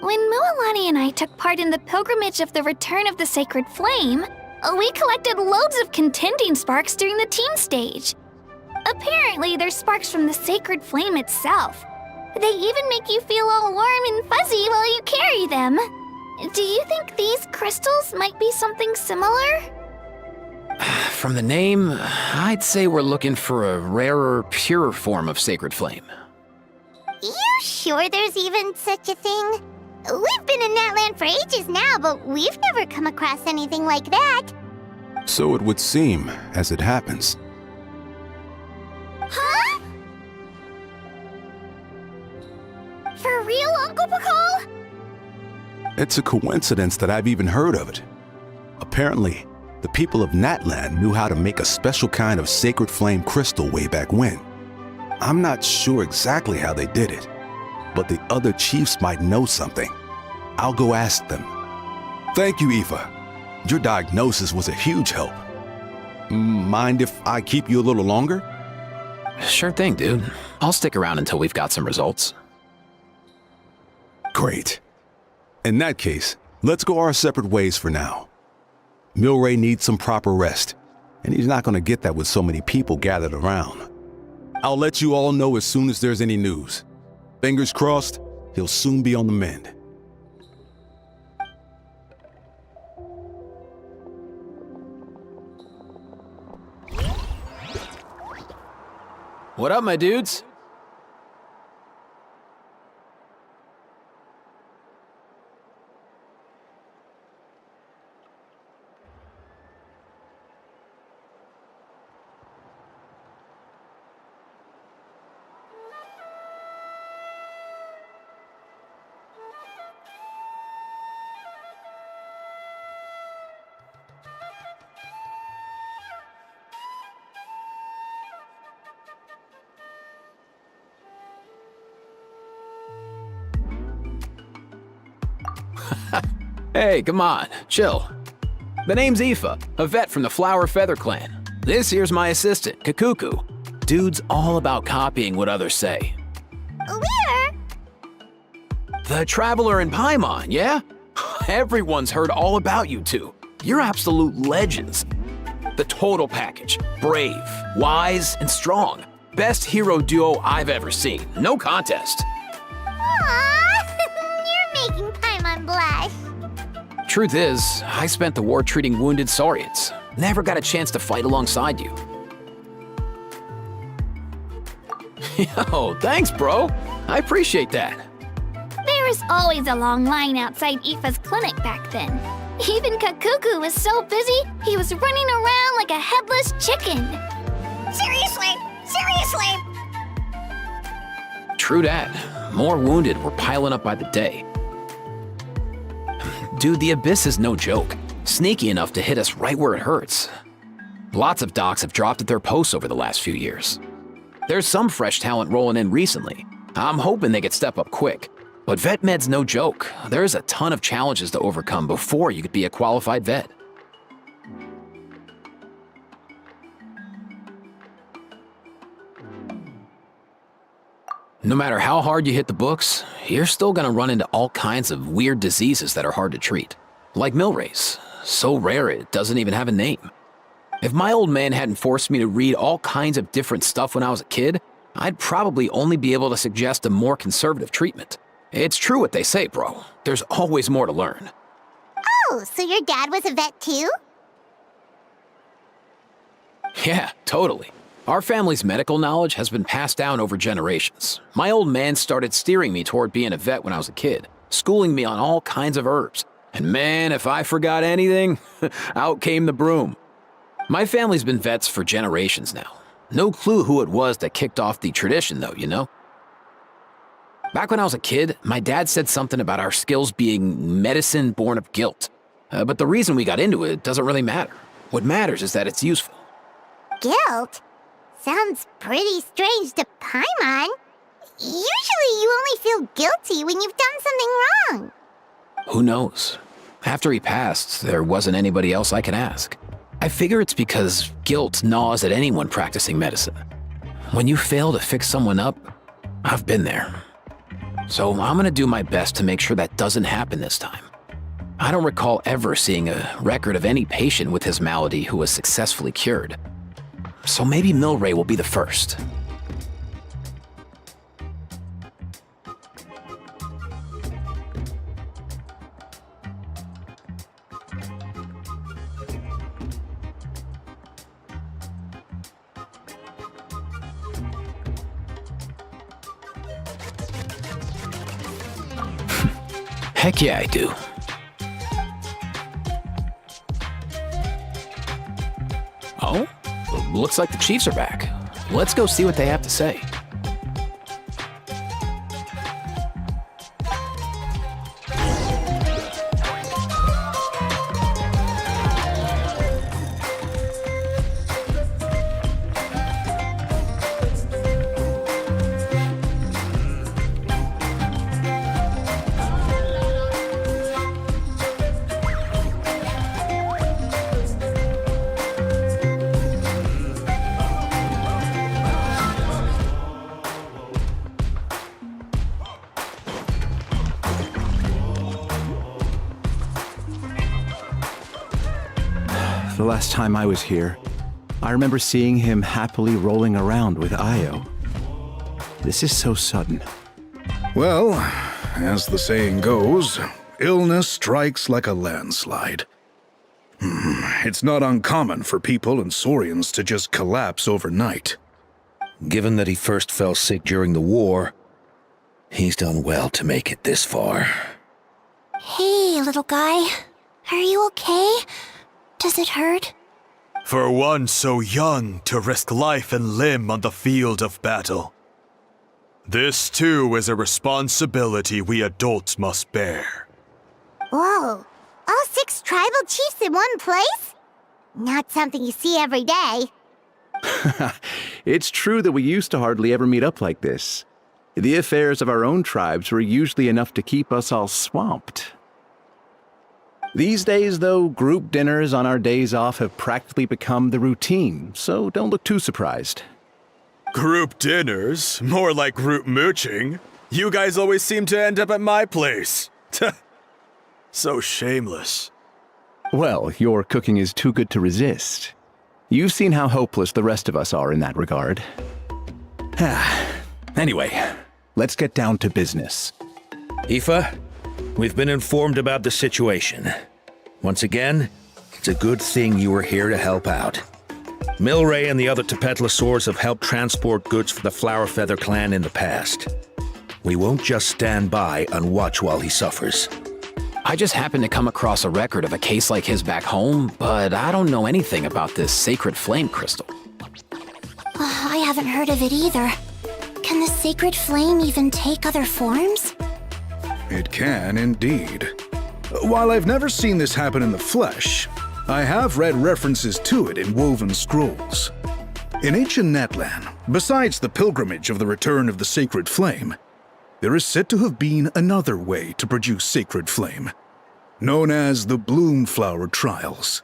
When Mualani and I took part in the pilgrimage of the Return of the Sacred Flame, we collected loads of contending sparks during the team stage. Apparently, they're sparks from the sacred flame itself. They even make you feel all warm and fuzzy while you carry them. Do you think these crystals might be something similar? From the name, I'd say we're looking for a rarer, purer form of sacred flame. You sure there's even such a thing? We've been in Natland for ages now, but we've never come across anything like that. So it would seem, as it happens. Huh? For real, Uncle Pakal? It's a coincidence that I've even heard of it. Apparently, the people of Natland knew how to make a special kind of sacred flame crystal way back when. I'm not sure exactly how they did it, but the other chiefs might know something. I'll go ask them. Thank you, Aoife. Your diagnosis was a huge help. Mind if I keep you a little longer? Sure thing, dude. I'll stick around until we've got some results. Great. In that case, let's go our separate ways for now. Milray needs some proper rest, and he's not going to get that with so many people gathered around. I'll let you all know as soon as there's any news. Fingers crossed, he'll soon be on the mend. What up, my dudes? Hey, come on, chill. The name's Aoife, a vet from the Flower Feather Clan. This here's my assistant, Kakuku. Dude's all about copying what others say. Where? The Traveler in Paimon, yeah? Everyone's heard all about you two. You're absolute legends. The total package. Brave, wise, and strong. Best hero duo I've ever seen. No contest. Aww, you're making Paimon blush. Truth is, I spent the war treating wounded Saurians. Never got a chance to fight alongside you. Yo, thanks, bro. I appreciate that. There was always a long line outside Aoife's clinic back then. Even Kakuku was so busy, he was running around like a headless chicken. Seriously? Seriously? True that. More wounded were piling up by the day. Dude, the Abyss is no joke. Sneaky enough to hit us right where it hurts. Lots of docs have dropped at their posts over the last few years. There's some fresh talent rolling in recently. I'm hoping they could step up quick. But vet med's no joke. There's a ton of challenges to overcome before you could be a qualified vet. No matter how hard you hit the books, you're still gonna run into all kinds of weird diseases that are hard to treat. Like Milray's, so rare it doesn't even have a name. If my old man hadn't forced me to read all kinds of different stuff when I was a kid, I'd probably only be able to suggest a more conservative treatment. It's true what they say, bro. There's always more to learn. Oh, so your dad was a vet too? Yeah, totally. Our family's medical knowledge has been passed down over generations. My old man started steering me toward being a vet when I was a kid, schooling me on all kinds of herbs. And man, if I forgot anything, out came the broom. My family's been vets for generations now. No clue who it was that kicked off the tradition though, you know? Back when I was a kid, my dad said something about our skills being medicine born of guilt. But the reason we got into it doesn't really matter. What matters is that it's useful. Guilt? Sounds pretty strange to Paimon. Usually you only feel guilty when you've done something wrong. Who knows? After he passed, there wasn't anybody else I could ask. I figure it's because guilt gnaws at anyone practicing medicine. When you fail to fix someone up, I've been there. So I'm gonna do my best to make sure that doesn't happen this time. I don't recall ever seeing a record of any patient with his malady who was successfully cured. So maybe Milray will be the first. Heck yeah, I do. Oh? Looks like the Chiefs are back. Let's go see what they have to say. The last time I was here, I remember seeing him happily rolling around with Io. This is so sudden. Well, as the saying goes, illness strikes like a landslide. It's not uncommon for people and Saurians to just collapse overnight. Given that he first fell sick during the war, he's done well to make it this far. Hey, little guy. Are you okay? Does it hurt? For one so young to risk life and limb on the field of battle. This too is a responsibility we adults must bear. Whoa, all 6 tribal chiefs in one place? Not something you see every day. It's true that we used to hardly ever meet up like this. The affairs of our own tribes were usually enough to keep us all swamped. These days, though, group dinners on our days off have practically become the routine, so don't look too surprised. Group dinners? More like group mooching. You guys always seem to end up at my place. So shameless. Well, your cooking is too good to resist. You've seen how hopeless the rest of us are in that regard. Anyway, let's get down to business. Aoife, we've been informed about the situation. Once again, it's a good thing you were here to help out. Milray and the other Tepetlosaurs have helped transport goods for the Flowerfeather clan in the past. We won't just stand by and watch while he suffers. I just happened to come across a record of a case like his back home, but I don't know anything about this sacred flame crystal. I haven't heard of it either. Can the sacred flame even take other forms? It can indeed. While I've never seen this happen in the flesh, I have read references to it in woven scrolls. In ancient Natlan, besides the pilgrimage of the return of the sacred flame, there is said to have been another way to produce sacred flame, known as the Bloomflower Trials.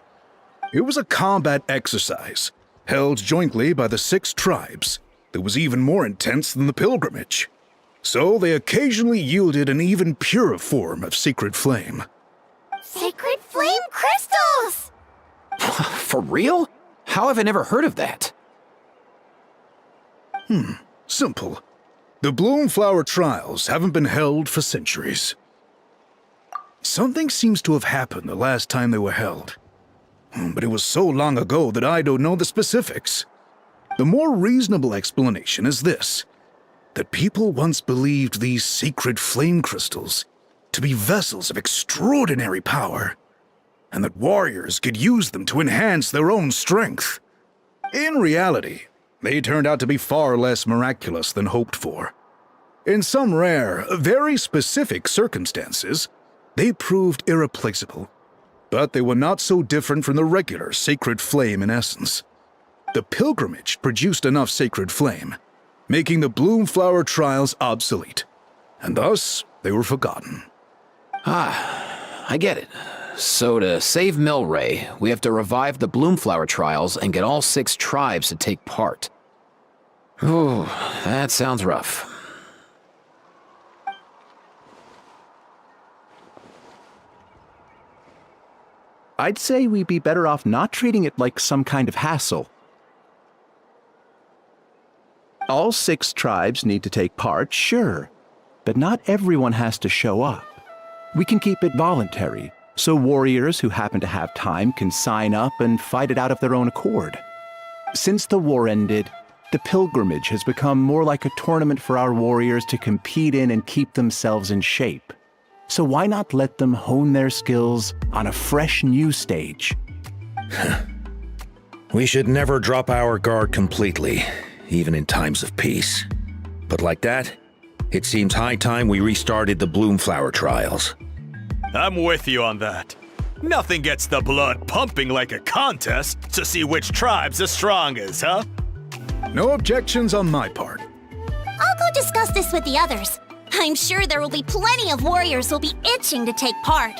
It was a combat exercise, held jointly by the 6 tribes, that was even more intense than the pilgrimage. So they occasionally yielded an even purer form of sacred flame. Sacred flame crystals! For real? How have I never heard of that? Simple. The Bloomflower Trials haven't been held for centuries. Something seems to have happened the last time they were held. But it was so long ago that I don't know the specifics. The more reasonable explanation is this: that people once believed these sacred flame crystals to be vessels of extraordinary power, and that warriors could use them to enhance their own strength. In reality, they turned out to be far less miraculous than hoped for. In some rare, very specific circumstances, they proved irreplaceable, but they were not so different from the regular sacred flame in essence. The pilgrimage produced enough sacred flame, making the Bloomflower Trials obsolete, and thus they were forgotten. I get it. So to save Milray, we have to revive the Bloomflower Trials and get all 6 tribes to take part. Ooh, that sounds rough. I'd say we'd be better off not treating it like some kind of hassle. All 6 tribes need to take part, sure, but not everyone has to show up. We can keep it voluntary, so warriors who happen to have time can sign up and fight it out of their own accord. Since the war ended, the pilgrimage has become more like a tournament for our warriors to compete in and keep themselves in shape. So why not let them hone their skills on a fresh new stage? We should never drop our guard completely, even in times of peace. But like that, it seems high time we restarted the Bloomflower trials. I'm with you on that. Nothing gets the blood pumping like a contest to see which tribe's the strongest, huh? No objections on my part. I'll go discuss this with the others. I'm sure there will be plenty of warriors who'll be itching to take part.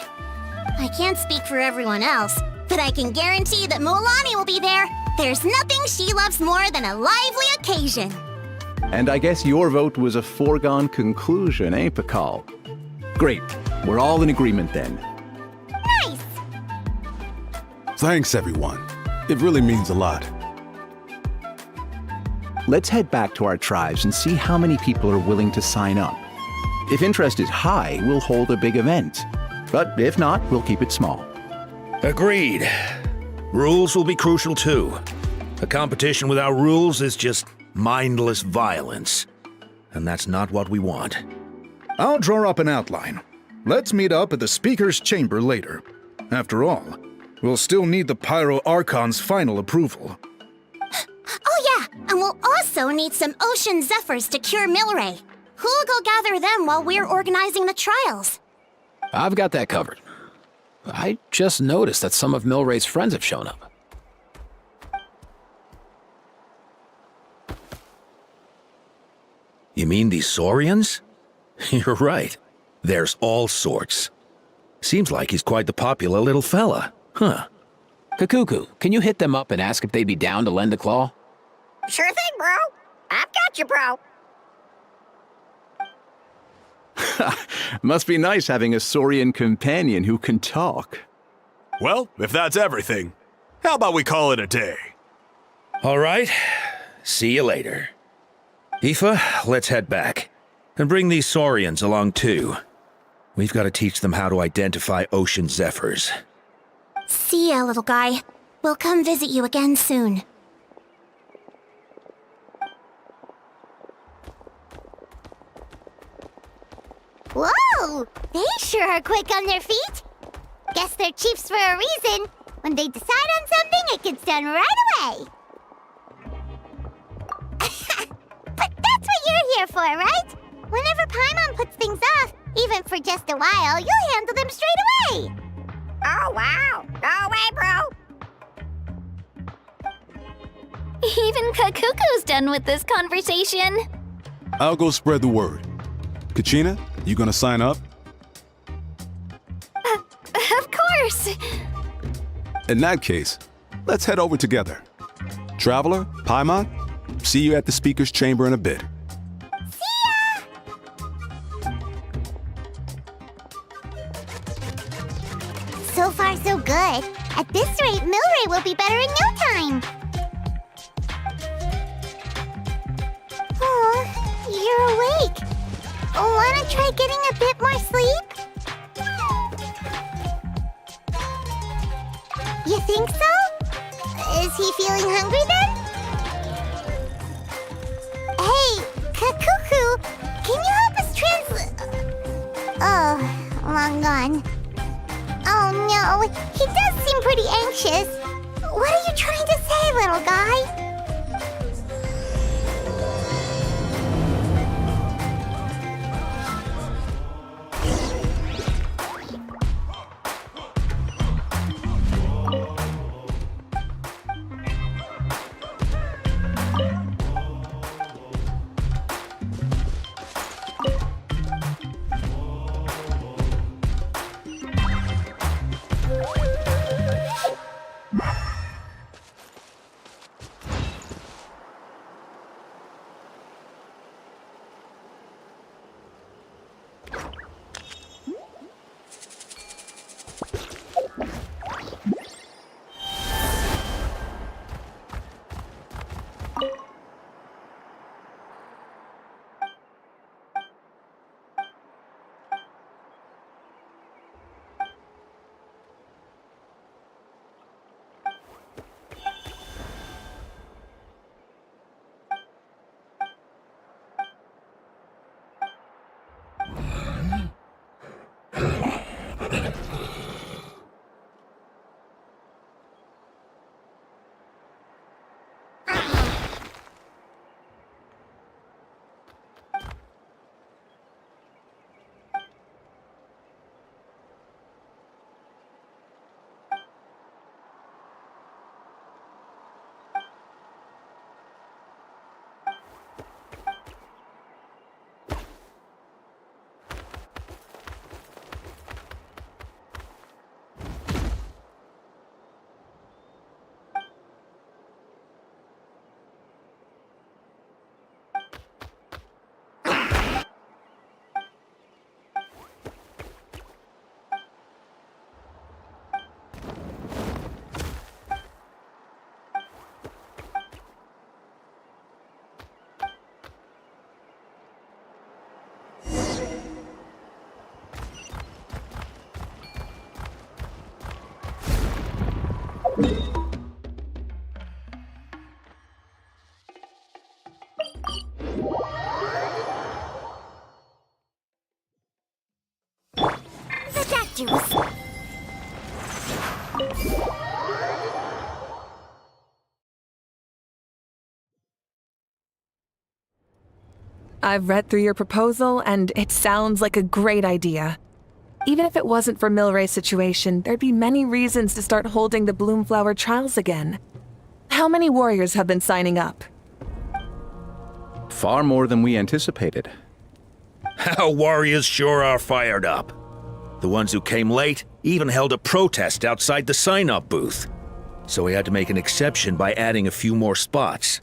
I can't speak for everyone else, but I can guarantee that Mualani will be there. There's nothing she loves more than a lively occasion. And I guess your vote was a foregone conclusion, eh, Pakal? Great. We're all in agreement then. Nice! Thanks, everyone. It really means a lot. Let's head back to our tribes and see how many people are willing to sign up. If interest is high, we'll hold a big event. But if not, we'll keep it small. Agreed. Rules will be crucial too. A competition without rules is just mindless violence. And that's not what we want. I'll draw up an outline. Let's meet up at the Speaker's Chamber later. After all, we'll still need the Pyro Archon's final approval. Oh yeah, and we'll also need some Ocean Zephyrs to cure Milray. Who'll go gather them while we're organizing the trials? I've got that covered. I just noticed that some of Milray's friends have shown up. You mean these Saurians? You're right. There's all sorts. Seems like he's quite the popular little fella. Huh. Kakuku, can you hit them up and ask if they'd be down to lend a claw? Sure thing, bro. I've got you, bro. Must be nice having a Saurian companion who can talk. Well, if that's everything, how about we call it a day? All right. See you later. Aoife, let's head back. And bring these Saurians along too. We've got to teach them how to identify Ocean Zephyrs. See ya, little guy. We'll come visit you again soon. Whoa! They sure are quick on their feet. Guess they're chiefs for a reason. When they decide on something, it gets done right away. But that's what you're here for, right? Whenever Paimon puts things off, even for just a while, you'll handle them straight away. Oh, wow. Go away, bro. Even Kakuku's done with this conversation. I'll go spread the word. Kachina, you gonna sign up? Of course. In that case, let's head over together. Traveler, Paimon, see you at the Speaker's Chamber in a bit. So far, so good. At this rate, Milray will be better in no time. Oh, you're awake. Wanna try getting a bit more sleep? You think so? Is he feeling hungry then? Hey, Kakuku, can you help us Oh, long gone. Oh no, he does seem pretty anxious. What are you trying to say, little guy? juice. I've read through your proposal, and it sounds like a great idea. Even if it wasn't for Milray's situation, there'd be many reasons to start holding the Bloomflower Trials again. How many warriors have been signing up? Far more than we anticipated. Our warriors sure are fired up. The ones who came late even held a protest outside the sign-up booth. So we had to make an exception by adding a few more spots.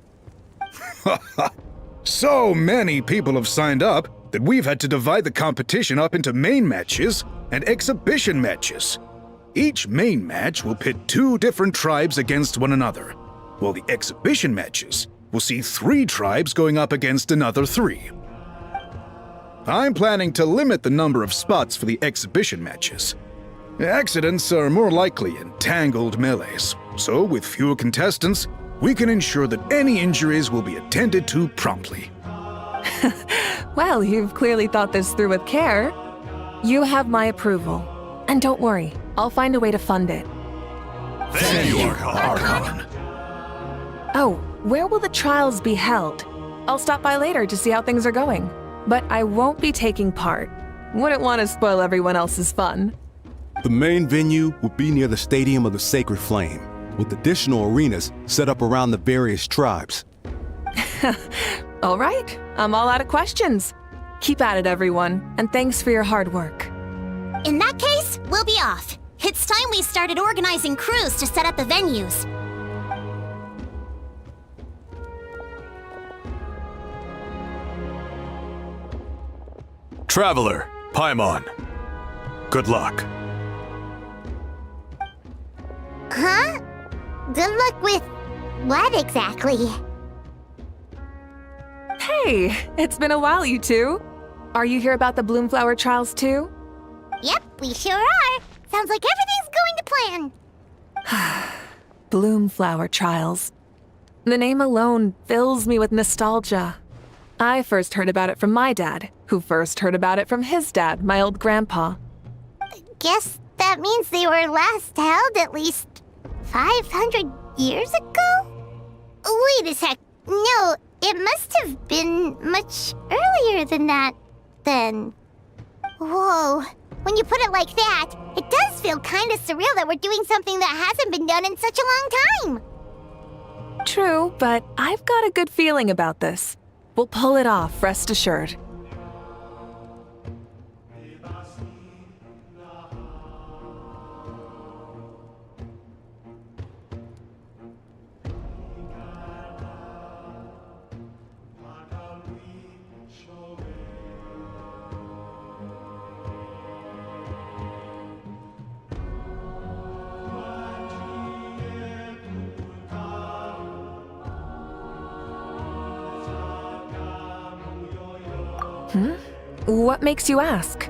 So many people have signed up that we've had to divide the competition up into main matches and exhibition matches. Each main match will pit 2 different tribes against one another, while the exhibition matches will see 3 tribes going up against another 3. I'm planning to limit the number of spots for the exhibition matches. Accidents are more likely in tangled melees, so with fewer contestants, we can ensure that any injuries will be attended to promptly. Well, you've clearly thought this through with care. You have my approval. And don't worry, I'll find a way to fund it. Thank you, Archon. Oh, where will the trials be held? I'll stop by later to see how things are going. But I won't be taking part. Wouldn't want to spoil everyone else's fun. The main venue will be near the Stadium of the Sacred Flame, with additional arenas set up around the various tribes. All right, I'm all out of questions. Keep at it, everyone, and thanks for your hard work. In that case, we'll be off. It's time we started organizing crews to set up the venues. Traveler, Paimon. Good luck. Huh? Good luck with what exactly? Hey, it's been a while, you two. Are you here about the Bloomflower Trials too? Yep, we sure are. Sounds like everything's going to plan. Bloomflower Trials. The name alone fills me with nostalgia. I first heard about it from my dad, who first heard about it from his dad, my old grandpa. Guess that means they were last held at least 500 years ago? Wait a sec. No, it must have been much earlier than that, then. Whoa. When you put it like that, it does feel kind of surreal that we're doing something that hasn't been done in such a long time. True, but I've got a good feeling about this. We'll pull it off, rest assured. What makes you ask?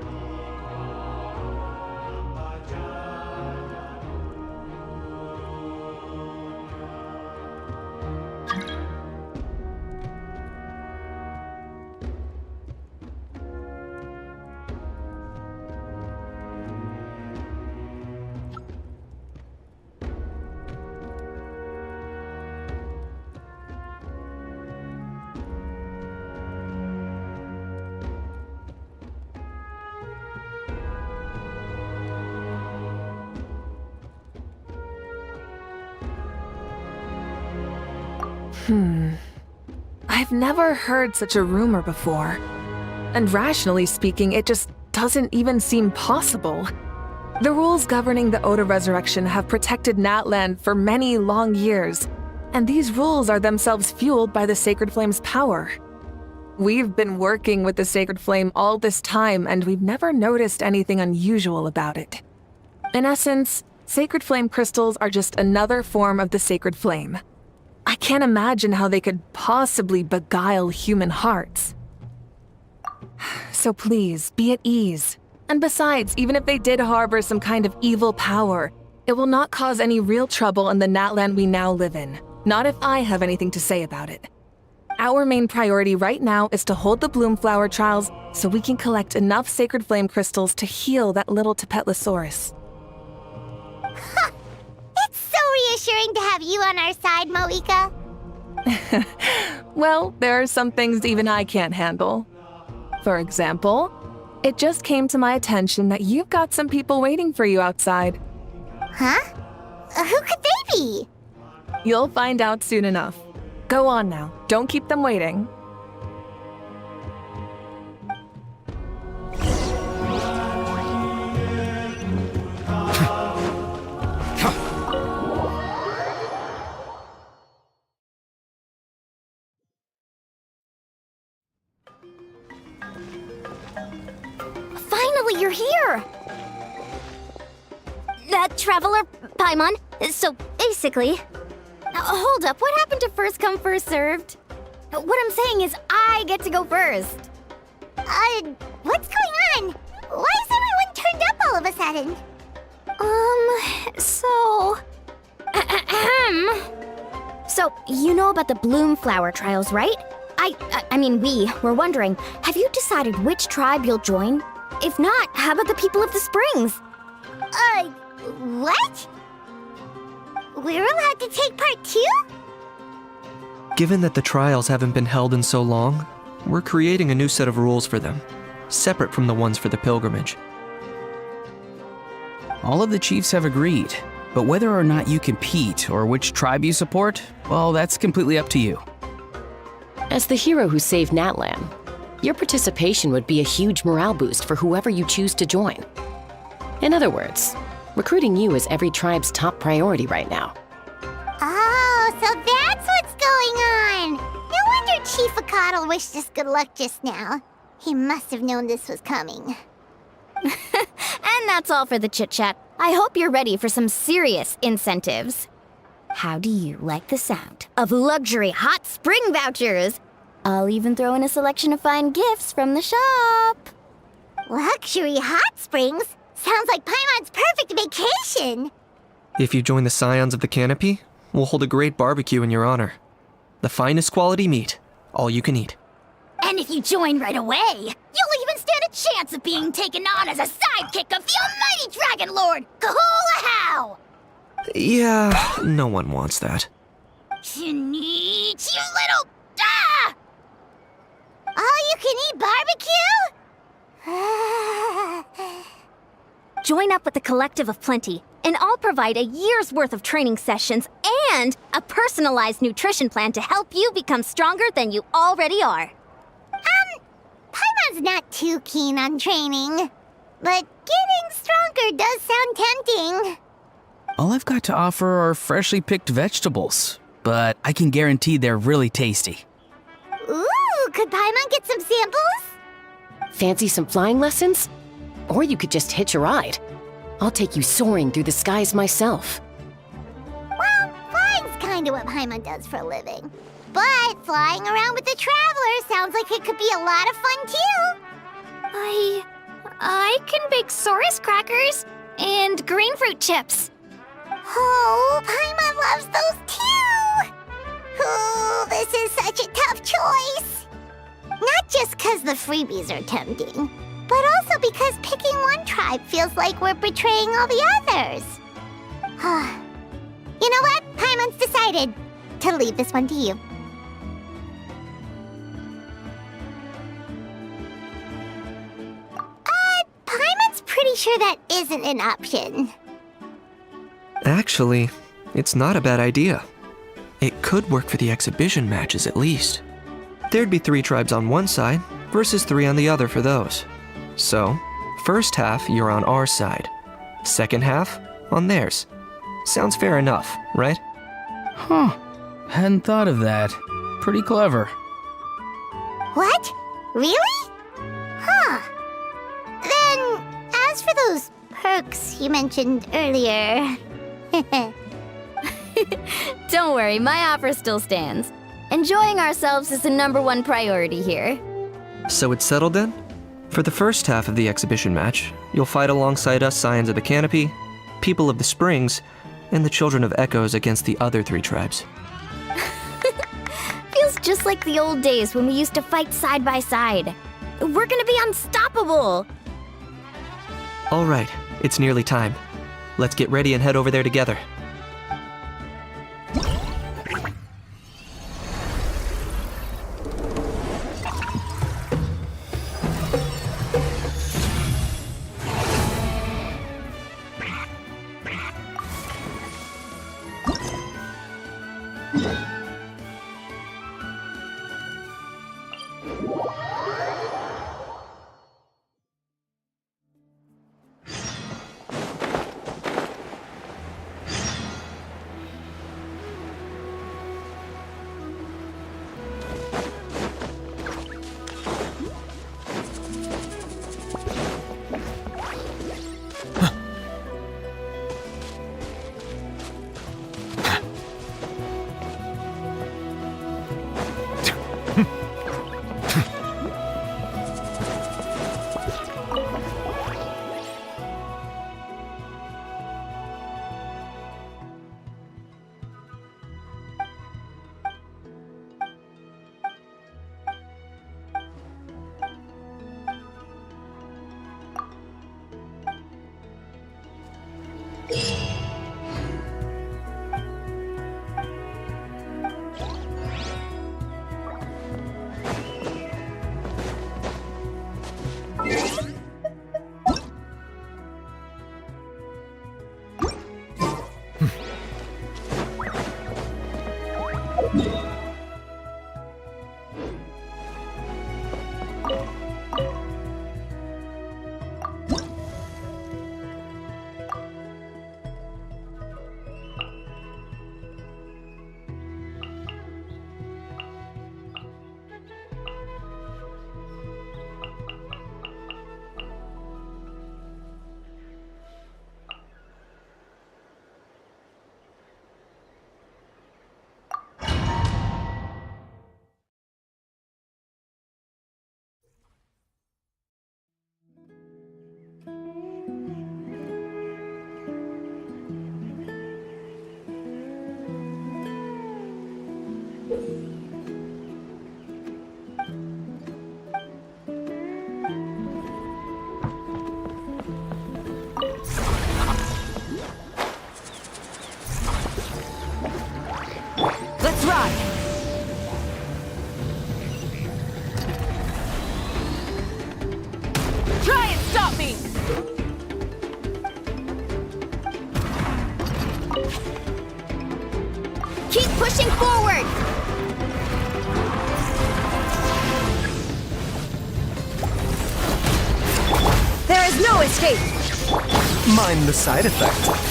I've never heard such a rumor before. And rationally speaking, it just doesn't even seem possible. The rules governing the Oda Resurrection have protected Natlan for many long years, and these rules are themselves fueled by the Sacred Flame's power. We've been working with the Sacred Flame all this time, and we've never noticed anything unusual about it. In essence, Sacred Flame crystals are just another form of the Sacred Flame. I can't imagine how they could possibly beguile human hearts. So please, be at ease. And besides, even if they did harbor some kind of evil power, it will not cause any real trouble in the Natlan we now live in. Not if I have anything to say about it. Our main priority right now is to hold the Bloomflower trials so we can collect enough sacred flame crystals to heal that little Tapetlosaurus. It's so reassuring to have you on our side, Moeka. Well, there are some things even I can't handle. For example, it just came to my attention that you've got some people waiting for you outside. Huh? Who could they be? You'll find out soon enough. Go on now. Don't keep them waiting. Finally, you're here! Traveler Paimon, so basically... hold up, what happened to first come, first served? What I'm saying is I get to go first. What's going on? Why is everyone turned up all of a sudden? So, you know about the Bloomflower trials, right? I mean, we were wondering, have you decided which tribe you'll join? If not, how about the people of the Springs? What? We're allowed to take part too? Given that the trials haven't been held in so long, we're creating a new set of rules for them, separate from the ones for the pilgrimage. All of the chiefs have agreed, but whether or not you compete or which tribe you support, well, that's completely up to you. As the hero who saved Natlan, your participation would be a huge morale boost for whoever you choose to join. In other words, recruiting you is every tribe's top priority right now. Oh, so that's what's going on! No wonder Chief Acatl wished us good luck just now. He must have known this was coming. And that's all for the chit-chat. I hope you're ready for some serious incentives. How do you like the sound of luxury hot spring vouchers? I'll even throw in a selection of fine gifts from the shop. Luxury hot springs? Sounds like Paimon's perfect vacation! If you join the Scions of the Canopy, we'll hold a great barbecue in your honor. The finest quality meat, all you can eat. And if you join right away, you'll even stand a chance of being taken on as a sidekick of the almighty Dragon Lord, Kahula! Yeah, no one wants that. You little... All-you-can-eat barbecue? Join up with the Collective of Plenty, and I'll provide a year's worth of training sessions and a personalized nutrition plan to help you become stronger than you already are. Paimon's not too keen on training, but getting stronger does sound tempting. All I've got to offer are freshly picked vegetables, but I can guarantee they're really tasty. Ooh, could Paimon get some samples? Fancy some flying lessons? Or you could just hitch a ride. I'll take you soaring through the skies myself. Well, flying's kinda what Paimon does for a living. But flying around with the Traveler sounds like it could be a lot of fun too. I can bake Saurus crackers and green fruit chips. Oh, Paimon loves those too! Oh, this is such a tough choice. Not just because the freebies are tempting, but also because picking one tribe feels like we're betraying all the others. You know what? Paimon's decided to leave this one to you. Paimon's pretty sure that isn't an option. Actually, it's not a bad idea. It could work for the exhibition matches at least. There'd be 3 tribes on one side versus 3 on the other for those. So, first half you're on our side, second half on theirs. Sounds fair enough, right? Huh. Hadn't thought of that. Pretty clever. What? Really? Huh. Then, as for those perks you mentioned earlier... Don't worry, my offer still stands. Enjoying ourselves is the #1 priority here. So it's settled then? For the first half of the exhibition match, you'll fight alongside us Scions of the Canopy, People of the Springs, and the Children of Echoes against the other 3 tribes. Feels Just like the old days when we used to fight side by side. We're gonna be unstoppable! All right, it's nearly time. Let's get ready and head over there together. Let's ride! Try and stop me! Keep pushing forward! There is no escape! Mind the side effect.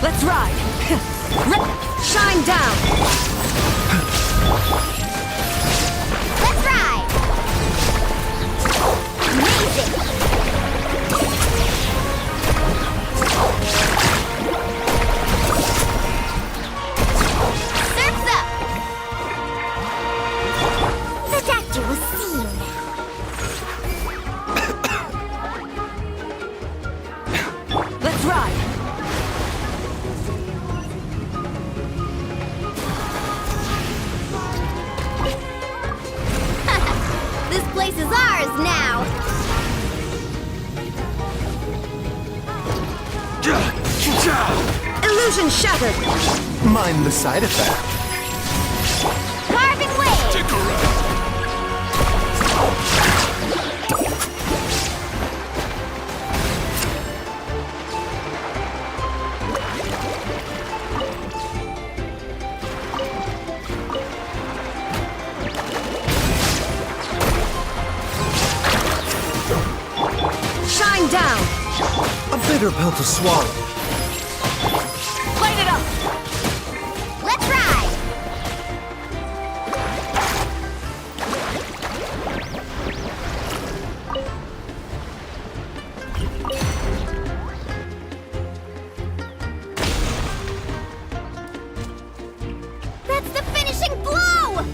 Let's ride! Shine down! Let's ride! Amazing! Surf's up! The doctor will see you now. Let's ride! This place is ours now! Illusion shattered! Mind the side effect. Carving wave! Shine down! A bitter pill to swallow. Light it up! Let's ride! That's the finishing blow!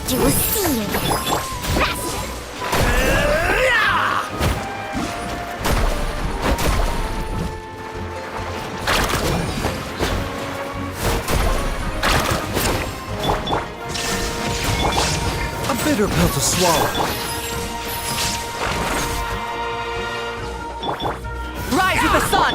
Protect you with seeing. A bitter pill to swallow. Rise with the sun!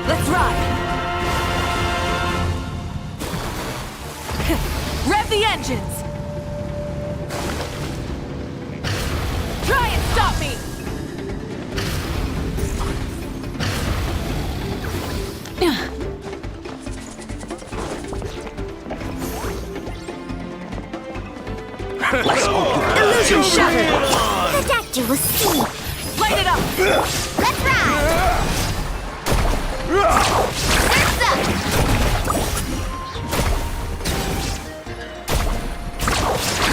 Let's ride! Rev the engines! Try and stop me! Illusion shattered! Protect you with steam! Light it up! Let's ride! Surf's up!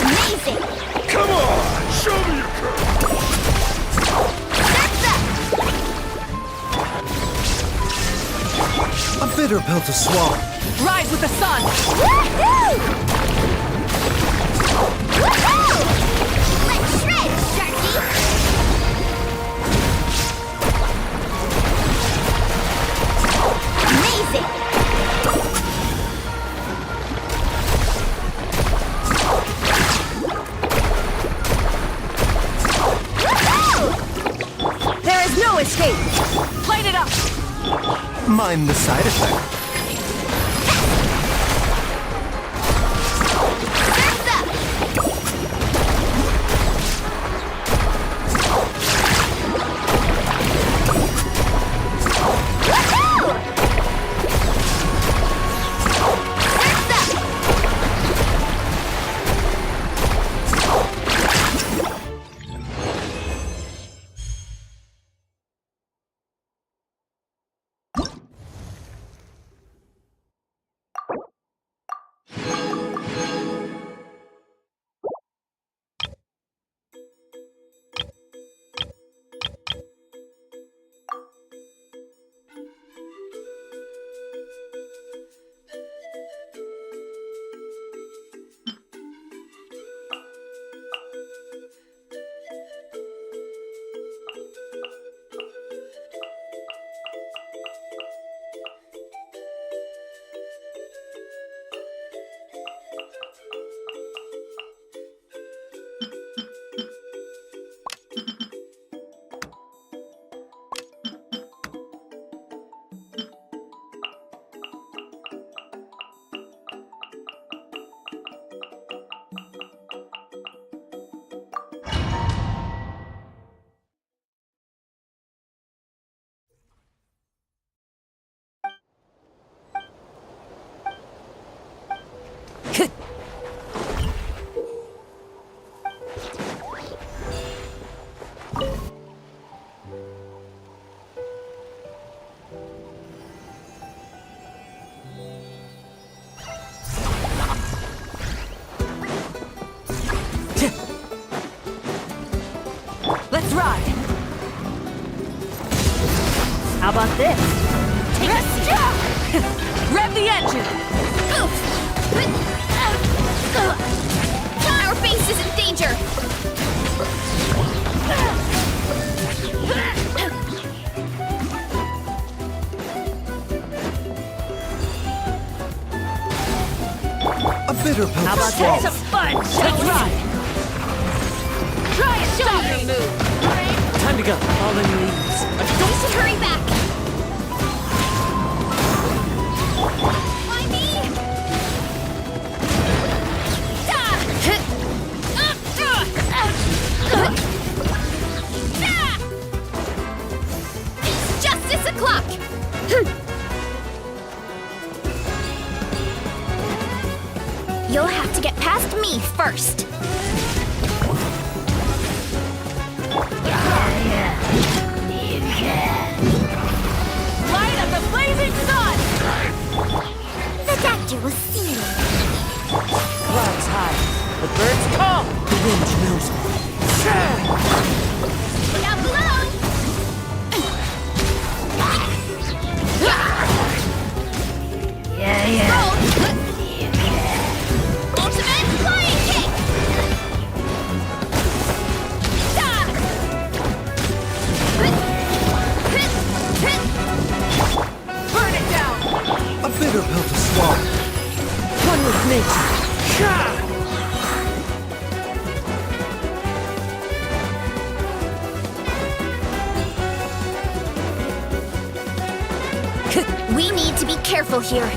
Amazing! Come on! Show me your curve! Surf's up! A bitter pill to swallow. Rise with the sun! Woohoo! Woohoo! Let's shred, Sharky! Amazing! Woohoo! There is no escape! Light it up! Mind the side effect. Surf's up! Woohoo! Surf's up! Let's ride! How about this? Take a seat! Rev the engine! Our base is in danger! A bitter pill How to about swallow. this? Fun! Let's ride! Try it! Show me your move! Time to go. Fallen leaves. We should hurry back! Why me? It's justice o'clock! You'll have to get past me first. Light of the blazing sun! The doctor will see you. Clouds high. The birds call. The wind knows me. Down below! Roll! Ultimate flying kick! Burn it down! A bitter pill to swallow. One with nature. We need to be careful here.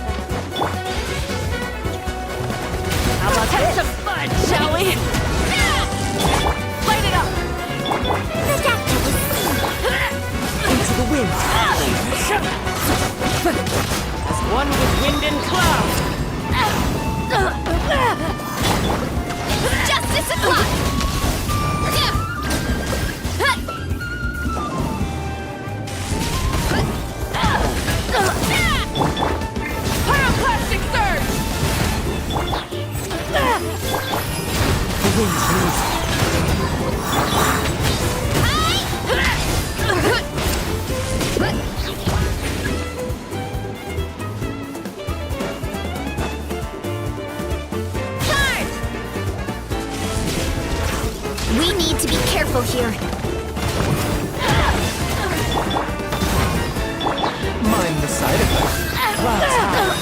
How about this? Some fun, shall we? Light it up! The doctor will see you. Into the wind. As one with wind and cloud. Justice o'clock! Pyroclastic surge! The wind's moving. We need to be careful here. Mind the side effects. Clouds high.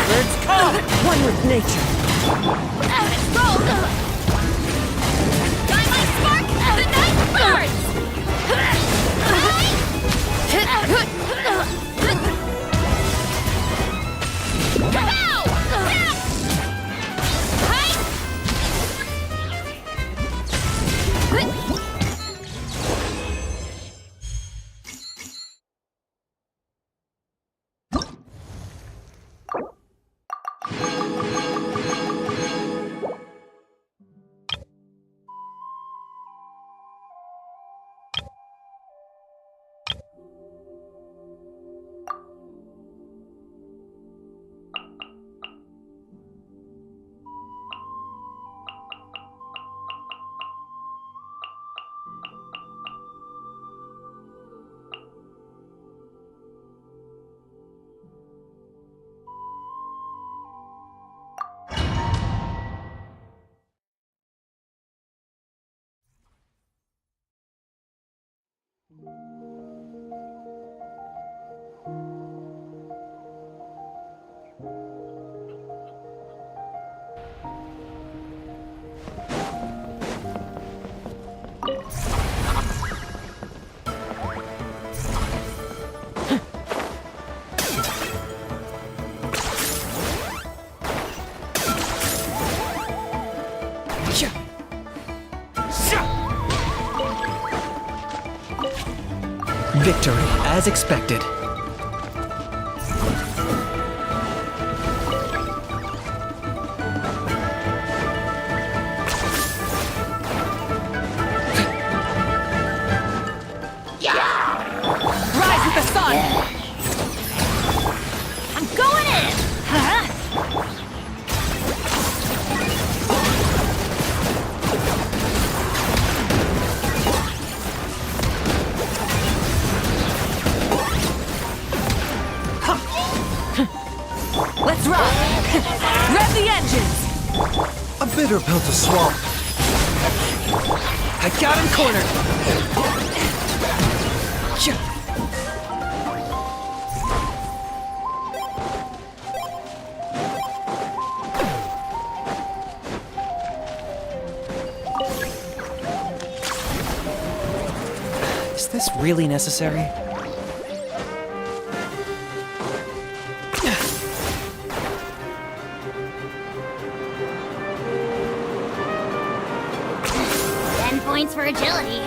Birds call. One with nature. Roll! Dynamite spark! The night burns! Kapow! Victory, as expected. A bitter pill to swallow. I got him cornered! Is this really necessary? Points for agility.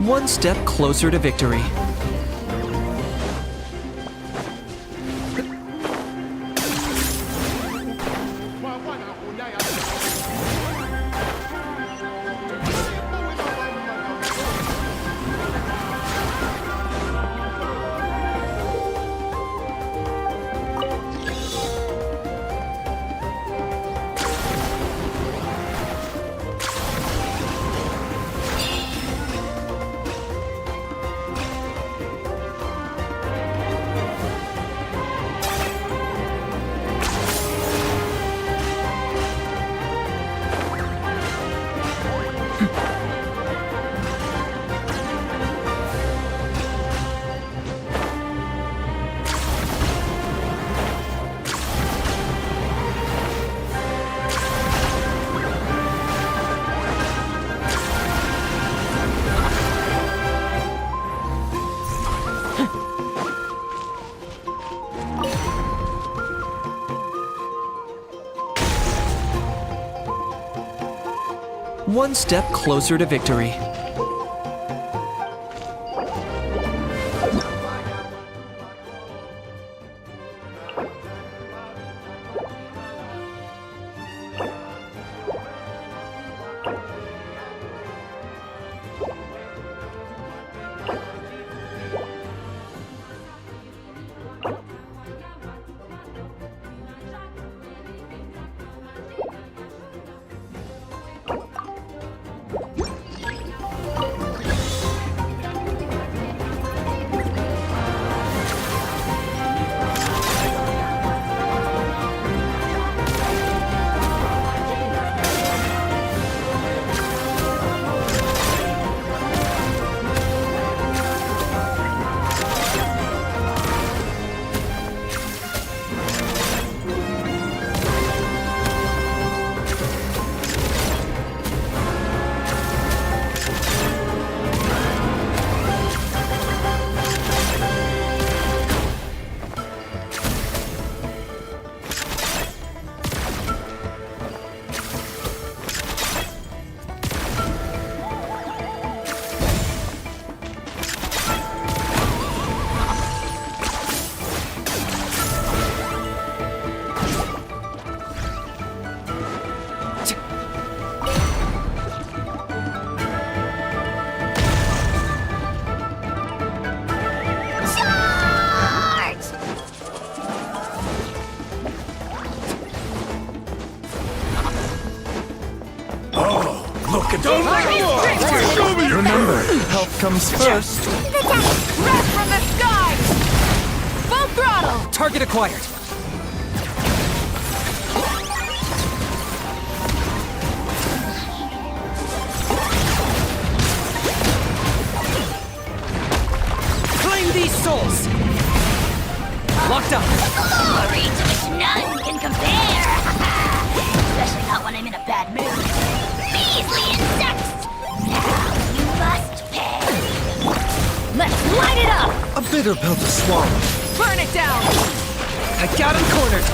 One step closer to victory. One step closer to victory. Remember, health comes first. Rest from the sky! Full throttle! Target acquired. Claim these souls! Locked up. Glory to which none can compare! Especially not when I'm in a bad mood. Measly insects! Now you must pay! Let's light it up! A bitter pill to swallow. Burn it down! I got him cornered.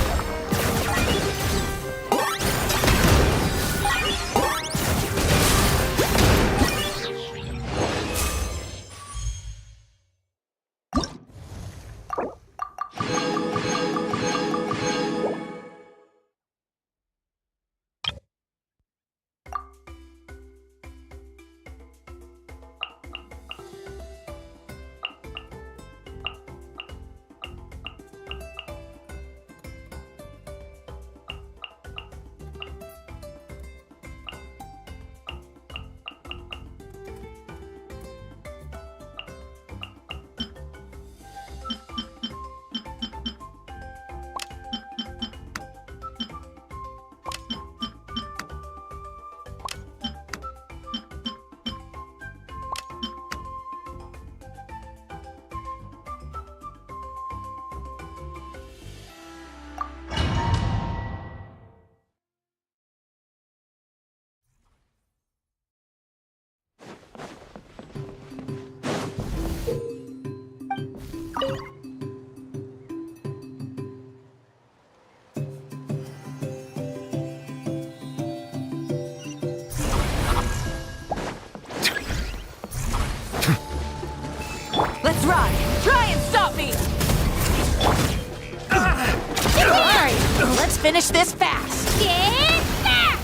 finish this fast. Get back!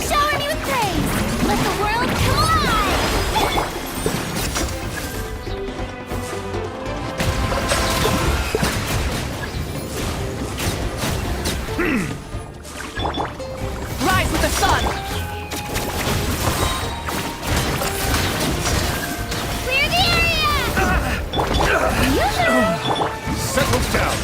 Shower me with praise! Let the world come alive! Rise with the sun. Clear the area! Settle down.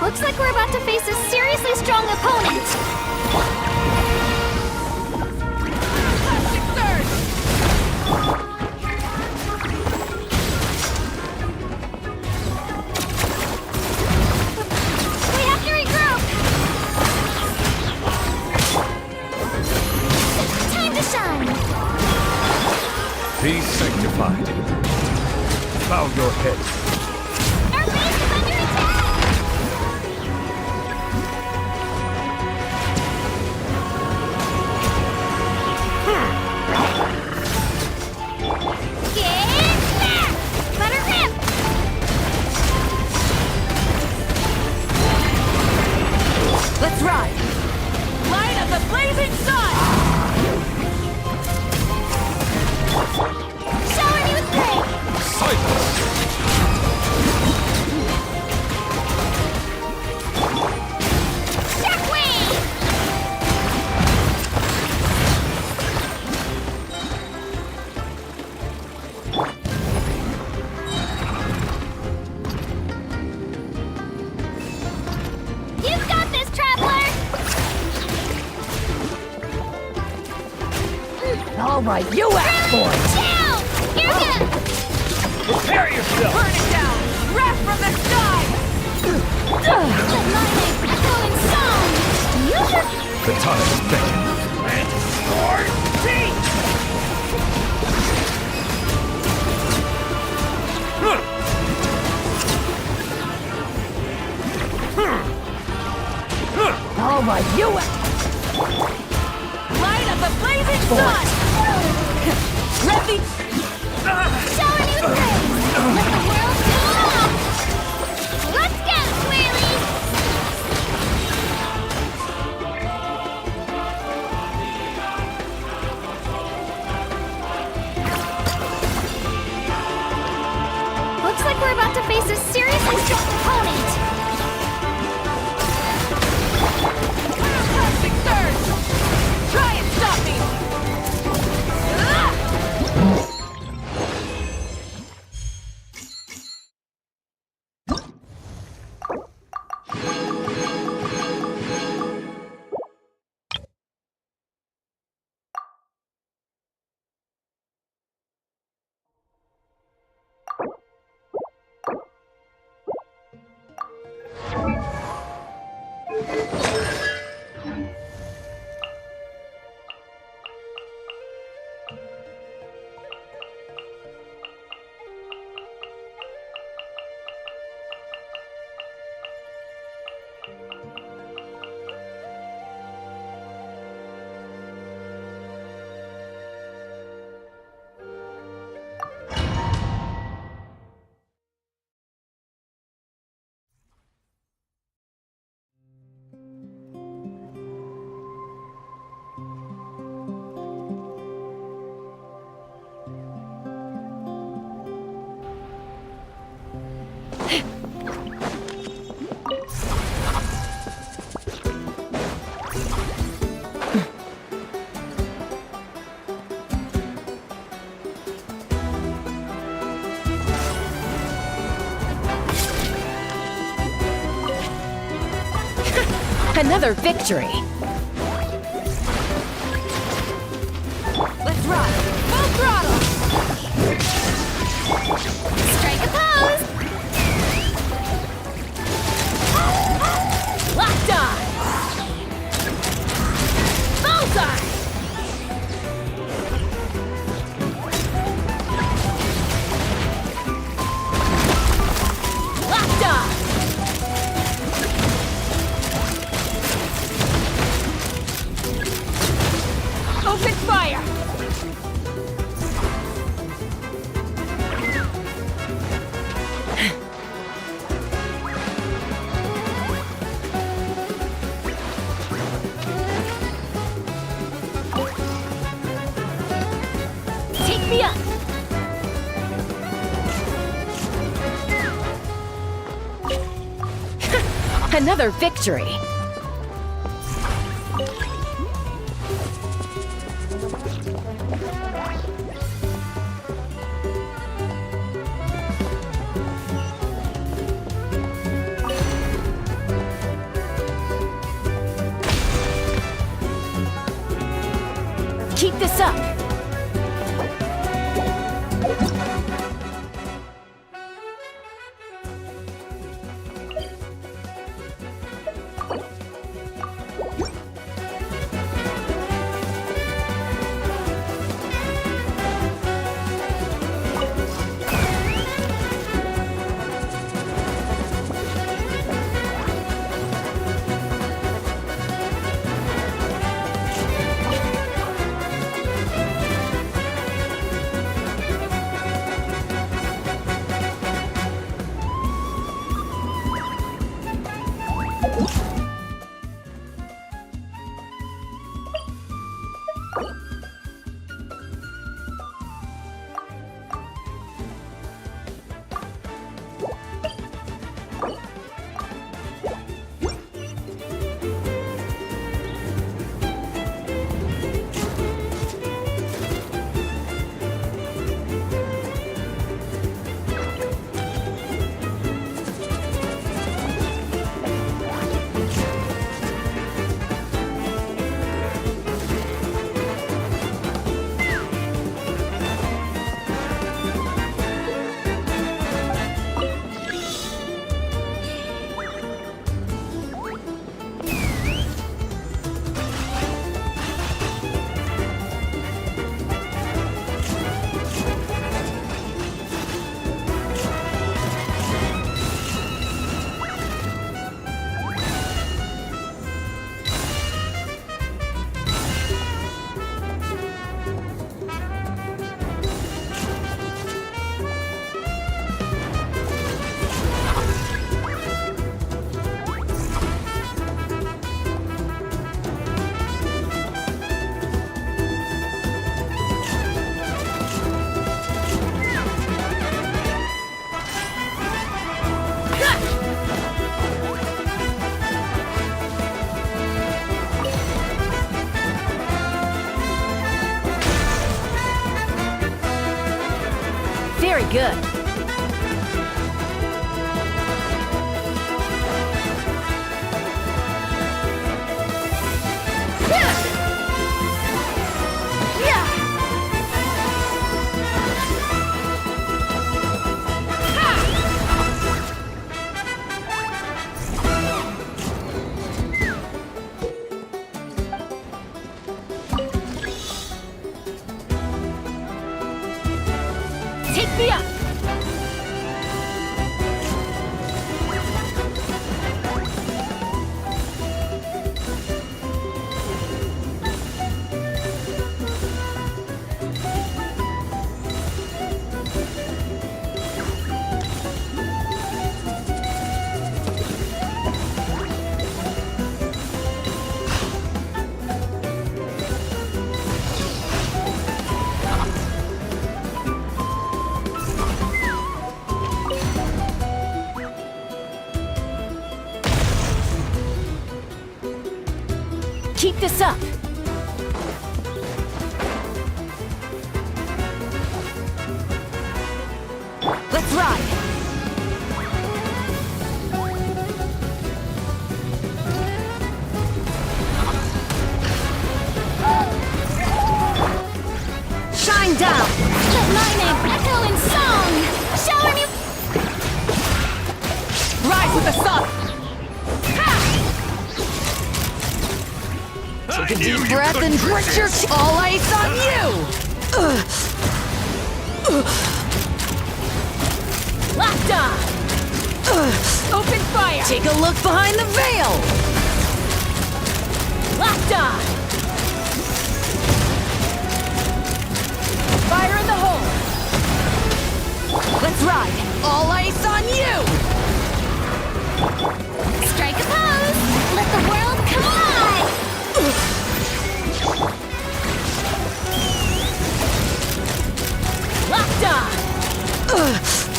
Looks like we're about to face a seriously strong opponent. We have to regroup! Time to shine! Be sanctified. Bow your head. Our base is under attack! Get back! Let her rip! Let's ride. Light of the blazing sun. Shower me with praise! Silence. Shockwave! You've got this, traveler! All right, you asked for it. Down! Here goes! Prepare yourself. Burn it down. Wrath from the sky. Let my name echoing song! You just... The time is beckoning. And sword teeth. All right, you light of the blazing sun. Let me Shower me with praise! Let the world come alive! Let's go, Swirly! Looks like we're about to face a seriously strong opponent. Plastic surge. Try and stop me. Another victory! Let's ride. Full throttle. Strike a pose! Locked on. Bullseye. Locked on. Another victory! Keep this up! Very good. Take me up! Keep this up! Let's ride! Shine down! Let my name echo in song! Shower me! Rise with the sun! Take a deep breath and grit your teeth. All ice on you! Locked on! Open fire! Take a look behind the veil! Locked on! Fire in the hole! Let's ride! All ice on you! Strike a pose! Let the world come alive! Locked on!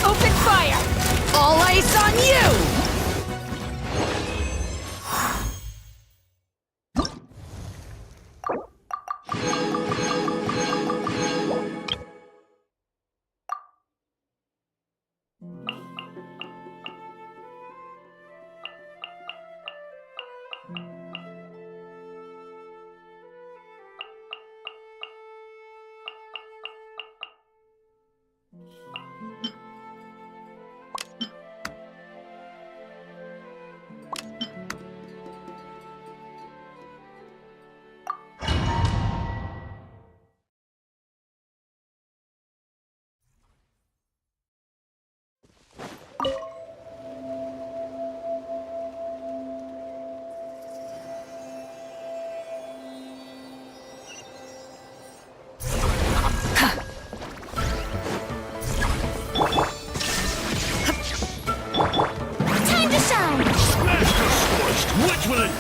Open fire! All ice on you!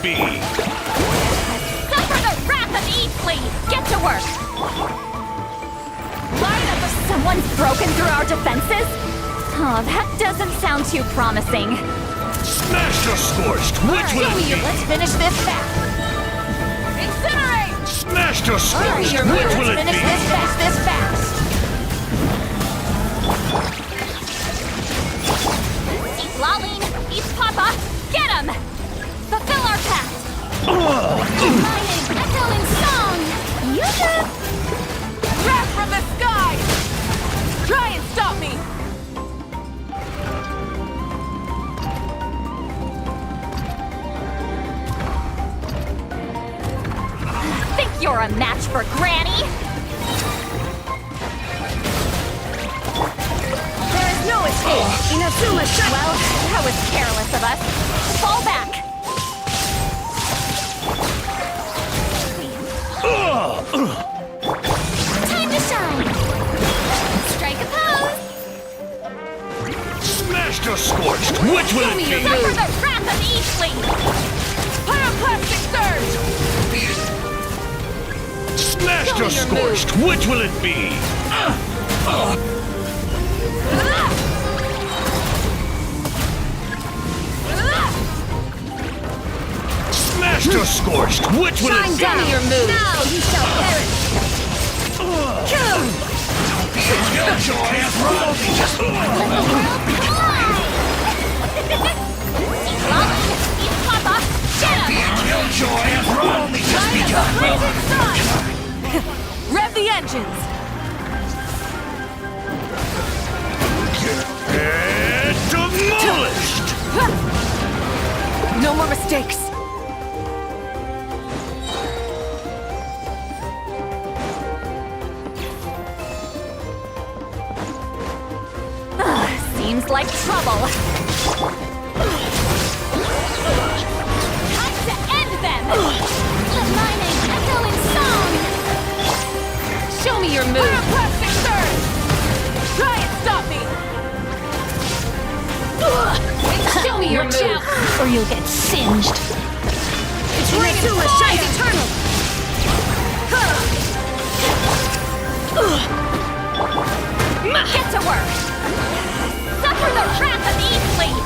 be? Suffer the wrath of Eastleigh! Get to work! Line up! Someone's broken through our defenses? Oh, that doesn't sound too promising. Smash the Scorched! Which will it be? Let's finish this fast! Incinerate! Smash the Scorched! Which will it Finish be? this fast! Eat Laline! Eat Papa! Get him! Fulfill our pact! Mining! Echo in song! Yuka! Wrath from the sky! Try and stop me! Think you're a match for Granny? There is no escape! Inazuma shut! Well, that was careless of us. Fall back! Time to shine! Strike a pose! Smash the Scorched! Which will it be? Suffer the wrath of Eastleigh! Pyroclastic surge! Smash the Scorched! Which will it be? Smash the Scorched! Which will it be? Show me your move! Now you shall perish! Kill! Eat Papa! Get him! Rev the engines! And demolished! No more mistakes! Seems like trouble. Time to end them! Let mining echo in song! Show me your move! Pyroclastic surge! Try and stop me! Show me your move! Or you'll get singed. It's Inazuma shines eternal! Get to work! Suffer the wrath of Eastleigh!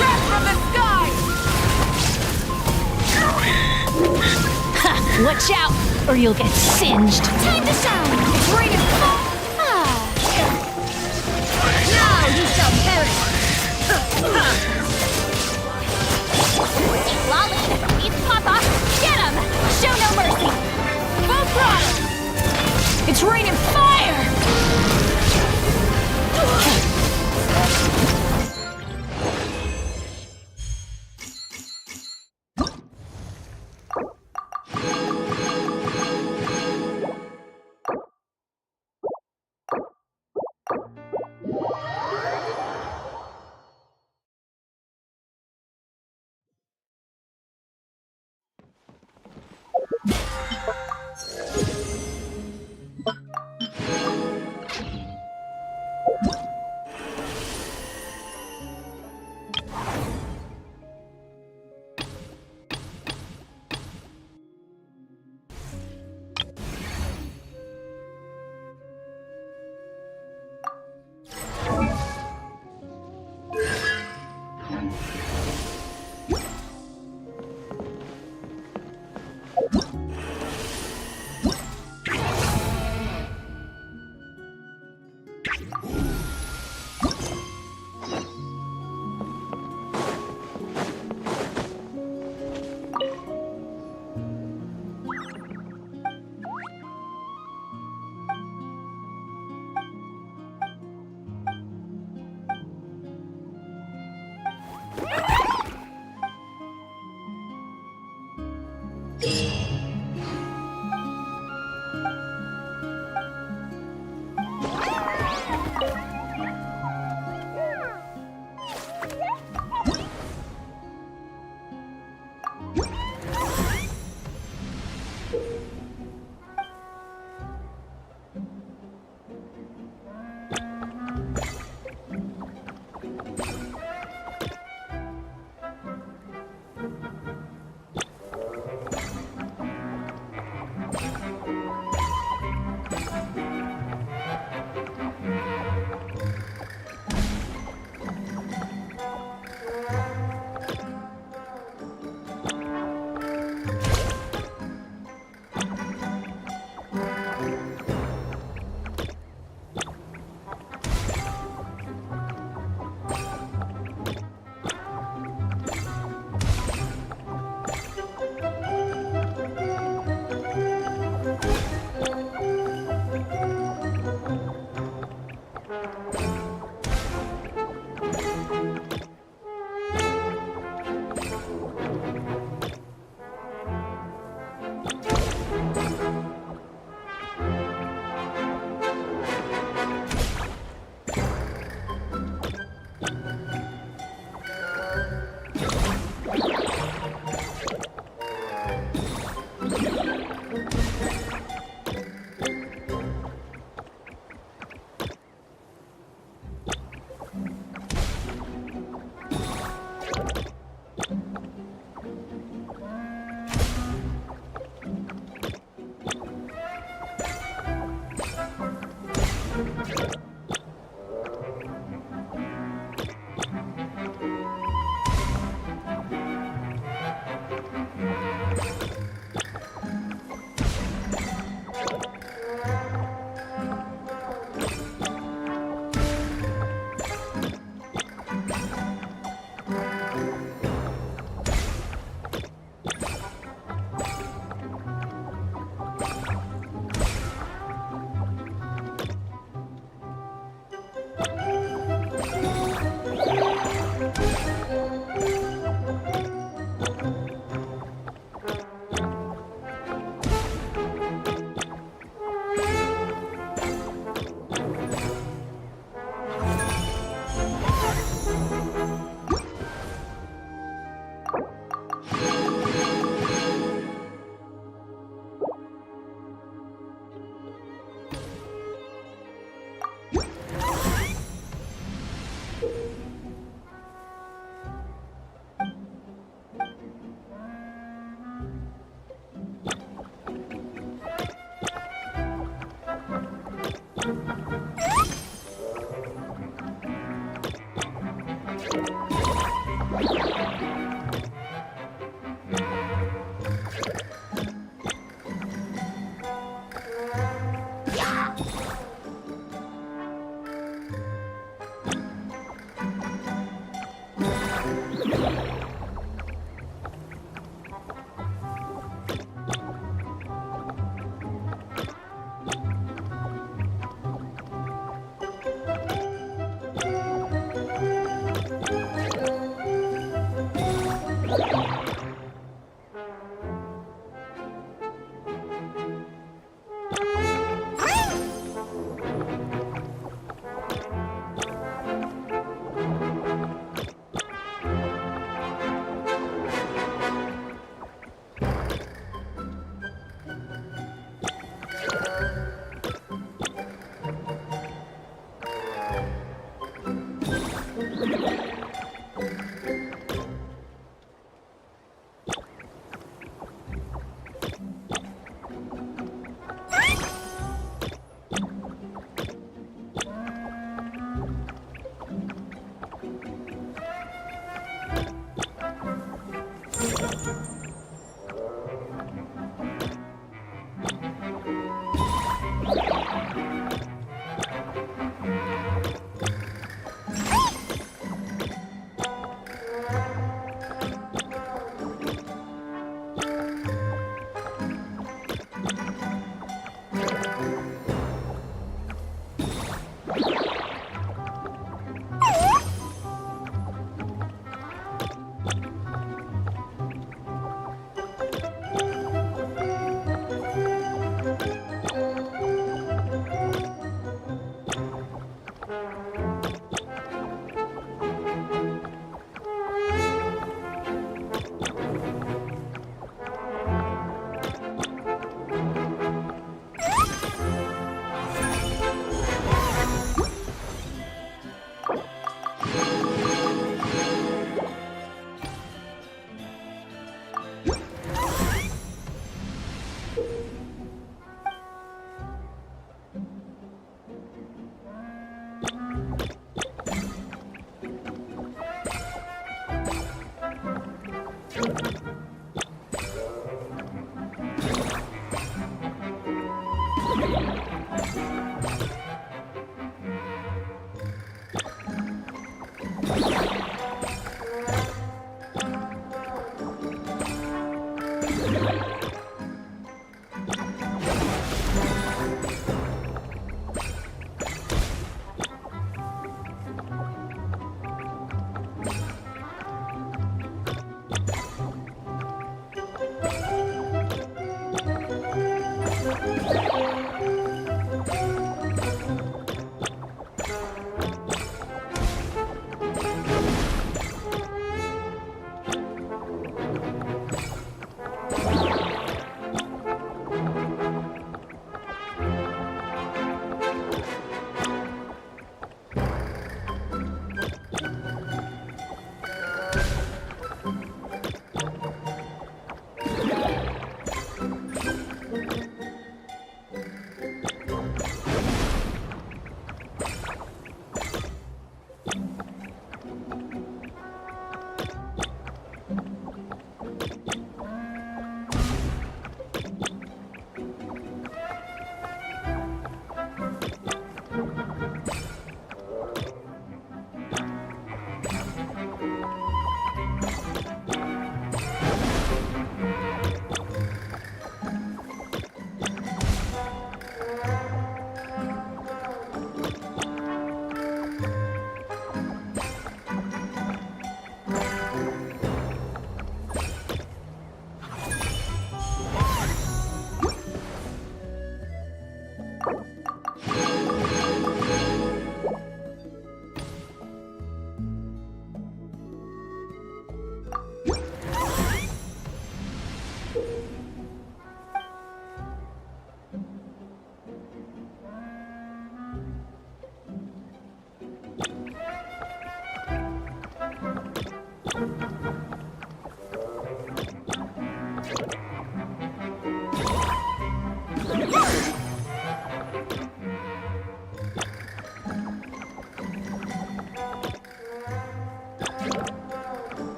Wrath from the sky! Watch out, or you'll get singed. Time to shine! It's raining Now you shall perish! Eat Laline! Eat Papa! Get him! Show no mercy! Full throttle! It's raining fire!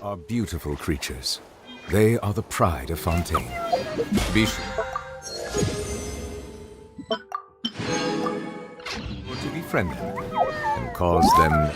are beautiful creatures. They are the pride of Fontaine. Be sure to befriend them and cause them